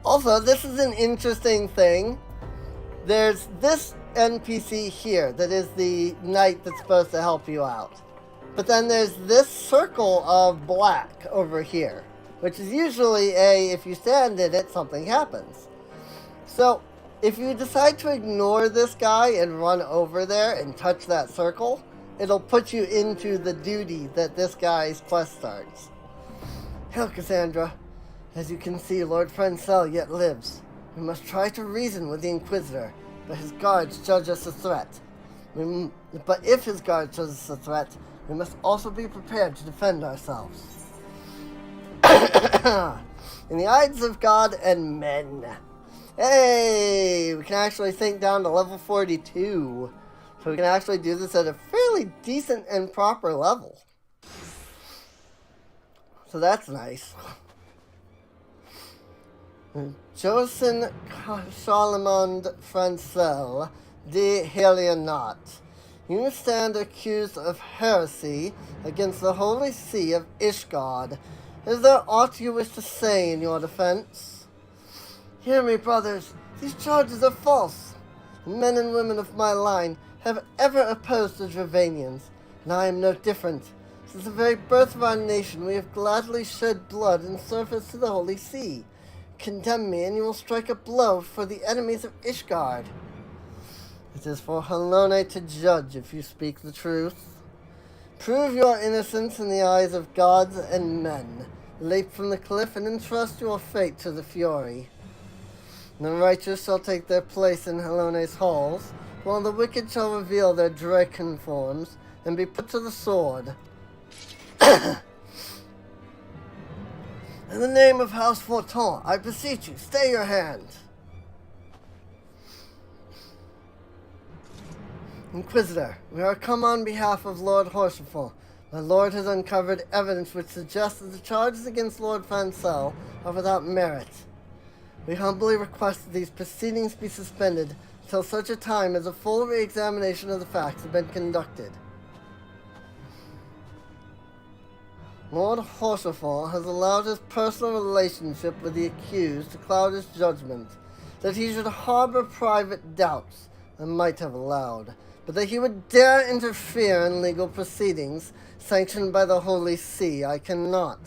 also, this is an interesting thing. There's this NPC here that is the knight that's supposed to help you out. But then there's this circle of black over here, which is usually if you stand in it, something happens. So, if you decide to ignore this guy and run over there and touch that circle, it'll put you into the duty that this guy's quest starts. Hail, Cassandra. As you can see, Lord Francel yet lives. We must try to reason with the Inquisitor, but his guards judge us a threat. But if his guards judge us a threat, we must also be prepared to defend ourselves. In the eyes of God and men. Hey, we can actually sink down to level 42. So we can actually do this at a fairly decent and proper level. So that's nice. Josen Charlemond Francel de Helionat. You stand accused of heresy against the Holy See of Ishgard. Is there aught you wish to say in your defense? Hear me, brothers. These charges are false. The men and women of my line have ever opposed the Dravanians, and I am no different. Since the very birth of our nation, we have gladly shed blood in service to the Holy See. Condemn me, and you will strike a blow for the enemies of Ishgard. It is for Halone to judge if you speak the truth. Prove your innocence in the eyes of gods and men. Leap from the cliff and entrust your fate to the Fury. The righteous shall take their place in Halone's halls, while the wicked shall reveal their draken forms and be put to the sword. In the name of House Forton, I beseech you, stay your hand. Inquisitor, we are come on behalf of Lord Horseful. My lord has uncovered evidence which suggests that the charges against Lord Francel are without merit. We humbly request that these proceedings be suspended until such a time as a full re-examination of the facts have been conducted. Lord Horseful has allowed his personal relationship with the accused to cloud his judgment, that he should harbor private doubts, I might have allowed, but that he would dare interfere in legal proceedings sanctioned by the Holy See, I cannot.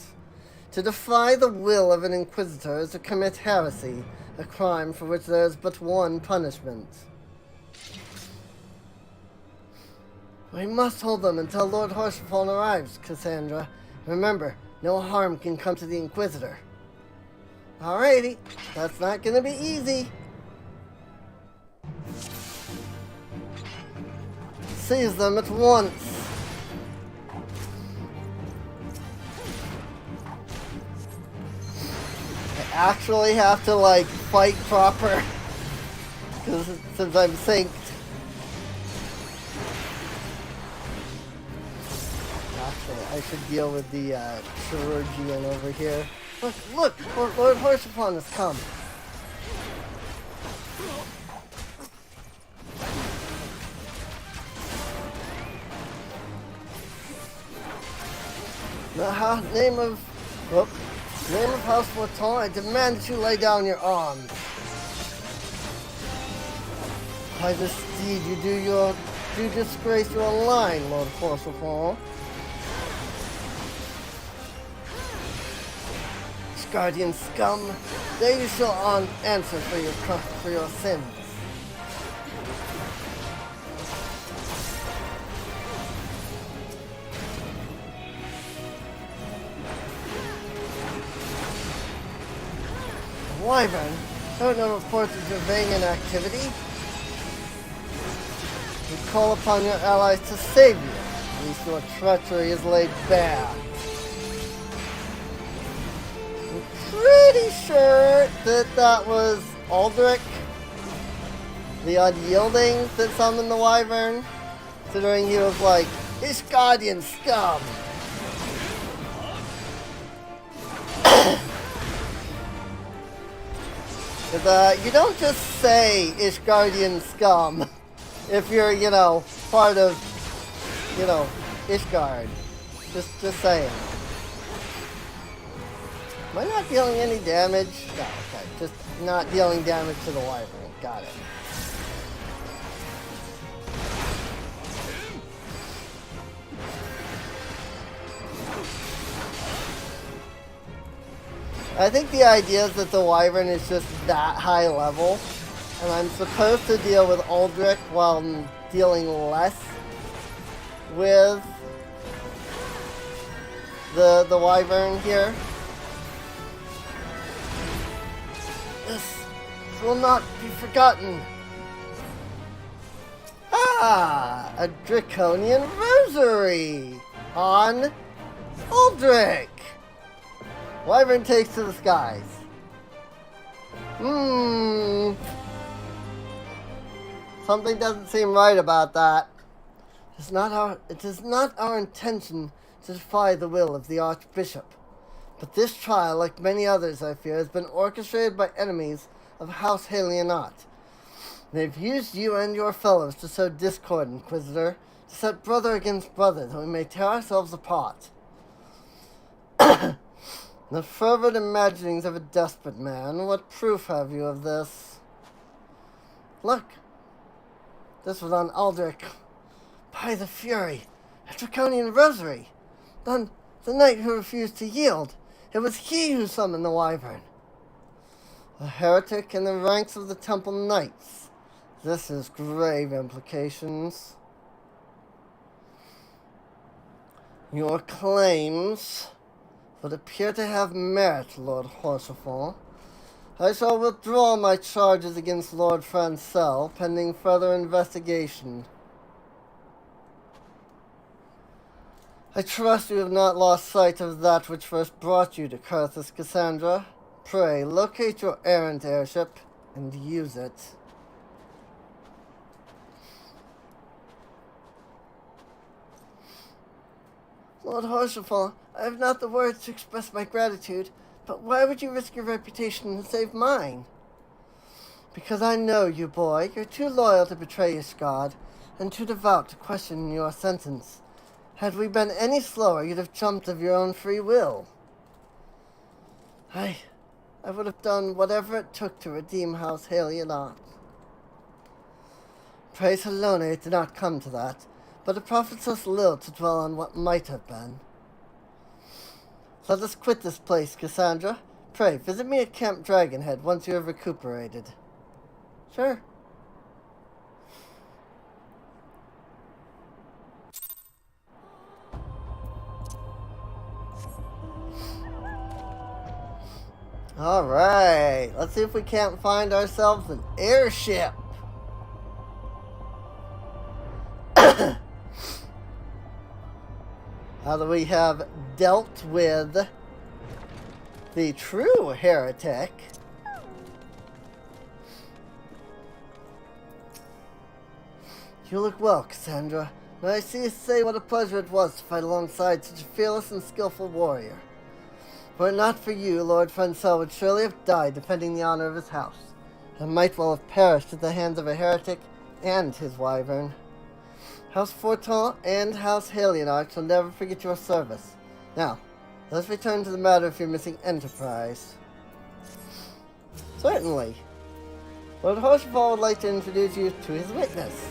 To defy the will of an inquisitor is to commit heresy, a crime for which there is but one punishment. We must hold them until Lord Horsefall arrives, Cassandra. Remember, no harm can come to the Inquisitor. Alrighty, that's not gonna be easy. Seize them at once. I actually have to, like, fight proper. Because since I'm synced. Actually, I should deal with the chirurgian over here. Look! Lord Horsefall has come. Name of House Forton, I demand that you lay down your arms. By this deed you disgrace your line, Lord Horsefall. Guardian scum, there you shall answer for your sins. Wyvern, there are no reports of Dravanian activity. We call upon your allies to save you. At least your treachery is laid bare. pretty sure that that was Aldrich, the Unyielding, that summoned the Wyvern, considering he was like, Ishgardian scum! Because, you don't just say Ishgardian scum if you're, you know, part of, you know, Ishgard. Just saying. Am I not dealing any damage? No, okay. Just not dealing damage to the Wyvern. Got it. I think the idea is that the Wyvern is just that high level, and I'm supposed to deal with Aldrich while I'm dealing less with the Wyvern here. This will not be forgotten. Ah, a Draconian Rosary on Aldrich. Wyvern takes to the skies. Something doesn't seem right about that. It is not our intention to defy the will of the Archbishop. But this trial, like many others, I fear, has been orchestrated by enemies of House Halionat. They've used you and your fellows to sow discord, Inquisitor, to set brother against brother, that we may tear ourselves apart. The fervid imaginings of a desperate man. What proof have you of this? Look. This was on Aldrich. By the Fury. A Draconian Rosary. Then the knight who refused to yield. It was he who summoned the Wyvern. A heretic in the ranks of the Temple Knights. This has grave implications. Your claims would appear to have merit, Lord Horsefall. I shall withdraw my charges against Lord Francel, pending further investigation. I trust you have not lost sight of that which first brought you to Curthis, Cassandra. Pray, locate your errant airship and use it. Lord Horsefall, I have not the words to express my gratitude, but why would you risk your reputation to save mine? Because I know you, boy. You're too loyal to betray Ishgard, and too devout to question your sentence. Had we been any slower, you'd have jumped of your own free will. I would have done whatever it took to redeem House Halionat. Praise Helone, it did not come to that, but it profits us little to dwell on what might have been. Let us quit this place, Cassandra. Pray, visit me at Camp Dragonhead once you have recuperated. Sure. Alright, let's see if we can't find ourselves an airship. Now that we have dealt with the true heretic, you look well, Cassandra. May I see you say what a pleasure it was to fight alongside such a fearless and skillful warrior. Were it not for you, Lord Francel would surely have died defending the honor of his house, and might well have perished at the hands of a heretic and his wyvern. House Fortin and House Halionart shall never forget your service. Now, let's return to the matter of your missing enterprise. Certainly. Lord Horsefall would like to introduce you to his witness.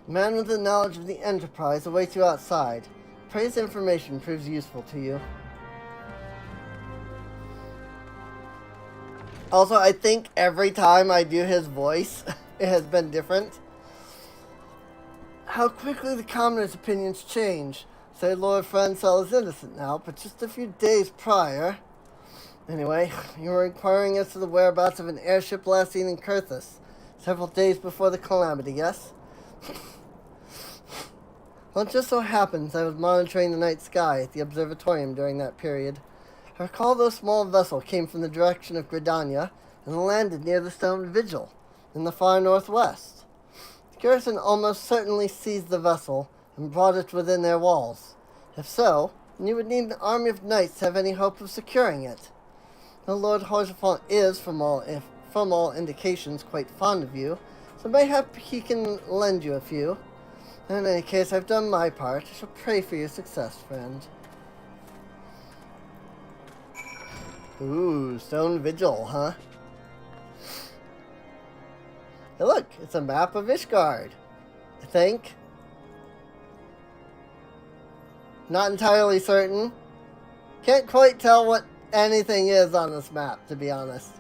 The man with the knowledge of the enterprise awaits you outside. Pray his information proves useful to you. Also, I think every time I do his voice, it has been different. How quickly the commoners' opinions change. Say Lord Francel is innocent now, but just a few days prior. Anyway, you were inquiring as to the whereabouts of an airship last seen in Curthis, several days before the calamity, yes? Well, it just so happens I was monitoring the night sky at the observatorium during that period. I recall the small vessel came from the direction of Gridania and landed near the stone vigil in the far northwest. The garrison almost certainly seized the vessel and brought it within their walls. If so, then you would need an army of knights to have any hope of securing it. The Lord Horsefont is, from all indications, quite fond of you, so mayhap he can lend you a few. In any case, I've done my part. I shall pray for your success, friend. Ooh, Stone Vigil, huh? Hey, look, it's a map of Ishgard, I think. Not entirely certain. Can't quite tell what anything is on this map, to be honest.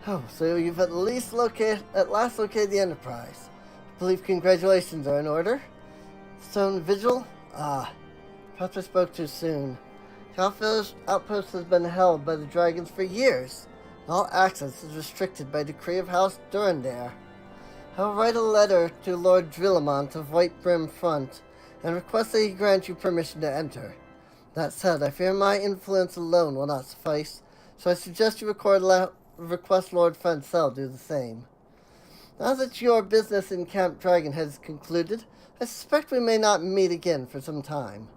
Oh, so you've at last located the Enterprise. I believe congratulations are in order. Stone Vigil? Perhaps I spoke too soon. The outpost has been held by the dragons for years. All access is restricted by decree of House Durandare. I will write a letter to Lord Drillamont of White Brim Front and request that he grant you permission to enter. That said, I fear my influence alone will not suffice, so I suggest you request Lord Francel do the same. Now that your business in Camp Dragon has concluded, I suspect we may not meet again for some time.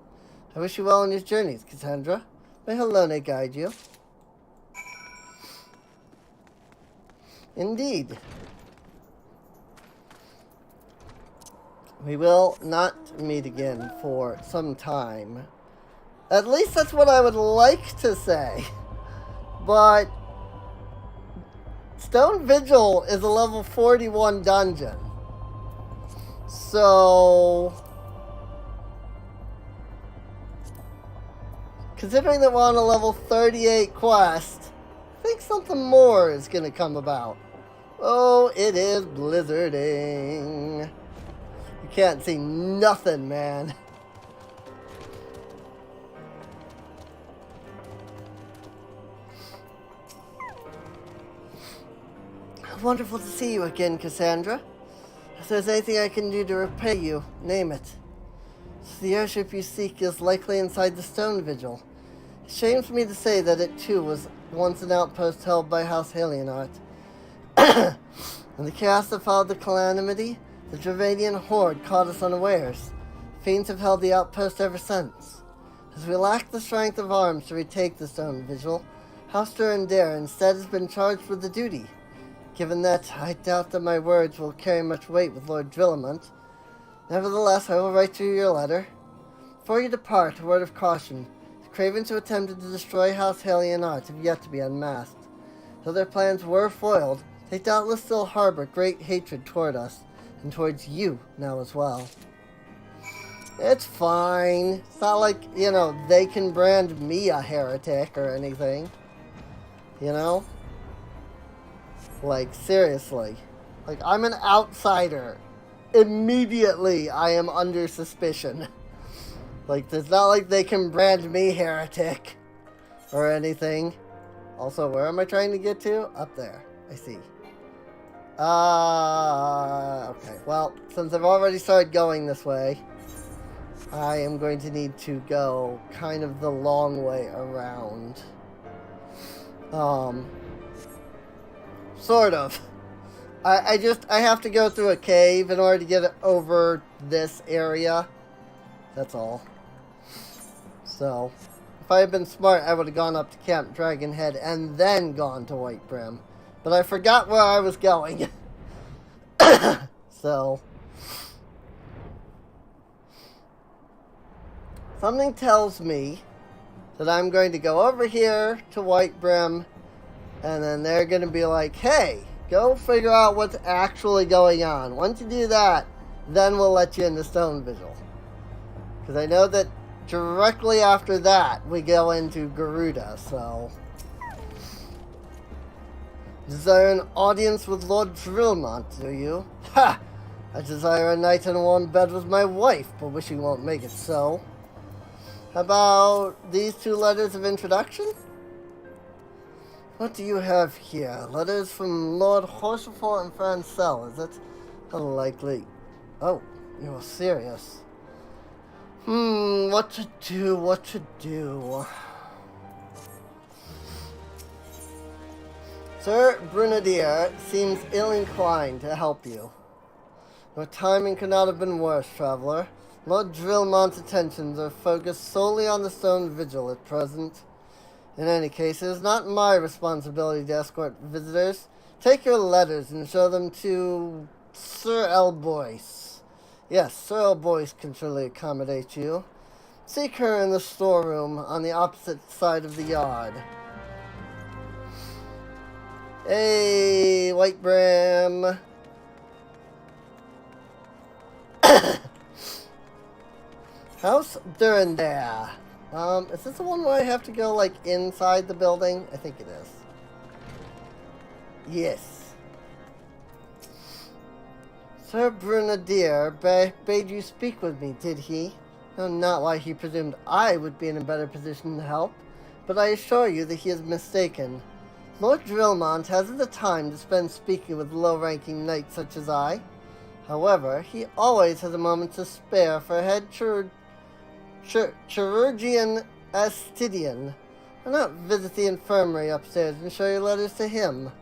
I wish you well on your journeys, Cassandra. May Helone guide you. Indeed. We will not meet again for some time. At least that's what I would like to say. But Stone Vigil is a level 41 dungeon. So, considering that we're on a level 38 quest, I think something more is going to come about. Oh, it is blizzarding. You can't see nothing, man. Wonderful to see you again, Cassandra. If there's anything I can do to repay you, name it. The airship you seek is likely inside the Stone Vigil. It shames me to say that it too was once an outpost held by House Halionart. In the chaos that followed the calamity, the Dravanian horde caught us unawares. Fiends have held the outpost ever since. As we lack the strength of arms to retake the Stone Vigil, House Durandare instead has been charged with the duty. Given that, I doubt that my words will carry much weight with Lord Drillamont. Nevertheless, I will write you your letter. Before you depart, a word of caution. The cravens who attempted to destroy House Halionart have yet to be unmasked. Though their plans were foiled, they doubtless still harbor great hatred toward us, and towards you now as well. It's fine. It's not like, they can brand me a heretic or anything. Like, seriously. Like, I'm an outsider. Immediately, I am under suspicion. Like, it's not like they can brand me heretic or anything. Also, where am I trying to get to? Up there. I see. Okay. Well, since I've already started going this way, I am going to need to go kind of the long way around. Sort of. I have to go through a cave in order to get over this area. That's all. So, if I had been smart, I would have gone up to Camp Dragonhead and then gone to White Brim. But I forgot where I was going. So, something tells me that I'm going to go over here to White Brim, and then they're going to be like, hey, go figure out what's actually going on. Once you do that, then we'll let you into Stone Vigil. Because I know that directly after that, we go into Garuda, so... Desire an audience with Lord Drillamont, do you? Ha! I desire a night in a warm bed with my wife, but wish you won't make it so. How about these two letters of introduction? What do you have here? Letters from Lord Horsefort and Francel, is it? Unlikely. Oh, you're serious. What to do, what to do. Sir Brunadier seems ill-inclined to help you. Your timing could not have been worse, traveler. Lord Drillmont's attentions are focused solely on the stone vigil at present. In any case, it is not my responsibility to escort visitors. Take your letters and show them to Sir Elboyce. Yes, Sir Elboyce can surely accommodate you. Seek her in the storeroom on the opposite side of the yard. Hey, White Bram. House Durandare. Is this the one where I have to go, like, inside the building? I think it is. Yes. Sir Brunadier bade you speak with me, did he? No, not why he presumed I would be in a better position to help, but I assure you that he is mistaken. Lord Drillmont hasn't the time to spend speaking with low-ranking knights such as I. However, he always has a moment to spare for head chirurgeon Astidian. Why not visit the infirmary upstairs and show your letters to him?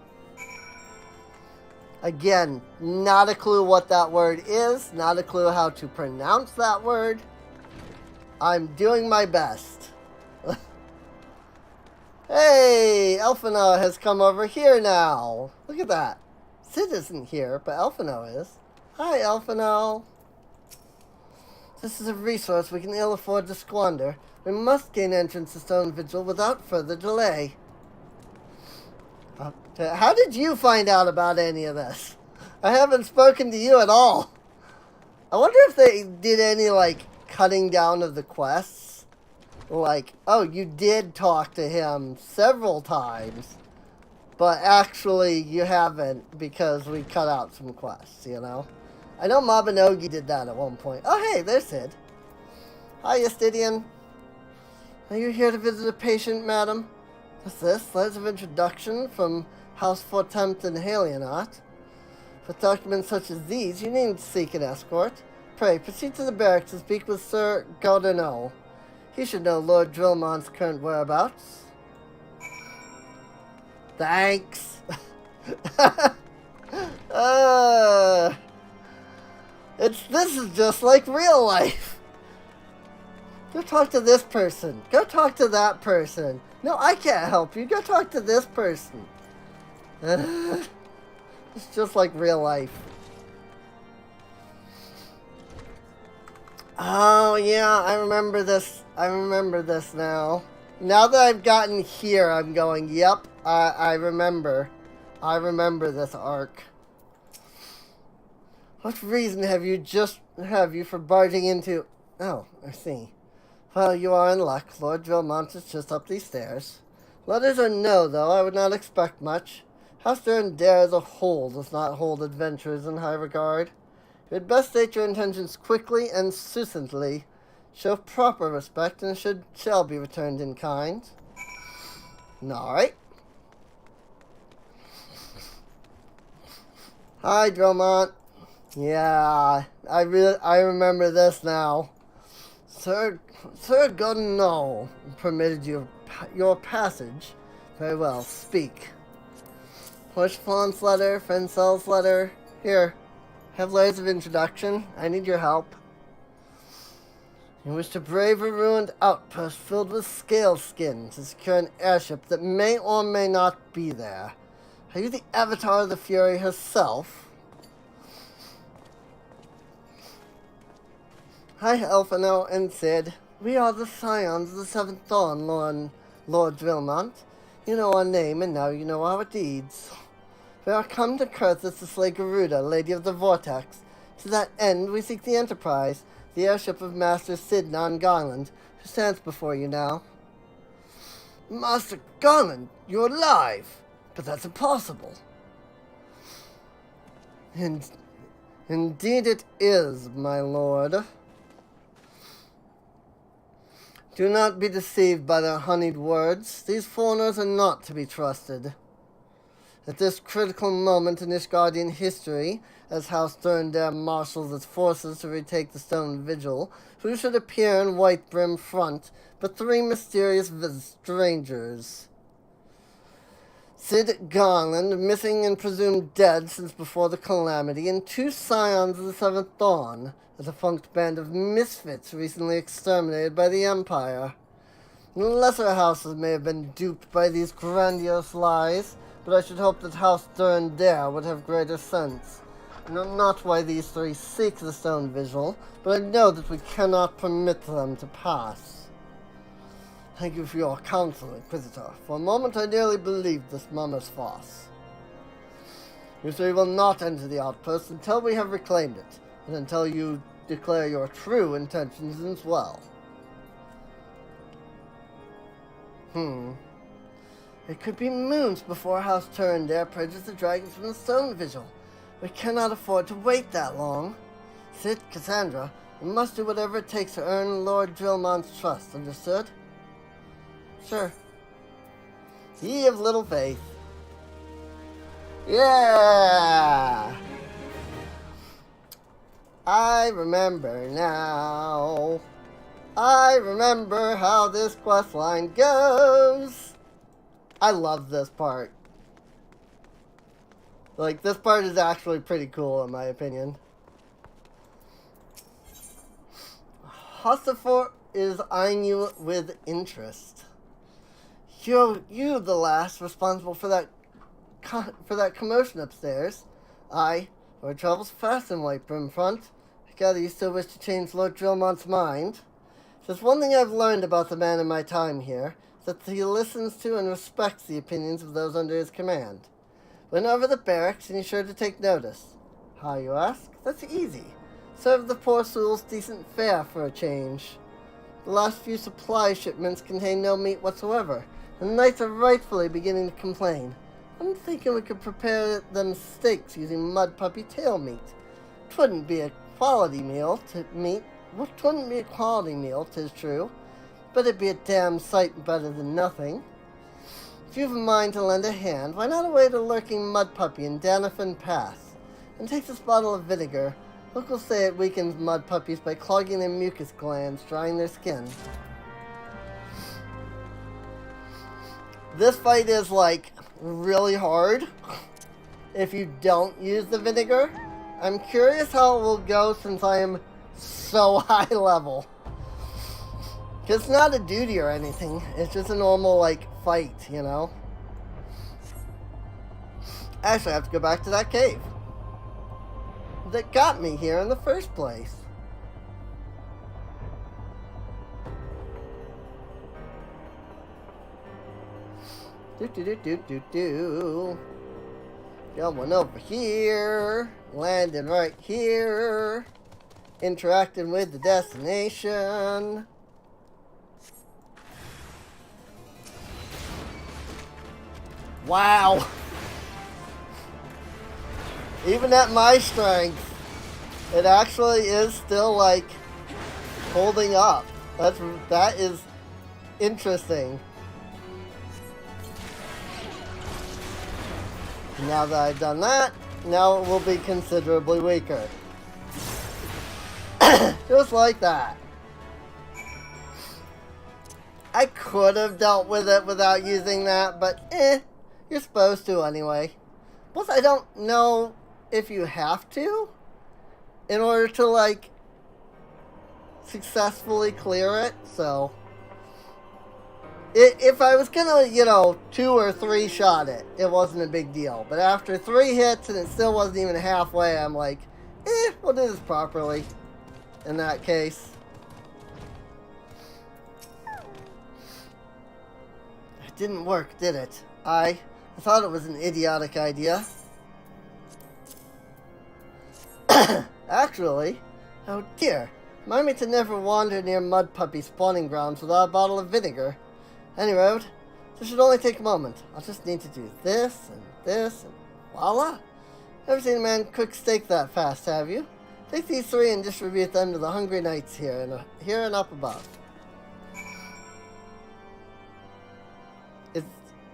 Again, not a clue what that word is, not a clue how to pronounce that word. I'm doing my best. Hey, Elfino has come over here now. Look at that. Sid isn't here, but Elfino is. Hi, Elfino. This is a resource we can ill afford to squander. We must gain entrance to Stone Vigil without further delay. How did you find out about any of this? I haven't spoken to you at all. I wonder if they did any, like, cutting down of the quests. Like, oh, you did talk to him several times, but actually you haven't because we cut out some quests, you know? I know Mabinogi did that at one point. Oh, hey, there's Sid. Hi, Astidian. Are you here to visit a patient, madam? What's this? Letters of introduction from House Fortempt and Halionot. For documents such as these, you needn't seek an escort. Pray, proceed to the barracks to speak with Sir Gaudenau. He should know Lord Drillmont's current whereabouts. Thanks. This is just like real life. Go talk to this person. Go talk to that person. No, I can't help you. Go talk to this person. It's just like real life. Oh, yeah, I remember this. I remember this now. Now that I've gotten here, I'm going, yep, I remember. I remember this arc. What reason have you for barging into... Oh, I see. Well, you are in luck. Lord Drillmont is just up these stairs. Letters or no, though, I would not expect much. House Durandare as a whole does not hold adventurers in high regard. You had best state your intentions quickly and succinctly. Show proper respect and shall be returned in kind. Alright. Hi, Drillmont. Yeah, I remember this now. Sir Gaudenau permitted your passage. Very well, speak. Pushflawn's letter, Fencel's letter. Here, have letters of introduction. I need your help. You wish to brave a ruined outpost filled with scale skin to secure an airship that may or may not be there. Are you the avatar of the Fury herself? Hi, Elfino and Sid. We are the scions of the Seventh Dawn, Lord Drillmont. You know our name, and now you know our deeds. We are come to Kurthis to slay Garuda, Lady of the Vortex. To that end, we seek the Enterprise, the airship of Master Sidnon Garland, who stands before you now. Master Garland, you're alive! But that's impossible. Indeed it is, my lord. Do not be deceived by their honeyed words. These foreigners are not to be trusted. At this critical moment in Ishgardian history, as House Thurndare marshals its forces to retake the Stone Vigil, who should appear in White Brim front but 3 mysterious strangers? Cid Garland, missing and presumed dead since before the Calamity, and 2 scions of the Seventh Dawn, a defunct band of misfits recently exterminated by the Empire. Lesser houses may have been duped by these grandiose lies, but I should hope that House Thurndare would have greater sense. I know not why these 3 seek the Stone Vigil, but I know that we cannot permit them to pass. Thank you for your counsel, Inquisitor. For a moment I nearly believed this mummer's farce. You 3 will not enter the outpost until we have reclaimed it, and until you declare your true intentions as well. It could be moons before House Thurndare purges the dragons from the Stone Vigil. We cannot afford to wait that long. Cid, Cassandra, we must do whatever it takes to earn Lord Drillmon's trust, understood? Sure. Ye of little faith. Yeah! I remember now. I remember how this questline goes. I love this part. Like, this part is actually pretty cool in my opinion. Hostifor is eyeing you with interest. You the last responsible for that commotion upstairs. Aye, our travels fast in White Brim front. I gather you still wish to change Lord Drillmont's mind. There's one thing I've learned about the man in my time here, that he listens to and respects the opinions of those under his command. Went over the barracks and he's sure to take notice. How, you ask? That's easy. Serve the poor souls decent fare for a change. The last few supply shipments contain no meat whatsoever, and the knights are rightfully beginning to complain. I'm thinking we could prepare them steaks using mud puppy tail meat. 'Twouldn't be a quality meal, 'tis true, but it'd be a damn sight better than nothing. If you've a mind to lend a hand, why not away to lurking mud puppy in Danafin Pass, and take this bottle of vinegar. Locals say it weakens mud puppies by clogging their mucus glands, drying their skin. This fight is, like, really hard if you don't use the vinegar. I'm curious how it will go since I am so high level. It's not a duty or anything. It's just a normal, like, fight, you know? Actually, I have to go back to that cave that got me here in the first place. Going over here, landing right here, interacting with the destination. Wow. Even at my strength, it actually is still, like, holding up. That is interesting. Now that I've done that, now it will be considerably weaker. Just like that. I could have dealt with it without using that, but you're supposed to anyway. Plus, I don't know if you have to in order to, like, successfully clear it, so if I was gonna, 2 or 3 shot it, it wasn't a big deal. But after 3 hits and it still wasn't even halfway, I'm like, we'll do this properly in that case. It didn't work, did it? I thought it was an idiotic idea. Actually, oh dear, remind me to never wander near mud puppy spawning grounds without a bottle of vinegar. Anyway, this should only take a moment. I'll just need to do this, and voila! Never seen a man cook steak that fast, have you? Take these 3 and distribute them to the hungry knights here and up above.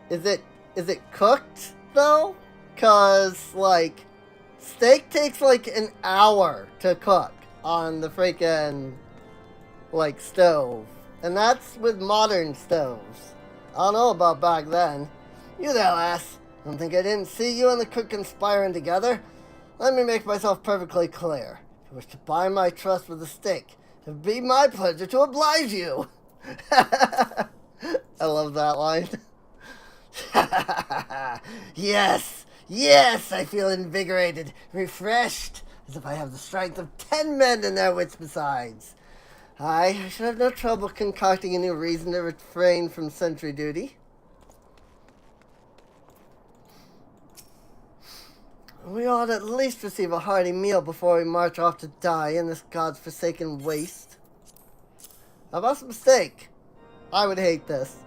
Is it cooked? though, cause like steak takes like an hour to cook on the freaking like stove, and that's with modern stoves. I don't know about back then. You there, lass? Don't think I didn't see you and the cook conspiring together? Let me make myself perfectly clear. If you wish to buy my trust with a steak, it would be my pleasure to oblige you. I love that line. Yes, yes, I feel invigorated, refreshed, as if I have the strength of 10 men and their wits besides. I should have no trouble concocting a new reason to refrain from sentry duty. We ought at least receive a hearty meal before we march off to die in this god's-forsaken waste. How about some steak? I would hate this.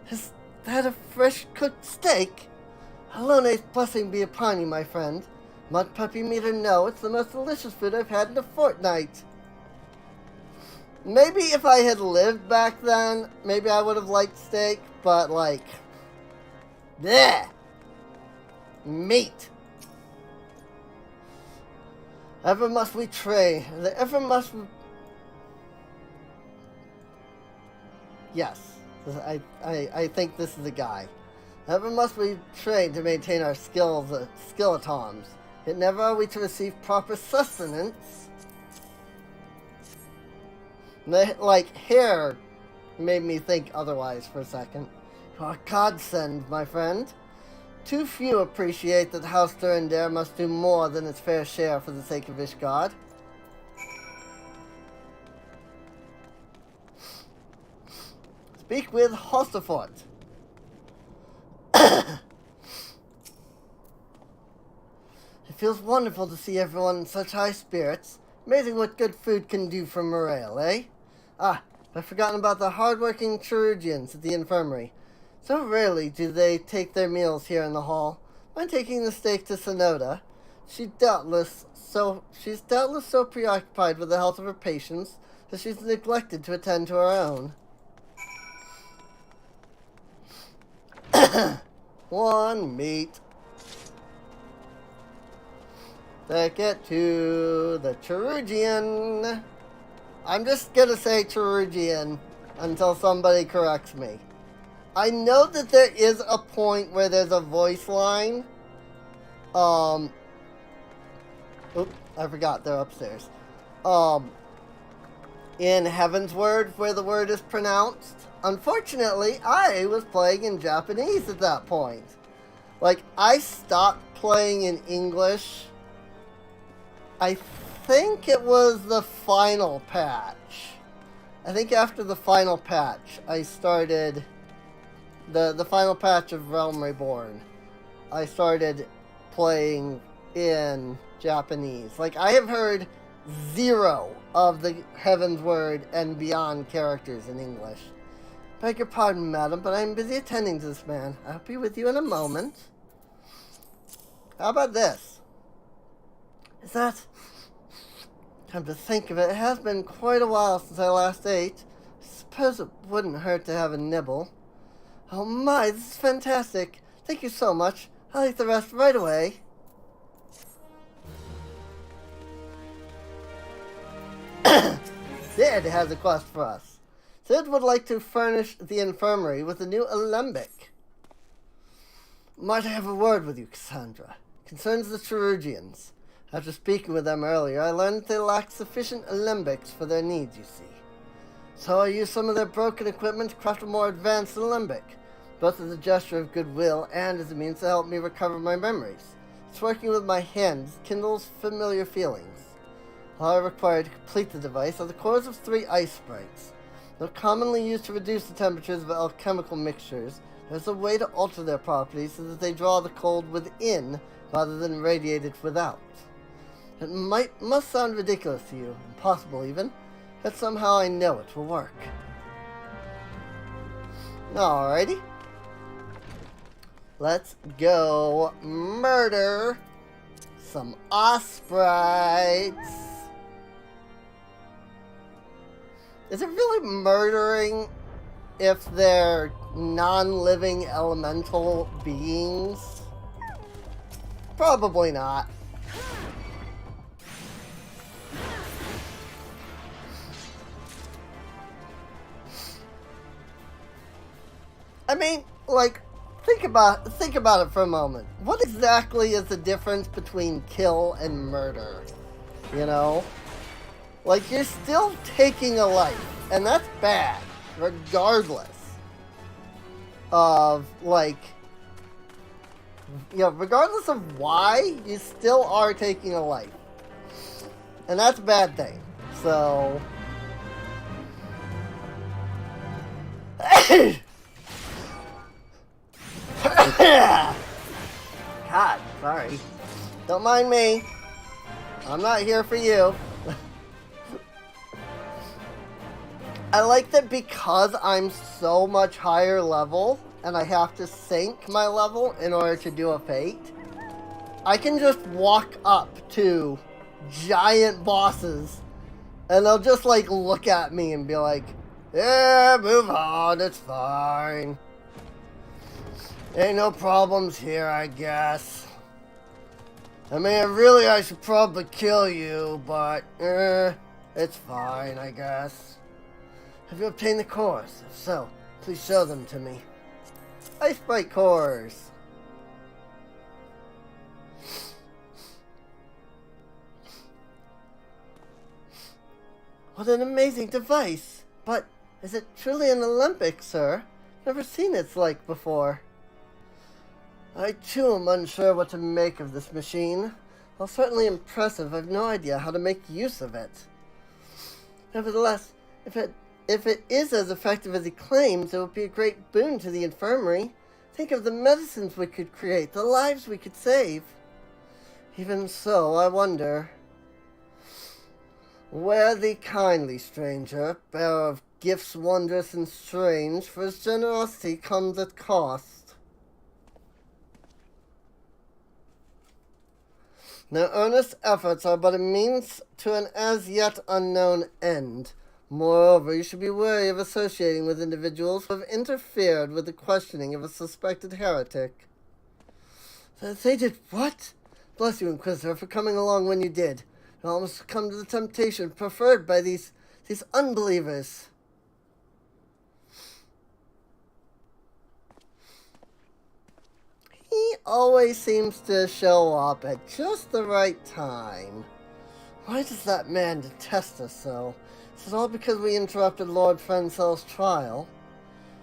Is that a fresh-cooked steak? Alone's blessing be upon you, my friend. Mud puppy meat or no, it's the most delicious food I've had in a fortnight. Maybe if I had lived back then, maybe I would have liked steak, but like, bleh! Meat. Ever must we train, ever must we... Yes, I think this is the guy. Ever must we train to maintain our skeletons, yet never are we to receive proper sustenance. Like, hair made me think otherwise for a second. You are a godsend, my friend. Too few appreciate that House Durandare must do more than its fair share for the sake of Ishgard. Speak with Hostafort. It feels wonderful to see everyone in such high spirits. Amazing what good food can do for morale, eh? Ah, I've forgotten about the hard-working Cherugians at the infirmary. So rarely do they take their meals here in the hall. Mind taking the steak to Sonoda? She's doubtless so preoccupied with the health of her patients that she's neglected to attend to her own. One meat. Take it to the Cherugian. I'm just gonna say Cherugian until somebody corrects me. I know that there is a point where there's a voice line. Oops, I forgot, they're upstairs. In Heaven's Word, where the word is pronounced. Unfortunately, I was playing in Japanese at that point. Like, I stopped playing in English. I think it was the final patch. I think after the final patch, I started... The final patch of Realm Reborn, I started playing in Japanese. Like, I have heard 0 of the Heaven's Word and Beyond characters in English. Beg your pardon, madam, but I'm busy attending to this man. I'll be with you in a moment. How about this? Is that... Come to think of it, it has been quite a while since I last ate. I suppose it wouldn't hurt to have a nibble. Oh my, this is fantastic. Thank you so much. I'll eat the rest right away. Sid has a quest for us. Sid would like to furnish the infirmary with a new alembic. Might I have a word with you, Cassandra? Concerns the Cherugians. After speaking with them earlier, I learned that they lack sufficient alembics for their needs, you see. So I used some of their broken equipment to craft a more advanced alembic, both as a gesture of goodwill and as a means to help me recover my memories. It's working with my hands kindles familiar feelings. All I require to complete the device are the cores of 3 ice sprites. Though commonly used to reduce the temperatures of alchemical mixtures, there's a way to alter their properties so that they draw the cold within rather than radiate it without. It must sound ridiculous to you, impossible even, but somehow I know it will work. Alrighty. Let's go murder some osprites. Is it really murdering if they're non-living elemental beings? Probably not. I mean, like, think about it for a moment. What exactly is the difference between kill and murder? You know? Like, you're still taking a life, and that's bad, regardless of, like, you know, regardless of why, you still are taking a life. And that's a bad thing. So... God, sorry. Don't mind me. I'm not here for you. I like that because I'm so much higher level and I have to sync my level in order to do a fate, I can just walk up to giant bosses and they'll just like look at me and be like, yeah, move on, it's fine. Ain't no problems here, I guess. I mean, really, I should probably kill you, but, it's fine, I guess. Have you obtained the cores? If so, please show them to me. Ice Sprite cores. What an amazing device! But, is it truly an Olympic, sir? Never seen its like before. I too am unsure what to make of this machine. While certainly impressive, I have no idea how to make use of it. Nevertheless, if it is as effective as he claims, it would be a great boon to the infirmary. Think of the medicines we could create, the lives we could save. Even so, I wonder. Wear thee kindly, stranger, bearer of gifts wondrous and strange, for his generosity comes at cost. Their earnest efforts are but a means to an as yet unknown end. Moreover, you should be wary of associating with individuals who have interfered with the questioning of a suspected heretic. They did what? Bless you, Inquisitor, for coming along when you did. You almost succumbed to the temptation preferred by these unbelievers. He always seems to show up at just the right time. Why does that man detest us so? Is it all because we interrupted Lord Frenzel's trial?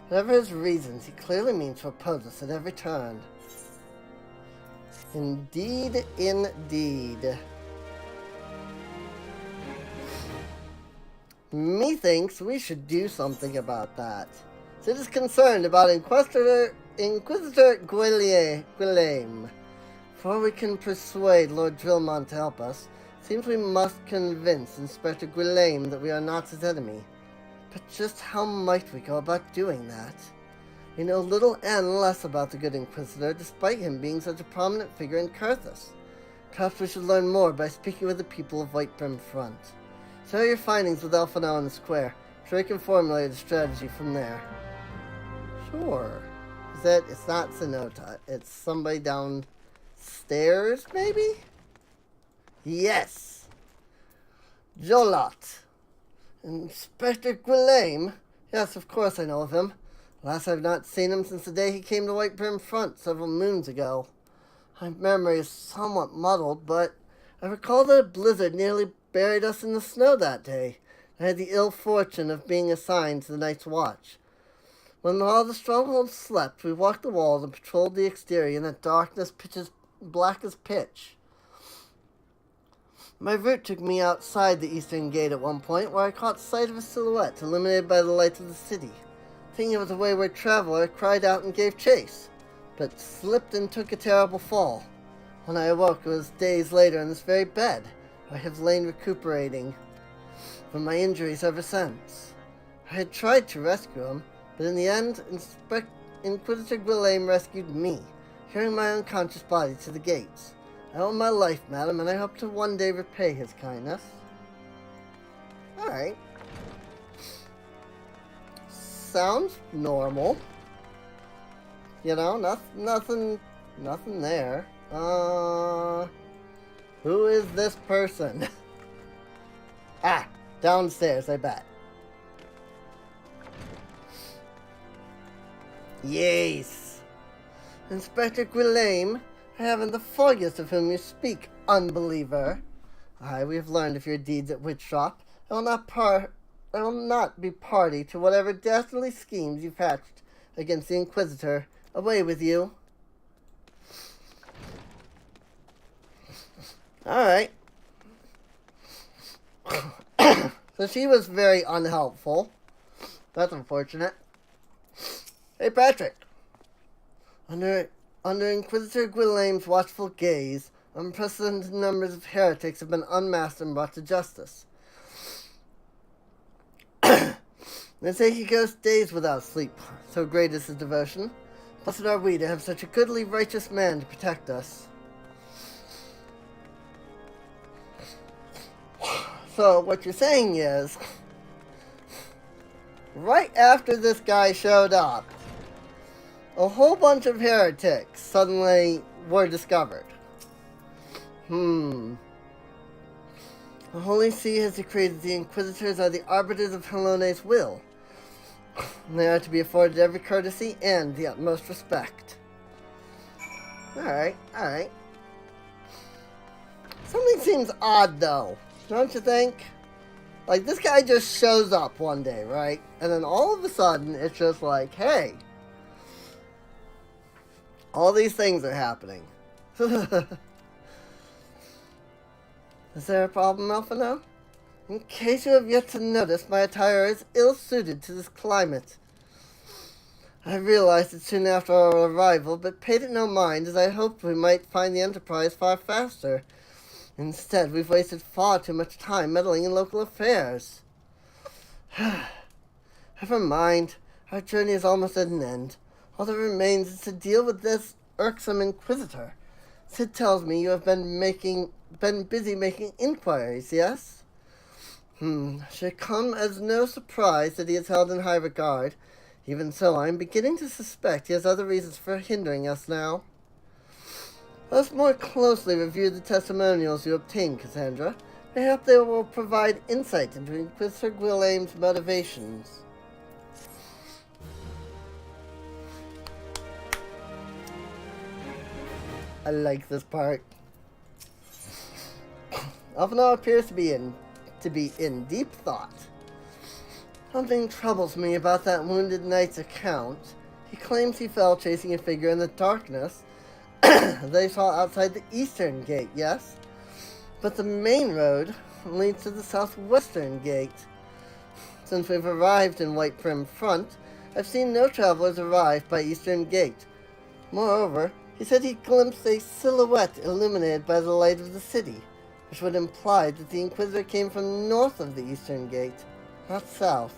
Whatever his reasons, he clearly means to oppose us at every turn. Indeed, indeed. Methinks we should do something about that. Sid is concerned about Inquisitor Guillaume. Before we can persuade Lord Drillmont to help us, it seems we must convince Inspector Guillaume that we are not his enemy. But just how might we go about doing that? We know little and less about the good Inquisitor, despite him being such a prominent figure in Carthus. Perhaps we should learn more by speaking with the people of Whitebrim Front. Share your findings with Alphonse in the square, so we can formulate a strategy from there. Sure. It's not Sonota. It's somebody downstairs, maybe? Yes! Jolot. Inspector Guillaume? Yes, of course I know of him. Alas, I've not seen him since the day he came to Whitebrim Front several moons ago. My memory is somewhat muddled, but I recall that a blizzard nearly buried us in the snow that day. I had the ill fortune of being assigned to the night's watch. When all the strongholds slept, we walked the walls and patrolled the exterior in a darkness black as pitch. My route took me outside the eastern gate at one point, where I caught sight of a silhouette illuminated by the lights of the city. Thinking it was a wayward traveler, I cried out and gave chase, but slipped and took a terrible fall. When I awoke, it was days later in this very bed. I have lain recuperating from my injuries ever since. I had tried to rescue him, but in the end, Inquisitor Guillaume rescued me, carrying my unconscious body to the gates. I owe my life, madam, and I hope to one day repay his kindness. Alright. Sounds normal. You know, nothing there. Who is this person? Ah, downstairs, I bet. Yes. Inspector Guillaume, I haven't the foggiest of whom you speak, unbeliever. Aye, we have learned of your deeds at Witchshop. I will not be party to whatever dastardly schemes you've hatched against the Inquisitor. Away with you. Alright. So she was very unhelpful. That's unfortunate. Hey, Patrick. Under Inquisitor Guillaume's watchful gaze, unprecedented numbers of heretics have been unmasked and brought to justice. They say he goes days without sleep, so great is his devotion. Blessed are we to have such a goodly, righteous man to protect us. So, what you're saying is, right after this guy showed up, a whole bunch of heretics suddenly were discovered. The Holy See has decreed that the Inquisitors are the arbiters of Helone's will. They are to be afforded every courtesy and the utmost respect. Alright. Something seems odd, though. Don't you think? Like, this guy just shows up one day, right? And then all of a sudden, it's just like, hey, all these things are happening. Is there a problem, Alphino? In case you have yet to notice, my attire is ill-suited to this climate. I realized it soon after our arrival, but paid it no mind, as I hoped we might find the Enterprise far faster. Instead, we've wasted far too much time meddling in local affairs. Never mind. Our journey is almost at an end. All that remains is to deal with this irksome Inquisitor. Sid tells me you have been busy making inquiries, yes? Should come as no surprise that he is held in high regard. Even so, I am beginning to suspect he has other reasons for hindering us now. Let's more closely review the testimonials you obtained, Cassandra. Perhaps they will provide insight into Inquisitor Guillaume's motivations. I like this part. Alphino appears to be in deep thought. Something troubles me about that wounded knight's account. He claims he fell chasing a figure in the darkness they saw outside the eastern gate, yes? But the main road leads to the southwestern gate. Since we've arrived in White Prim Front, I've seen no travelers arrive by eastern gate. Moreover, he said he glimpsed a silhouette illuminated by the light of the city, which would imply that the Inquisitor came from north of the eastern gate, not south.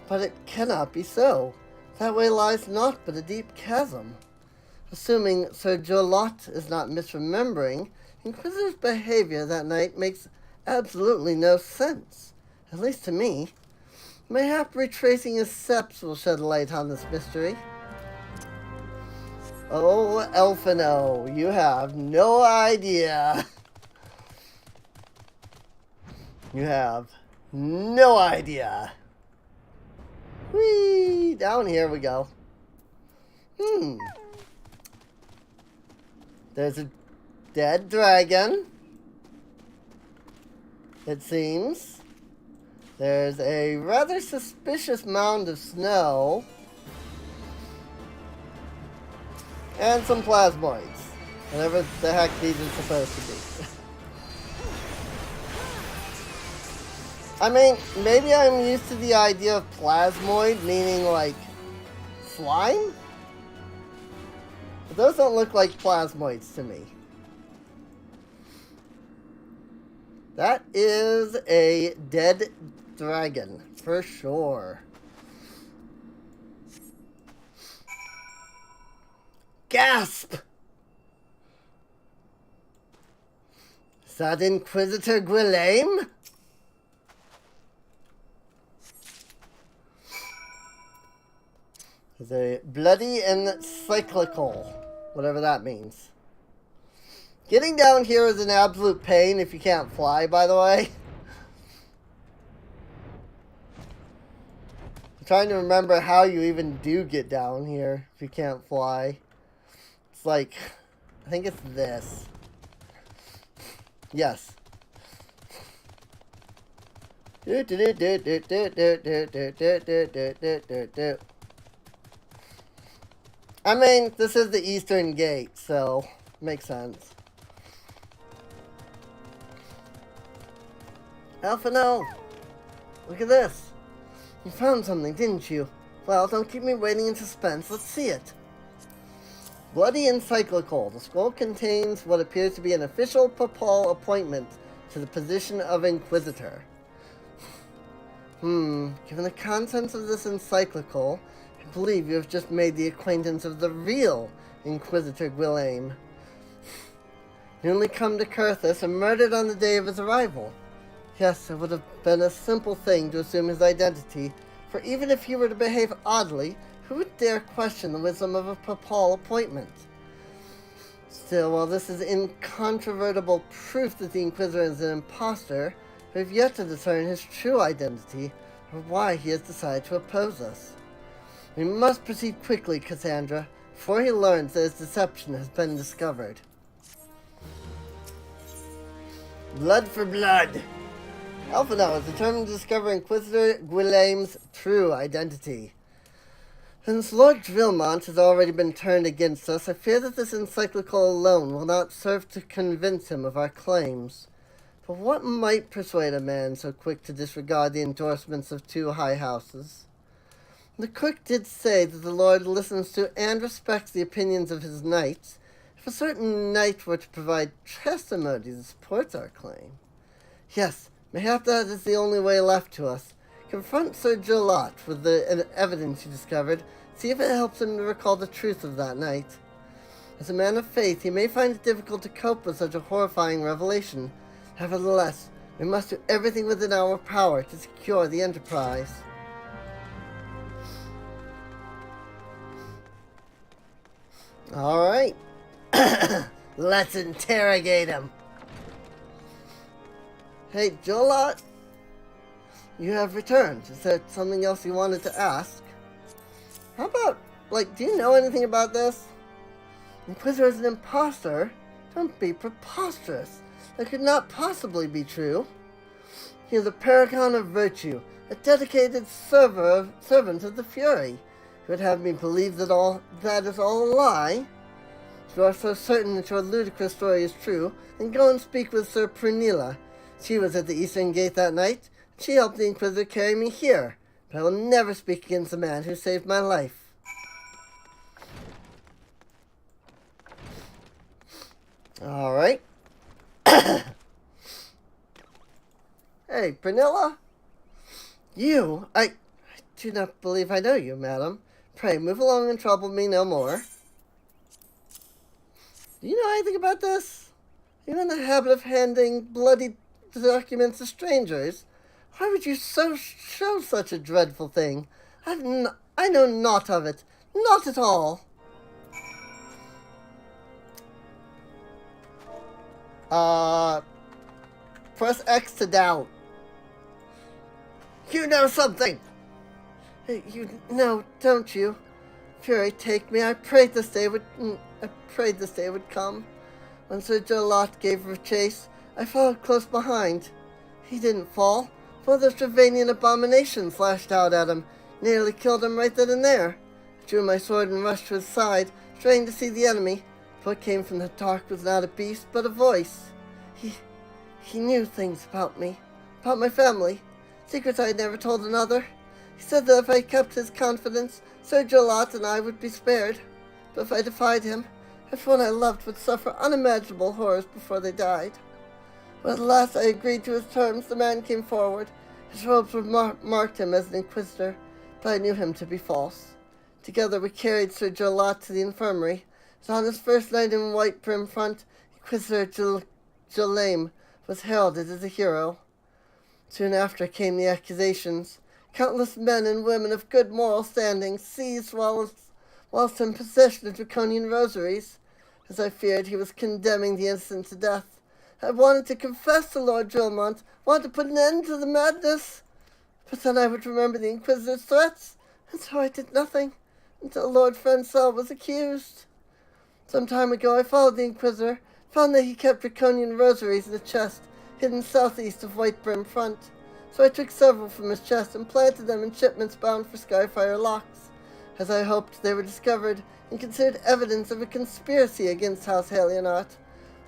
But it cannot be so. That way lies naught but a deep chasm. Assuming Sir Jolot is not misremembering, Inquisitor's behavior that night makes absolutely no sense, at least to me. Mayhap retracing his steps will shed light on this mystery. Oh, Alphino, you have no idea. You have no idea. Whee! Down here we go. There's a dead dragon, it seems. There's a rather suspicious mound of snow. And some plasmoids. Whatever the heck these are supposed to be. I mean, maybe I'm used to the idea of plasmoid meaning like slime? But those don't look like plasmoids to me. That is a dead dragon, for sure. Gasp! Is that Inquisitor Guillaume? Is a bloody and cyclical, whatever that means. Getting down here is an absolute pain if you can't fly, by the way. I'm trying to remember how you even do get down here if you can't fly. It's like, I think it's this. Yes. I mean, this is the eastern gate, so makes sense. Alpha, no! Look at this! You found something, didn't you? Well, don't keep me waiting in suspense. Let's see it. Bloody Encyclical. The scroll contains what appears to be an official papal appointment to the position of Inquisitor. Given the contents of this encyclical, I believe you have just made the acquaintance of the real Inquisitor Guillaume. Newly come to Curthis and murdered on the day of his arrival. Yes, it would have been a simple thing to assume his identity, for even if he were to behave oddly, who would dare question the wisdom of a papal appointment? Still, while this is incontrovertible proof that the Inquisitor is an impostor, we have yet to discern his true identity, or why he has decided to oppose us. We must proceed quickly, Cassandra, before he learns that his deception has been discovered. Blood for blood! Alphinaud is determined to discover Inquisitor Guillaume's true identity. Since Lord Drillmont has already been turned against us, I fear that this encyclical alone will not serve to convince him of our claims. But what might persuade a man so quick to disregard the endorsements of two high houses? The cook did say that the Lord listens to and respects the opinions of his knights. If a certain knight were to provide testimony that supports our claim. Yes, mayhap that is the only way left to us. Confront Sir Jolot with the evidence you discovered. See if it helps him to recall the truth of that night. As a man of faith, he may find it difficult to cope with such a horrifying revelation. Nevertheless, we must do everything within our power to secure the enterprise. Alright. Let's interrogate him. Hey, Jolot. You have returned. Is there something else you wanted to ask? How about, do you know anything about this? Inquisitor is an impostor? Don't be preposterous. That could not possibly be true. He is a paragon of virtue, a dedicated servant of the Fury. You would have me believe that is all a lie? If you are so certain that your ludicrous story is true, then go and speak with Sir Prunilla. She was at the Eastern Gate that night. She helped the Inquisitor carry me here, but I will never speak against the man who saved my life. Alright. Hey, Prunilla? You? I do not believe I know you, madam. Pray, move along and trouble me no more. Do you know anything about this? Are you in the habit of handing bloody documents to strangers? Why would you show such a dreadful thing? I know naught of it. Not at all. Press X to doubt. You know something! You know, don't you? Fury, take me. I prayed this day would come. When Sir Jolot gave her chase, I followed close behind. He didn't fall. For the Stravanian abomination flashed out at him, nearly killed him right then and there. I drew my sword and rushed to his side, straining to see the enemy. What came from the dark was not a beast, but a voice. He knew things about me, about my family, secrets I had never told another. He said that if I kept his confidence, Sir Jolot and I would be spared. But if I defied him, everyone I loved would suffer unimaginable horrors before they died. When at last I agreed to his terms, the man came forward. His robes marked him as an inquisitor, but I knew him to be false. Together we carried Sir Jolot to the infirmary. As on his first night in White Brim Front, Inquisitor Guillaume was heralded as a hero. Soon after came the accusations. Countless men and women of good moral standing seized whilst in possession of draconian rosaries. as I feared he was condemning the innocent to death. I wanted to confess to Lord Drillmont, wanted to put an end to the madness. But then I would remember the Inquisitor's threats, and so I did nothing until Lord Francel was accused. Some time ago I followed the Inquisitor, found that he kept draconian rosaries in a chest hidden southeast of White Brim Front. So I took several from his chest and planted them in shipments bound for Skyfire Locks. As I hoped, they were discovered and considered evidence of a conspiracy against House Halionart,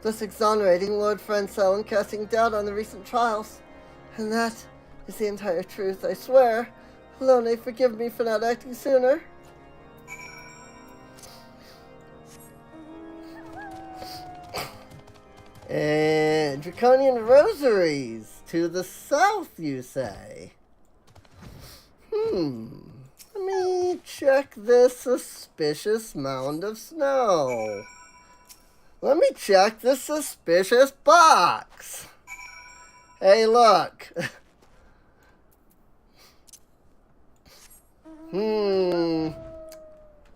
thus exonerating Lord Francel and casting doubt on the recent trials. And that is the entire truth, I swear. Alone, forgive me for not acting sooner. And draconian rosaries to the south, you say? Let me check this suspicious mound of snow. Let me check this suspicious box. Hey, look.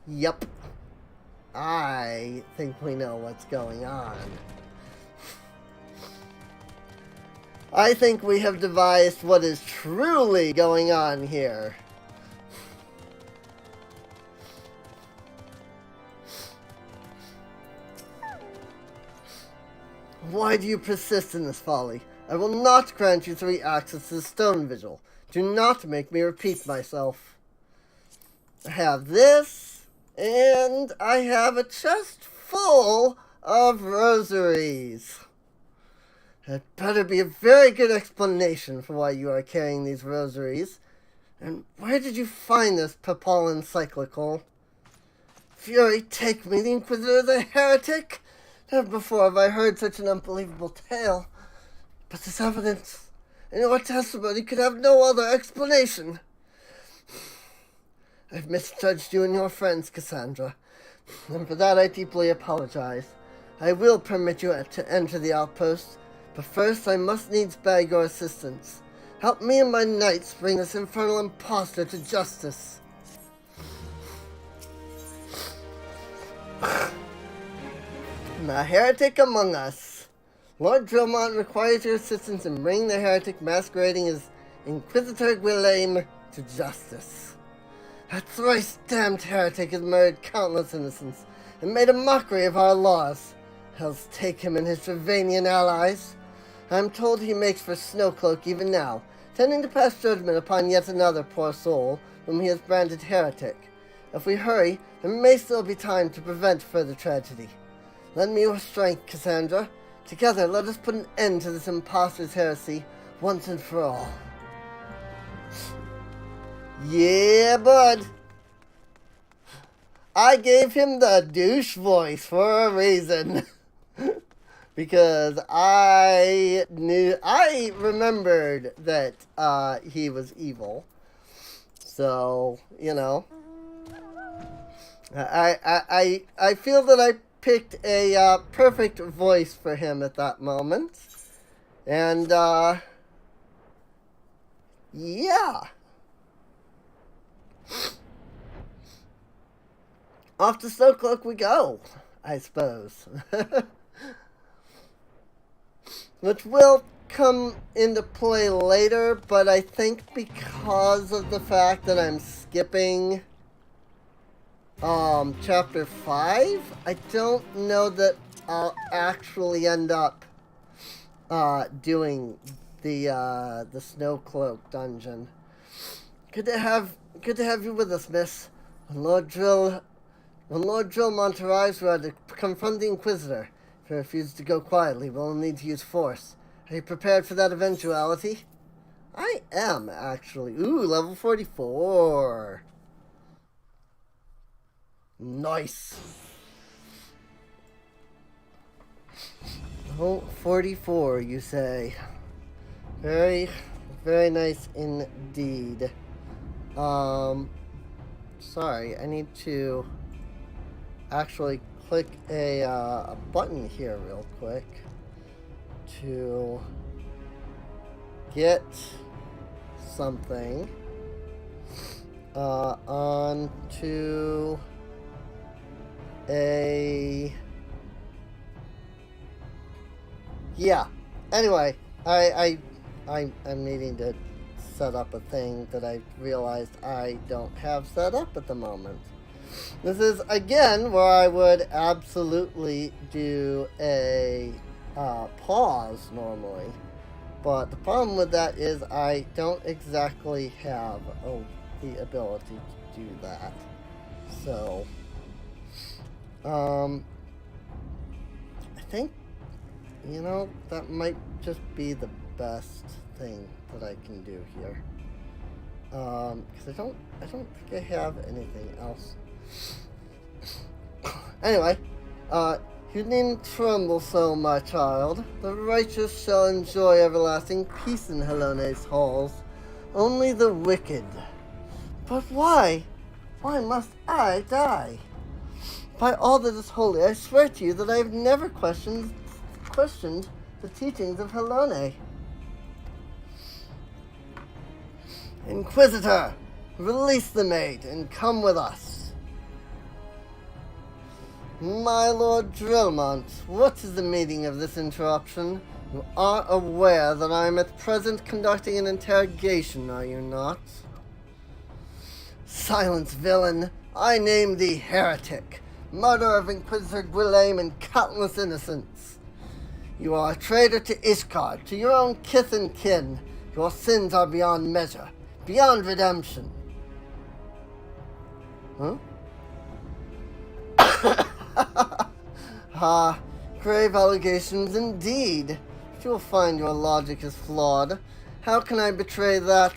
Yep. I think we know what's going on. I think we have devised what is truly going on here. Why do you persist in this folly? I will not grant you 3 access to the stone vigil. Do not make me repeat myself. I have this, and I have a chest full of rosaries. That better be a very good explanation for why you are carrying these rosaries. And where did you find this papal encyclical? Fury, take me, the Inquisitor, the heretic! Never before have I heard such an unbelievable tale. But this evidence, and your testimony, could have no other explanation. I've misjudged you and your friends, Cassandra, and for that I deeply apologize. I will permit you to enter the outpost, but first I must needs beg your assistance. Help me and my knights bring this infernal impostor to justice. The heretic among us. Lord Drillmont requires your assistance in bringing the heretic masquerading as Inquisitor Guillaume to justice. That thrice damned heretic has murdered countless innocents and made a mockery of our laws. Hells take him and his Trevanian allies. I am told he makes for Snowcloak even now, tending to pass judgment upon yet another poor soul whom he has branded heretic. If we hurry, there may still be time to prevent further tragedy. Lend me your strength, Cassandra. Together, let us put an end to this impostor's heresy once and for all. Yeah, bud. I gave him the douche voice for a reason. Because I remembered that he was evil. So, you know. I feel that I picked a perfect voice for him at that moment. And, yeah. Off to Snowcloak we go, I suppose. Which will come into play later, but I think because of the fact that I'm skipping chapter 5, I don't know that I'll actually end up doing the Snowcloak dungeon. Good to have you with us, miss. When Lord Drillmont arrives, we are to confront the Inquisitor. If he refuses to go quietly, we'll need to use force. Are you prepared for that eventuality? I am, actually. Ooh, level 44. Nice. Level 44, you say. Very, very nice indeed. Sorry, I need to actually click a button here real quick to get something onto a Yeah. Anyway, I'm needing to set up a thing that I realized I don't have set up at the moment. This is, again, where I would absolutely do a pause normally. But the problem with that is I don't exactly have the ability to do that. So, I think, you know, that might just be the best thing that I can do here. Because I don't think I have anything else. Anyway, you needn't tremble so, my child. The righteous shall enjoy everlasting peace in Helone's halls. Only the wicked. But why? Why must I die? By all that is holy, I swear to you that I have never questioned the teachings of Helone. Inquisitor, release the maid and come with us. My Lord Drillmont, what is the meaning of this interruption? You are aware that I am at present conducting an interrogation, are you not? Silence, villain! I name thee heretic, murderer of Inquisitor Guillaume and countless innocents. You are a traitor to Ishgard, to your own kith and kin. Your sins are beyond measure, beyond redemption. Huh? Ah, grave allegations indeed. But you'll find your logic is flawed. How can I betray that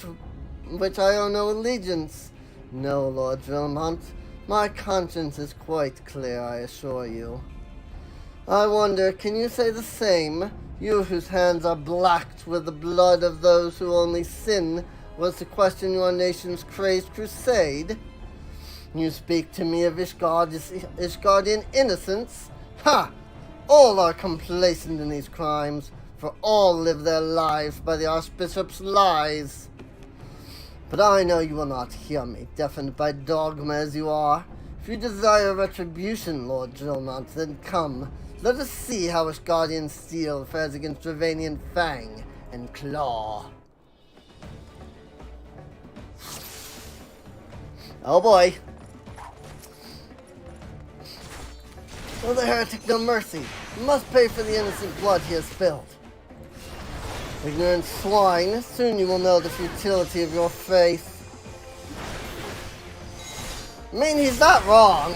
which I owe no allegiance? No, Lord Drillmont. My conscience is quite clear, I assure you. I wonder, can you say the same? You whose hands are blacked with the blood of those who only sin was to question your nation's crazed crusade? You speak to me of Ishgardian innocence? Ha! All are complacent in these crimes, for all live their lives by the Archbishop's lies. But I know you will not hear me, deafened by dogma as you are. If you desire retribution, Lord Drillmont, then come. Let us see how Ishgardian steel fares against Dravanian fang and claw. Oh boy. Will the heretic no mercy? He must pay for the innocent blood he has spilled. Ignorant swine, soon you will know the futility of your faith. I mean, he's not wrong.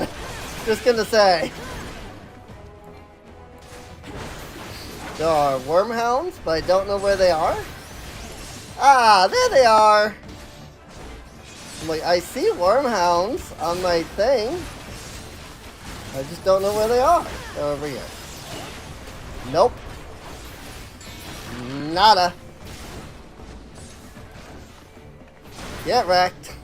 Just gonna say. There are wormhounds, but I don't know where they are. Ah, there they are. Like, I see wormhounds on my thing. I just don't know where they are. They're over here. Nope. Nada. Get wrecked.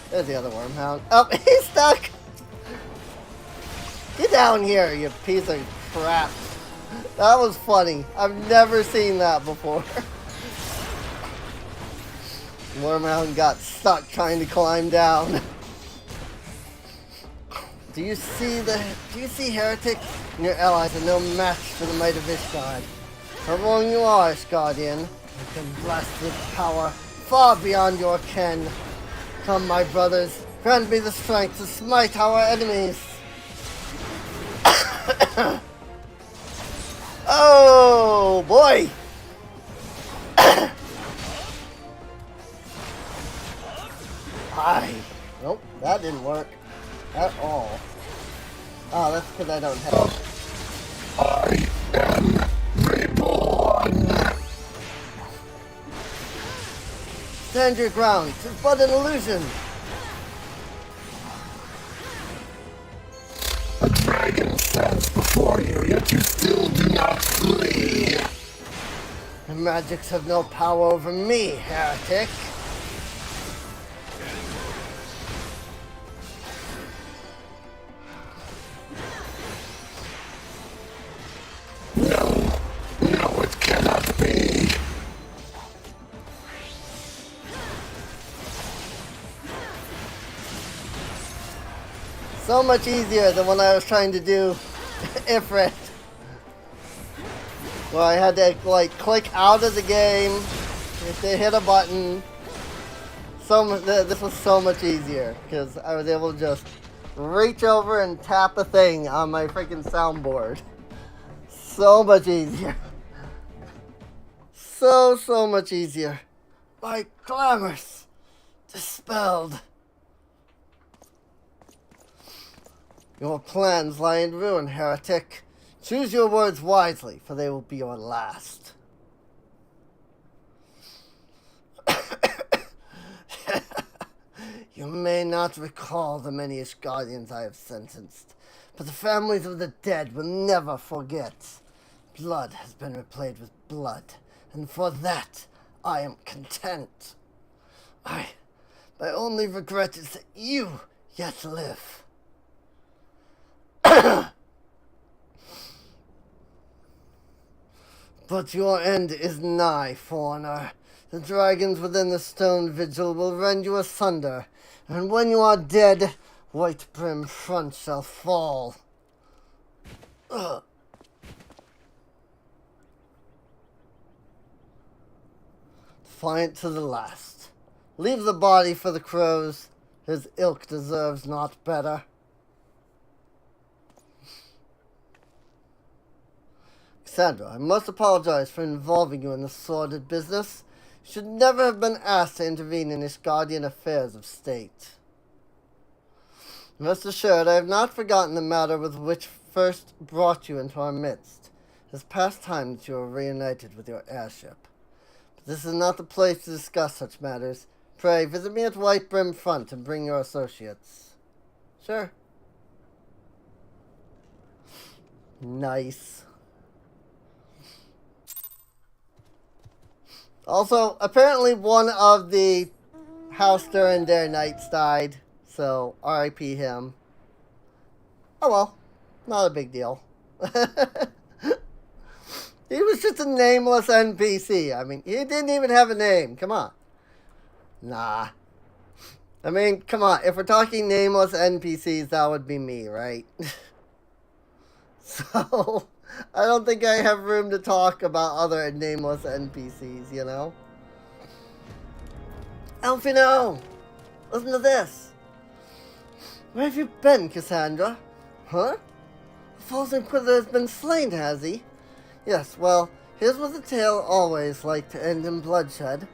There's the other wormhound. Oh, he's stuck. Get down here, you piece of crap. That was funny. I've never seen that before. Wormhound got stuck trying to climb down. Do you see Heretic? Your allies are no match for the might of Ishgard. How wrong you are, Ishgardian. You can blast with power far beyond your ken. Come, my brothers, grant me the strength to smite our enemies. Oh boy! Nope, that didn't work at all. Oh, that's because I don't have. I am reborn. Stand your ground. It's but an illusion. A dragon stands before you, yet you still do not flee. The magics have no power over me, heretic. No, it cannot be. So much easier than when I was trying to do Ifrit. Where I had to, like, click out of the game, to hit a button. This was so much easier, because I was able to just reach over and tap a thing on my freaking soundboard. So much easier. So much easier. My clamors dispelled. Your plans lie in ruin, heretic. Choose your words wisely, for they will be your last. You may not recall the many Guardians I have sentenced, but the families of the dead will never forget. Blood has been replayed with blood, and for that I am content. My only regret is that you yet live. But your end is nigh, foreigner. The dragons within the stone vigil will rend you asunder, and when you are dead, White Brim Front shall fall. Ugh. Defiant to the last. Leave the body for the crows. His ilk deserves not better. Cassandra, I must apologize for involving you in this sordid business. You should never have been asked to intervene in Ishgardian affairs of state. Rest assured, I have not forgotten the matter with which first brought you into our midst. It is past time that you are reunited with your airship. But this is not the place to discuss such matters. Pray, visit me at White Brim Front and bring your associates. Sure. Nice. Also, apparently one of the House Durandare Knights died, so R.I.P. him. Oh well, not a big deal. He was just a nameless NPC. I mean, he didn't even have a name. Come on. Nah. I mean, come on. If we're talking nameless NPCs, that would be me, right? So, I don't think I have room to talk about other nameless NPCs, you know? Elfino! Listen to this. Where have you been, Cassandra? Huh? The False Inquisitor has been slain, has he? Yes, well, his was a tale always like to end in bloodshed.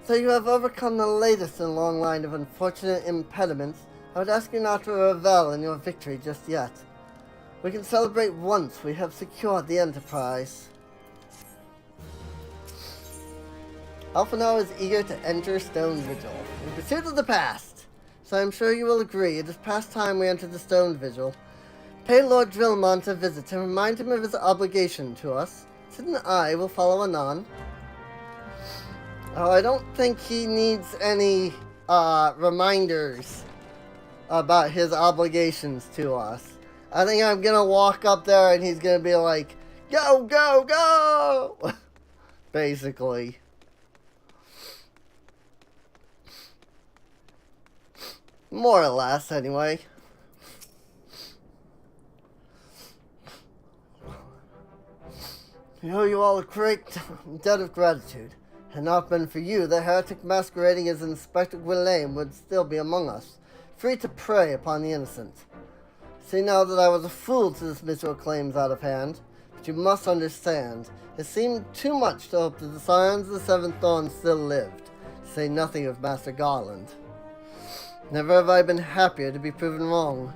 So you have overcome the latest in a long line of unfortunate impediments. I would ask you not to revel in your victory just yet. We can celebrate once we have secured the Enterprise. Alphinaud is eager to enter Stone Vigil, in pursuit of the past. So I'm sure you will agree it is past time we enter the Stone Vigil. Pay Lord Drillmont a visit and remind him of his obligation to us. Sid and I will follow anon. Oh, I don't think he needs any reminders about his obligations to us. I think I'm gonna walk up there and he's gonna be like, go, go, go! Basically. More or less, anyway. I owe you all a great debt of gratitude. Had it not been for you, the heretic masquerading as Inspector Gwylane would still be among us, free to prey upon the innocent. See now that I was a fool to dismiss your claims out of hand, but you must understand, it seemed too much to hope that the Scions of the Seventh Dawn still lived, to say nothing of Master Garland. Never have I been happier to be proven wrong.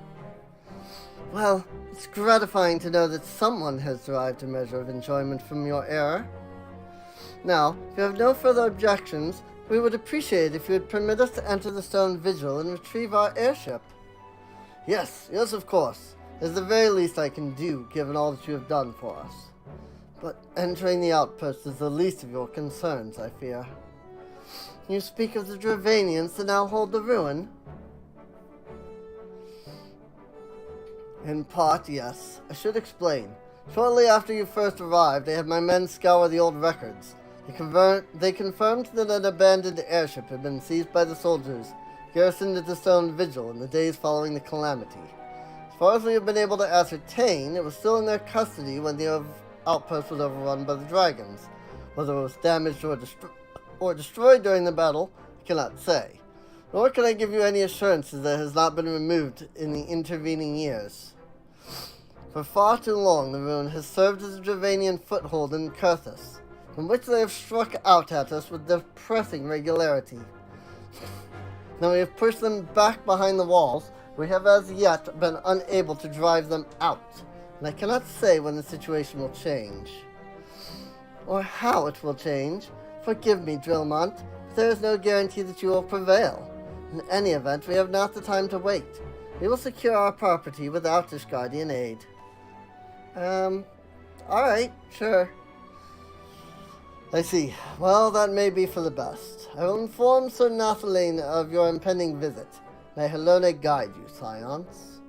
Well, it's gratifying to know that someone has derived a measure of enjoyment from your error. Now, if you have no further objections, we would appreciate if you would permit us to enter the Stone Vigil and retrieve our airship. Yes, of course. It's the very least I can do, given all that you have done for us. But entering the outpost is the least of your concerns, I fear. You speak of the Dravanians that now hold the ruin? In part, yes. I should explain. Shortly after you first arrived, I had my men scour the old records. They confirmed that an abandoned airship had been seized by the soldiers garrisoned at the Stone Vigil in the days following the calamity. As far as we have been able to ascertain, it was still in their custody when the outpost was overrun by the dragons. Whether it was damaged or destroyed during the battle, I cannot say. Nor can I give you any assurances that it has not been removed in the intervening years. For far too long, the ruin has served as a Dravanian foothold in Kurthus, from which they have struck out at us with depressing regularity. Now we have pushed them back behind the walls, we have as yet been unable to drive them out, and I cannot say when the situation will change. Or how it will change. Forgive me, Drillmont, but there is no guarantee that you will prevail. In any event, we have not the time to wait. We will secure our property without Ishgardian aid. Alright, sure. I see. Well, that may be for the best. I will inform Sir Nathalane of your impending visit. May Helone guide you, Scions.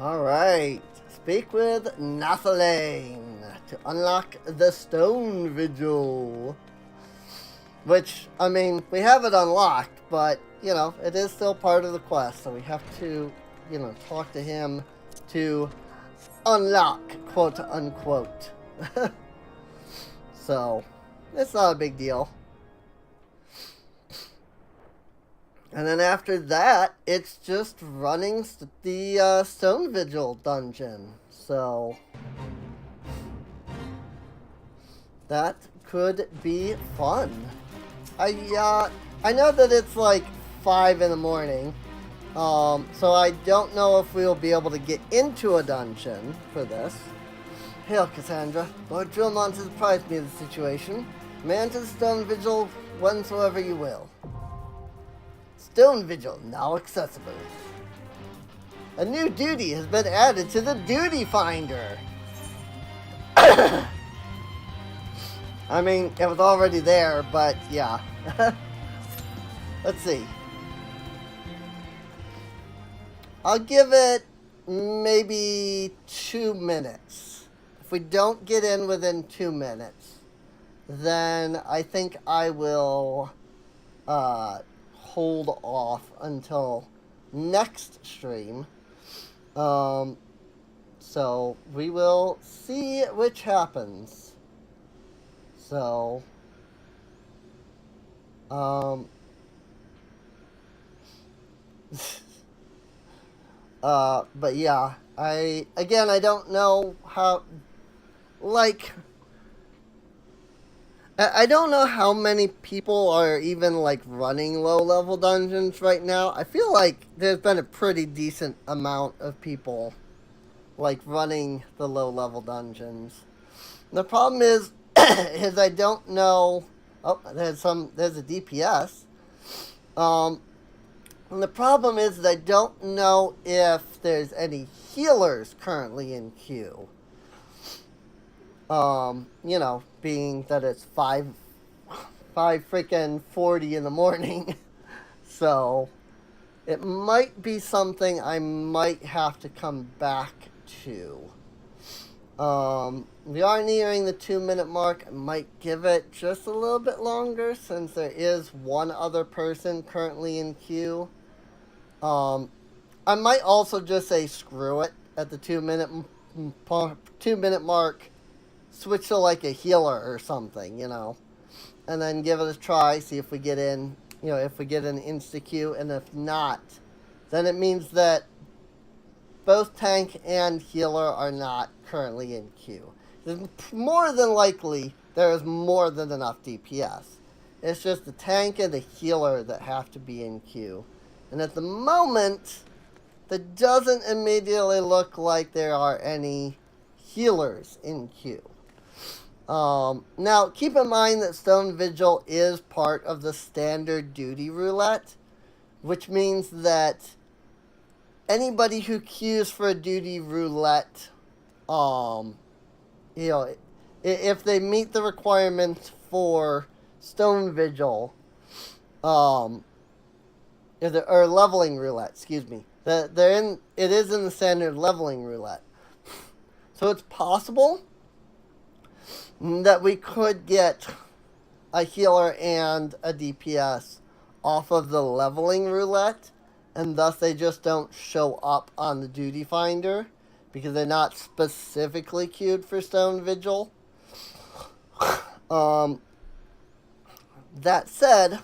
Alright. Speak with Nathalane to unlock the Stone Vigil. Which, I mean, we have it unlocked, but, you know, it is still part of the quest, so we have to, you know, talk to him to unlock, quote unquote. So, it's not a big deal. And then after that, it's just running the Stone Vigil dungeon. So, that could be fun. I know that it's like 5 in the morning. So I don't know if we'll be able to get into a dungeon for this. Hail, Cassandra. Lord Drillmont has apprised me of the situation. Man to the Stone Vigil whensoever you will. Stone Vigil now accessible. A new duty has been added to the Duty Finder. I mean, it was already there, but yeah. Let's see. I'll give it maybe 2 minutes. If we don't get in within 2 minutes, then I think I will hold off until next stream. So we will see which happens. So, but yeah, I don't know how, like, I don't know how many people are even, like, running low-level dungeons right now. I feel like there's been a pretty decent amount of people, like, running the low-level dungeons. The problem is, I don't know, oh, there's a DPS, and the problem is that I don't know if there's any healers currently in queue. You know, being that it's 5 freaking 40 in the morning. So, it might be something I might have to come back to. We are nearing the 2-minute mark. I might give it just a little bit longer since there is one other person currently in queue. I might also just say screw it at the 2-minute mark. Switch to like a healer or something, you know, and then give it a try, see if we get in, you know, if we get an insta-queue, and if not, then it means that both tank and healer are not currently in queue. There's more than likely there is more than enough DPS. It's just the tank and the healer that have to be in queue. And at the moment, that doesn't immediately look like there are any healers in queue. Now, keep in mind that Stone Vigil is part of the standard duty roulette, which means that anybody who queues for a duty roulette, you know, if they meet the requirements for Stone Vigil, or leveling roulette, excuse me, it is in the standard leveling roulette. So it's possible that we could get a healer and a DPS off of the leveling roulette, and thus they just don't show up on the duty finder because they're not specifically queued for Stone Vigil. That said,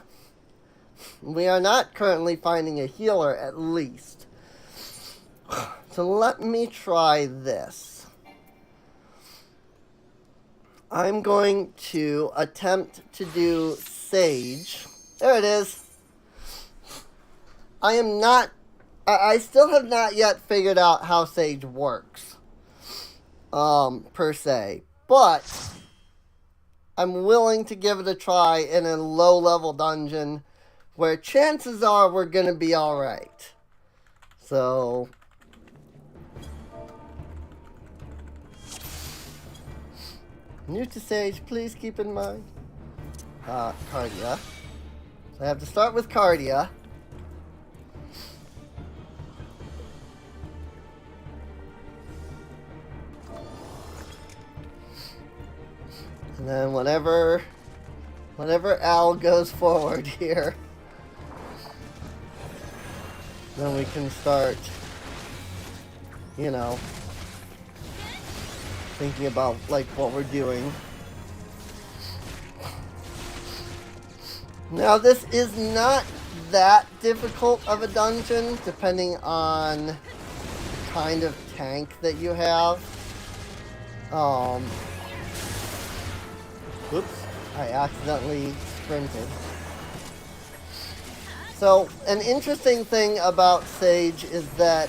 we are not currently finding a healer, at least. So let me try this. I'm going to attempt to do Sage. There it is. I still have not yet figured out how Sage works, per se. But I'm willing to give it a try in a low-level dungeon where chances are we're going to be alright. So new to Sage, please keep in mind. Cardia. So I have to start with Cardia. And then whenever Al goes forward here, then we can start, you know, thinking about, like, what we're doing. Now, this is not that difficult of a dungeon, depending on the kind of tank that you have. Oops, I accidentally sprinted. So, an interesting thing about Sage is that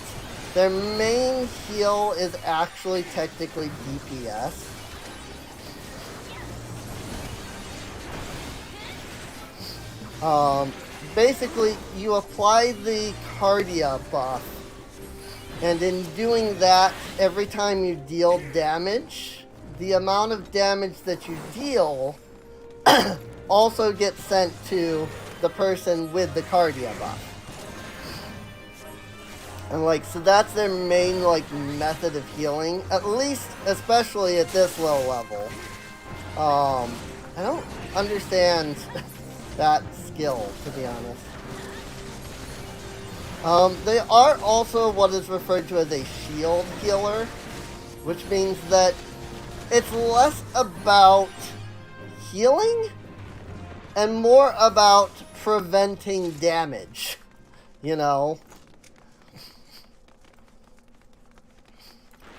their main heal is actually technically DPS. Basically, you apply the Cardia buff, and in doing that, every time you deal damage, the amount of damage that you deal also gets sent to the person with the Cardia buff. And, like, so that's their main, like, method of healing, at least, especially at this low level. I don't understand that skill, to be honest. They are also what is referred to as a shield healer, which means that it's less about healing and more about preventing damage, you know?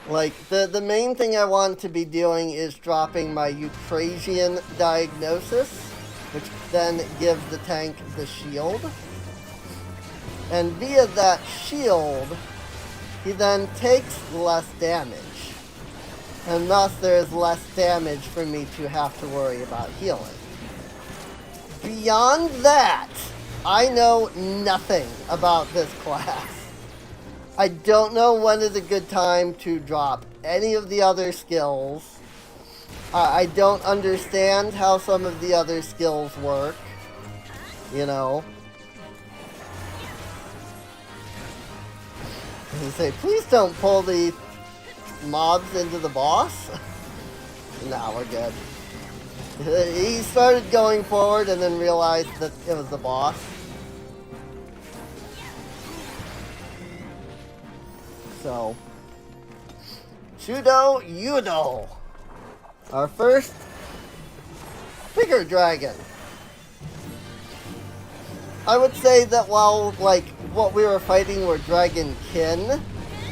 Like, the main thing I want to be doing is dropping my Eucrasian diagnosis, which then gives the tank the shield. And via that shield, he then takes less damage. And thus there's less damage for me to have to worry about healing. Beyond that, I know nothing about this class. I don't know when is a good time to drop any of the other skills. I don't understand how some of the other skills work, you know. And say, please don't pull the mobs into the boss. Nah, we're good. He started going forward and then realized that it was the boss. So, Shudo Yudo, our first bigger dragon. I would say that while, like, what we were fighting were dragonkin,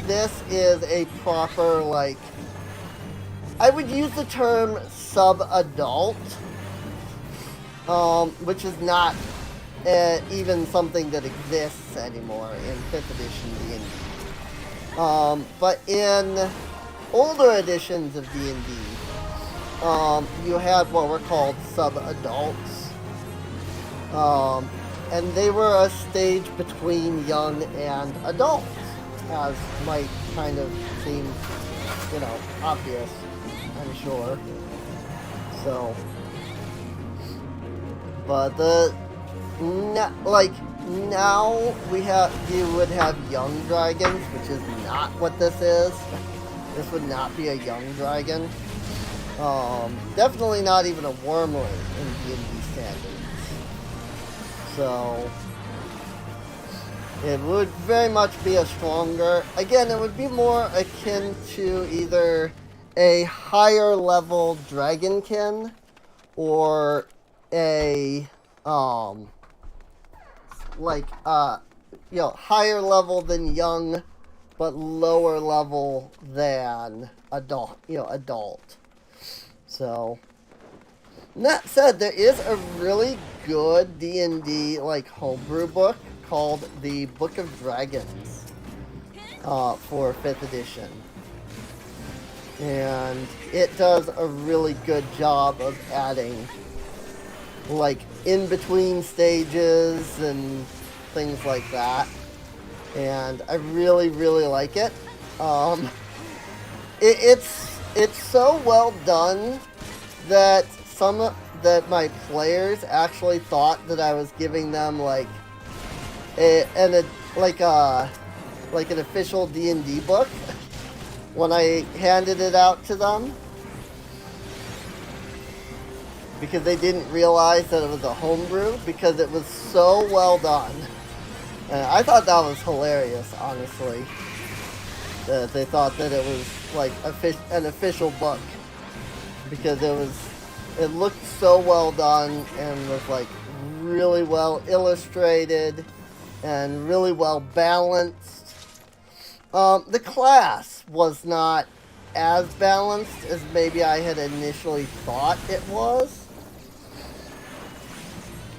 this is a proper, like, I would use the term sub-adult, which is not even something that exists anymore in 5th edition D&D. But in older editions of D&D, you had what were called sub-adults. And they were a stage between young and adult, as might kind of seem, you know, obvious, I'm sure. So, but now you would have young dragons, which is not what this is. This would not be a young dragon. Definitely not even a wormling in D&D standards. So it would very much be a stronger, again, it would be more akin to either a higher level dragonkin or a higher level than young but lower level than adult. So that said, there is a really good D&D like homebrew book called the Book of Dragons for 5th edition. And it does a really good job of adding like in between stages and things like that. And I really, really like it. It's so well done that that my players actually thought that I was giving them like an official D&D book when I handed it out to them, because they didn't realize that it was a homebrew because it was so well done. And I thought that was hilarious, honestly. That they thought that it was like an official book because it looked so well done and was like really well illustrated and really well balanced. The class was not as balanced as maybe I had initially thought it was.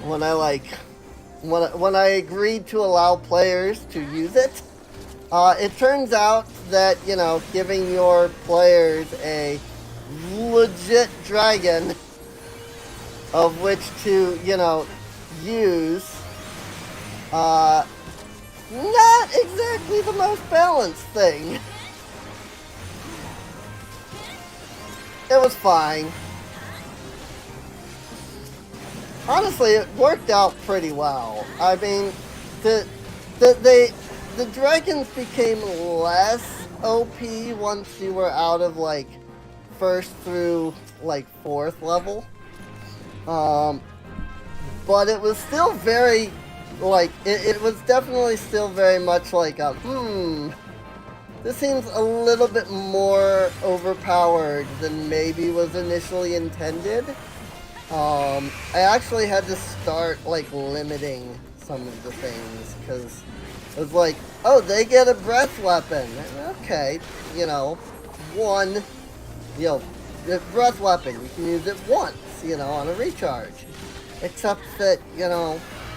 When I agreed to allow players to use it, it turns out that, giving your players a legit dragon of which to, use, not exactly the most balanced thing. It was fine. Honestly, it worked out pretty well. I mean, the dragons became less OP once you were out of like 1st through like 4th level. But it was still very like it was definitely still very much like this seems a little bit more overpowered than maybe was initially intended. I actually had to start like limiting some of the things because it was like, oh, they get a breath weapon. Okay, one, breath weapon. You can use it once, on a recharge. Except that,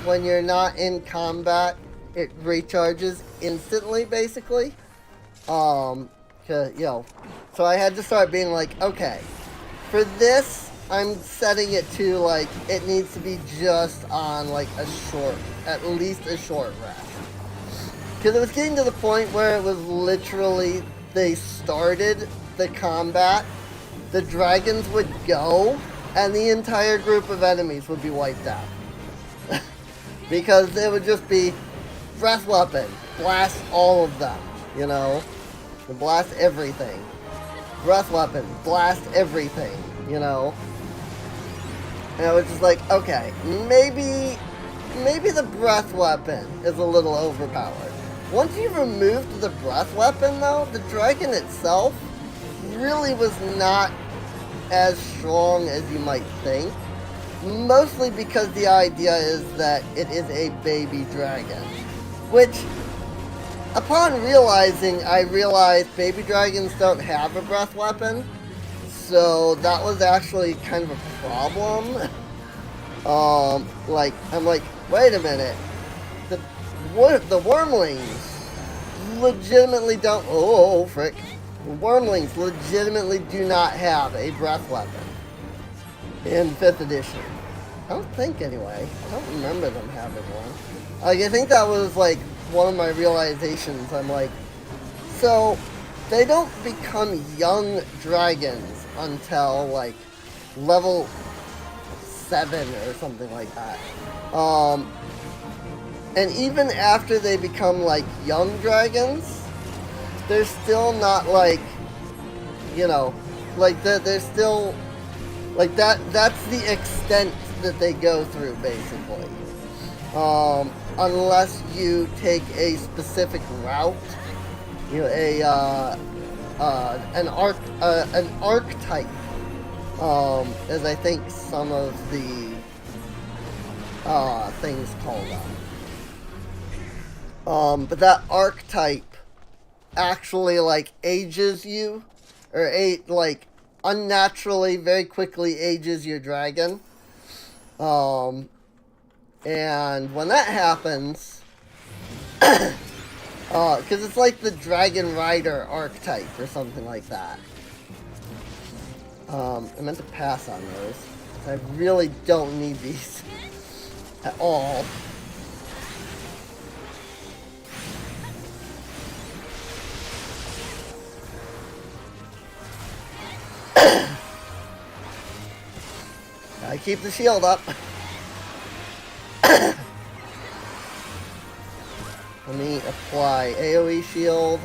when you're not in combat, it recharges instantly, basically. So I had to start being like, okay, for this, I'm setting it to, like, it needs to be just on, like, at least a short rest. Because it was getting to the point where it was literally, they started the combat, the dragons would go, and the entire group of enemies would be wiped out. Because it would just be breath weapon, blast all of them, and blast everything. Breath weapon, blast everything, And I was just like, okay, maybe the breath weapon is a little overpowered. Once you removed the breath weapon, though, the dragon itself really was not as strong as you might think. Mostly because the idea is that it is a baby dragon. Which, upon realizing, I realized baby dragons don't have a breath weapon. So that was actually kind of a problem. I'm like, wait a minute. The wormlings legitimately don't. Oh, frick. The wormlings legitimately do not have a breath weapon in 5th edition. I don't think, anyway. I don't remember them having one. Like, I think that was, like, one of my realizations. I'm like, so they don't become young dragons until, like, level 7 or something like that. And even after they become, like, young dragons, they're still not, like, like they're still like that. That's the extent that they go through, basically. Unless you take a specific route, you know, an archetype, as I think some of the things call them. But that archetype actually like ages you, or like unnaturally very quickly ages your dragon. And when that happens, because it's like the Dragon Rider archetype or something like that. I meant to pass on those. I really don't need these at all. I keep the shield up. Let me apply AoE shield.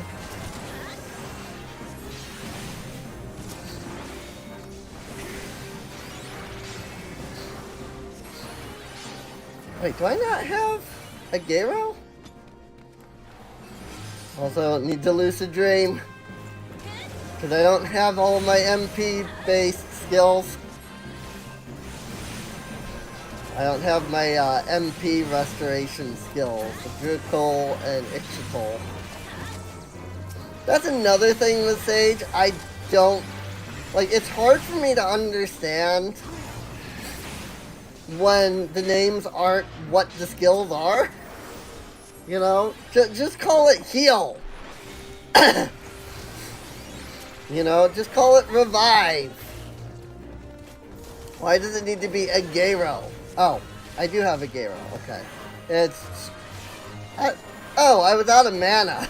Wait, do I not have a Garo? Also, need to lucid dream. Because I don't have all of my MP-based skills. I don't have my MP restoration skills, Drukol and Ixchikol. That's another thing with Sage. I don't... Like, it's hard for me to understand when the names aren't what the skills are. You know? Just call it heal. You know? Just call it revive. Why does it need to be a Garo? Oh, I do have a Garo. Okay. It's... oh, I was out of mana.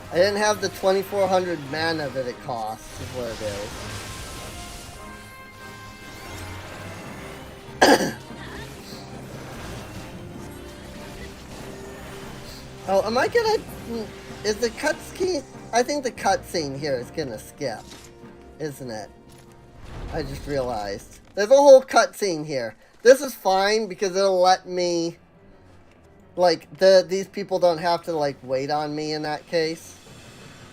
I didn't have the 2,400 mana that it costs, is what it is. Oh, am I gonna... Is the cutscene... I think the cutscene here is gonna skip. Isn't it? I just realized. There's a whole cutscene here. This is fine because it'll let me... Like, these people don't have to, like, wait on me in that case.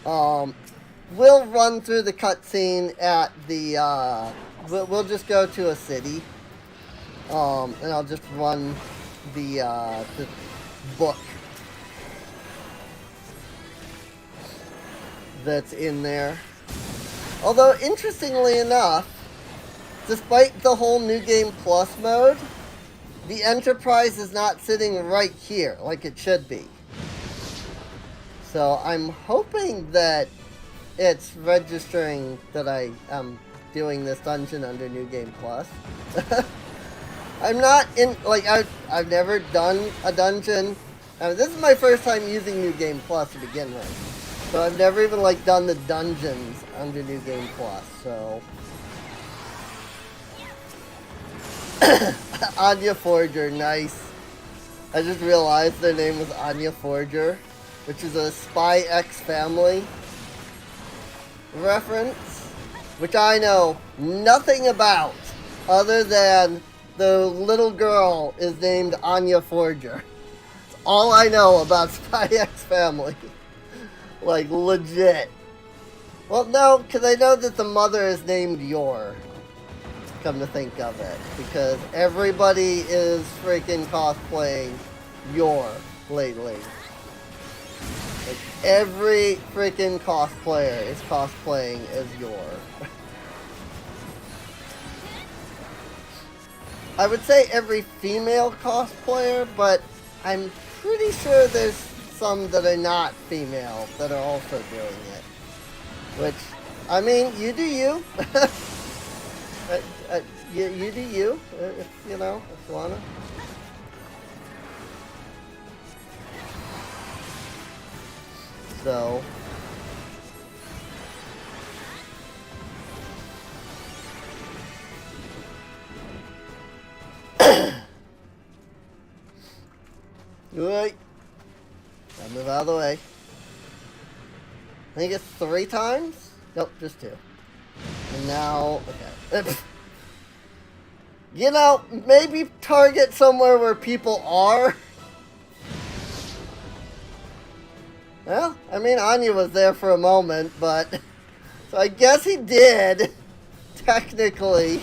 We'll run through the cutscene at the, we'll just go to a city. And I'll just run the book that's in there. Although, interestingly enough, despite the whole New Game Plus mode, the Enterprise is not sitting right here like it should be. So I'm hoping that it's registering that I am doing this dungeon under New Game Plus. I'm not in, like, I've never done a dungeon. This is my first time using New Game Plus to begin with. So I've never even, like, done the dungeons under New Game Plus, so... Anya Forger, nice. I just realized their name was Anya Forger, which is a Spy X Family reference, which I know nothing about other than the little girl is named Anya Forger. That's all I know about Spy X Family. Like, legit. Well, no, because I know that the mother is named Yor. Come to think of it, because everybody is freaking cosplaying Yor lately. Like, every freaking cosplayer is cosplaying as Yor. I would say every female cosplayer, but I'm pretty sure there's some that are not female that are also doing it. Which, I mean, you do you. You do you, if you know, if you wanna. So. Right. Gotta move out of the way. I think it's 3 times? Nope, just 2. And now... Okay. You know, maybe target somewhere where people are. Well, I mean, Anya was there for a moment, but... So I guess he did. Technically.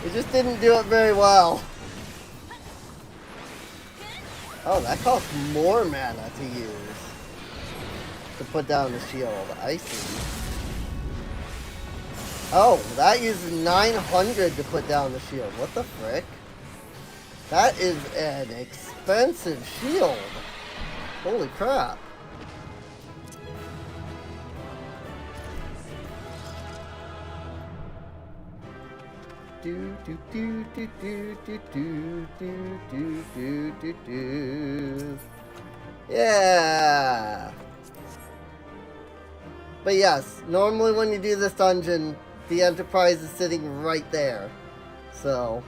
He just didn't do it very well. Oh, that costs more mana to use. To put down the shield. I see. Oh, that uses 900 to put down the shield. What the frick? That is an expensive shield. Holy crap. Do do do do do do do do do do do do. Yeah. But yes, normally when you do this dungeon, the Enterprise is sitting right there. So,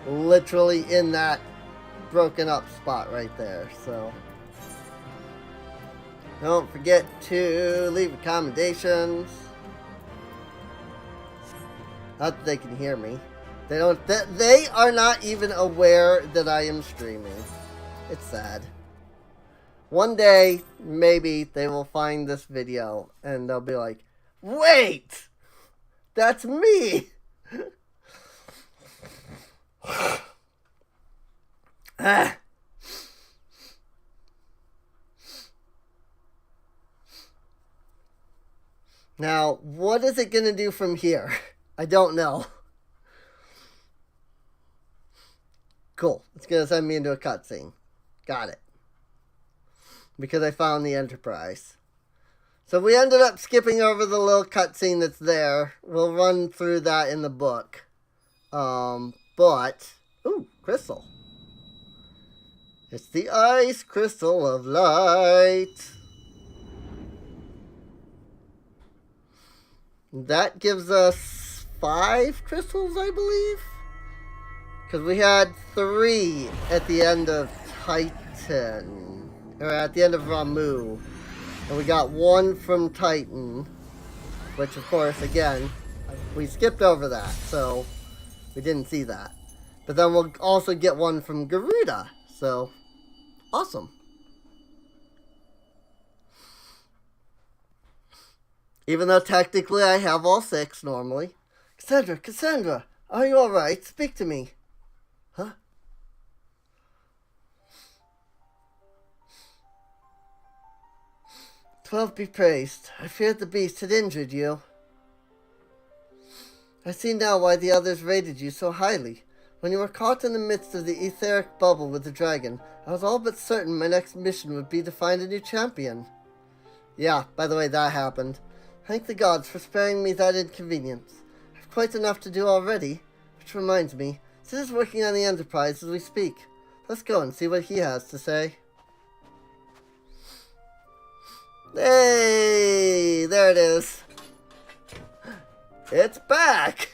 literally in that broken up spot right there. So, don't forget to leave accommodations. Not that they can hear me. They don't. They are not even aware that I am streaming. It's sad. One day, maybe they will find this video and they'll be like, "Wait, that's me." Ah. Now, what is it going to do from here? I don't know. Cool. It's going to send me into a cutscene. Got it. Because I found the Enterprise. So we ended up skipping over the little cutscene that's there. We'll run through that in the book. But... Ooh, crystal. It's the ice crystal of light. That gives us 5 crystals, I believe. Because we had 3 at the end of Titan. Or at the end of Ramu. And we got 1 from Titan. Which, of course, again, we skipped over that. So, we didn't see that. But then we'll also get 1 from Garuda. So, awesome. Even though technically I have all 6 normally. Cassandra, are you alright? Speak to me. Huh? XIV be praised. I feared the beast had injured you. I see now why the others rated you so highly. When you were caught in the midst of the etheric bubble with the dragon, I was all but certain my next mission would be to find a new champion. Yeah, by the way, that happened. Thank the gods for sparing me that inconvenience. I've quite enough to do already. Which reminds me, Sid is working on the Enterprise as we speak. Let's go and see what he has to say. Hey, there it is. It's back.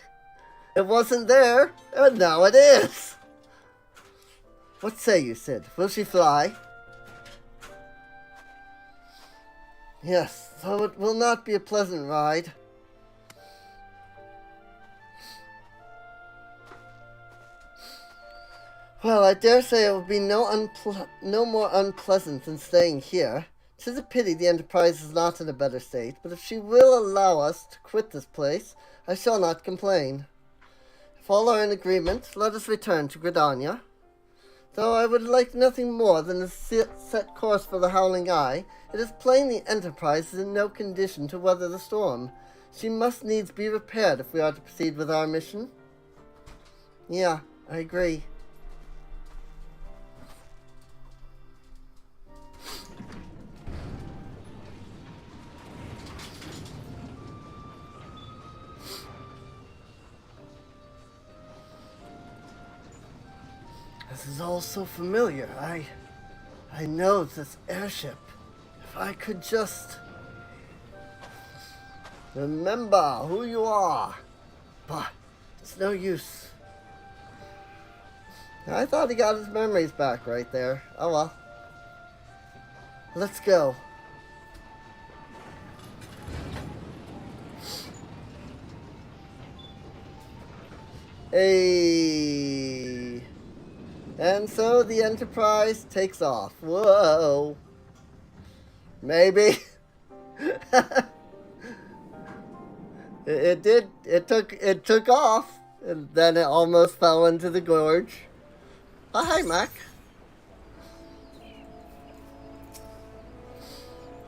It wasn't there, and now it is. What say you, Sid? Will she fly? Yes, though it will not be a pleasant ride. Well, I dare say it will be no more unpleasant than staying here. 'Tis a pity the Enterprise is not in a better state, but if she will allow us to quit this place, I shall not complain. If all are in agreement, let us return to Gridania. Though I would like nothing more than to set course for the Howling Eye, it is plain the Enterprise is in no condition to weather the storm. She must needs be repaired if we are to proceed with our mission. Yeah, I agree. This is all so familiar. I know this airship. If I could just remember who you are. But it's no use. I thought he got his memories back right there. Oh well. Let's go. Hey. And so the Enterprise takes off. Whoa. Maybe. It did. It took off, and then it almost fell into the gorge. Oh, hi, Mac.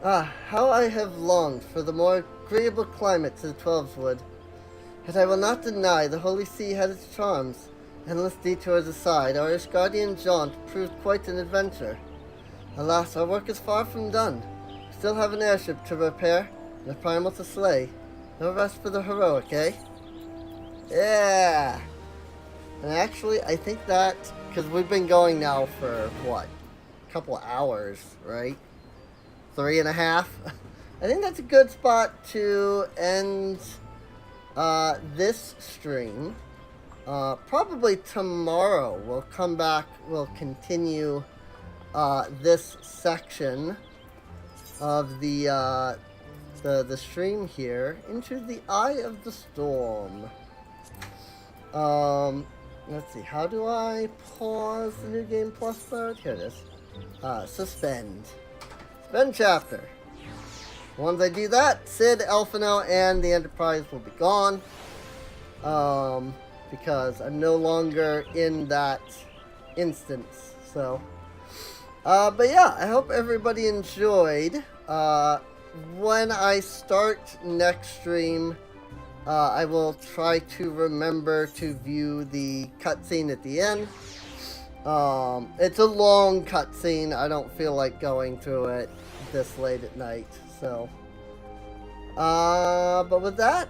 Ah, how I have longed for the more agreeable climate to the Twelveswood. Yet I will not deny the Holy See had its charms. Endless detours aside, our Ishgardian jaunt proved quite an adventure. Alas, our work is far from done. We still have an airship to repair, and a primal to slay. No rest for the heroic, eh? Yeah! And actually, I think that, because we've been going now for, what, a couple hours, right? 3.5? I think that's a good spot to end this stream. Probably tomorrow we'll come back, we'll continue this section of the stream here into the Eye of the Storm. Let's see, how do I pause the New Game Plus mode? Here it is. Suspend. Suspend chapter. Once I do that, Sid, Elfino, and the Enterprise will be gone. Because I'm no longer in that instance. So, but yeah, I hope everybody enjoyed. When I start next stream, I will try to remember to view the cutscene at the end. It's a long cutscene. I don't feel like going through it this late at night. So, but with that,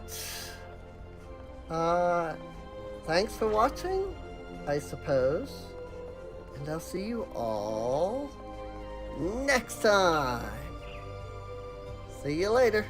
thanks for watching, I suppose. And I'll see you all next time. See you later.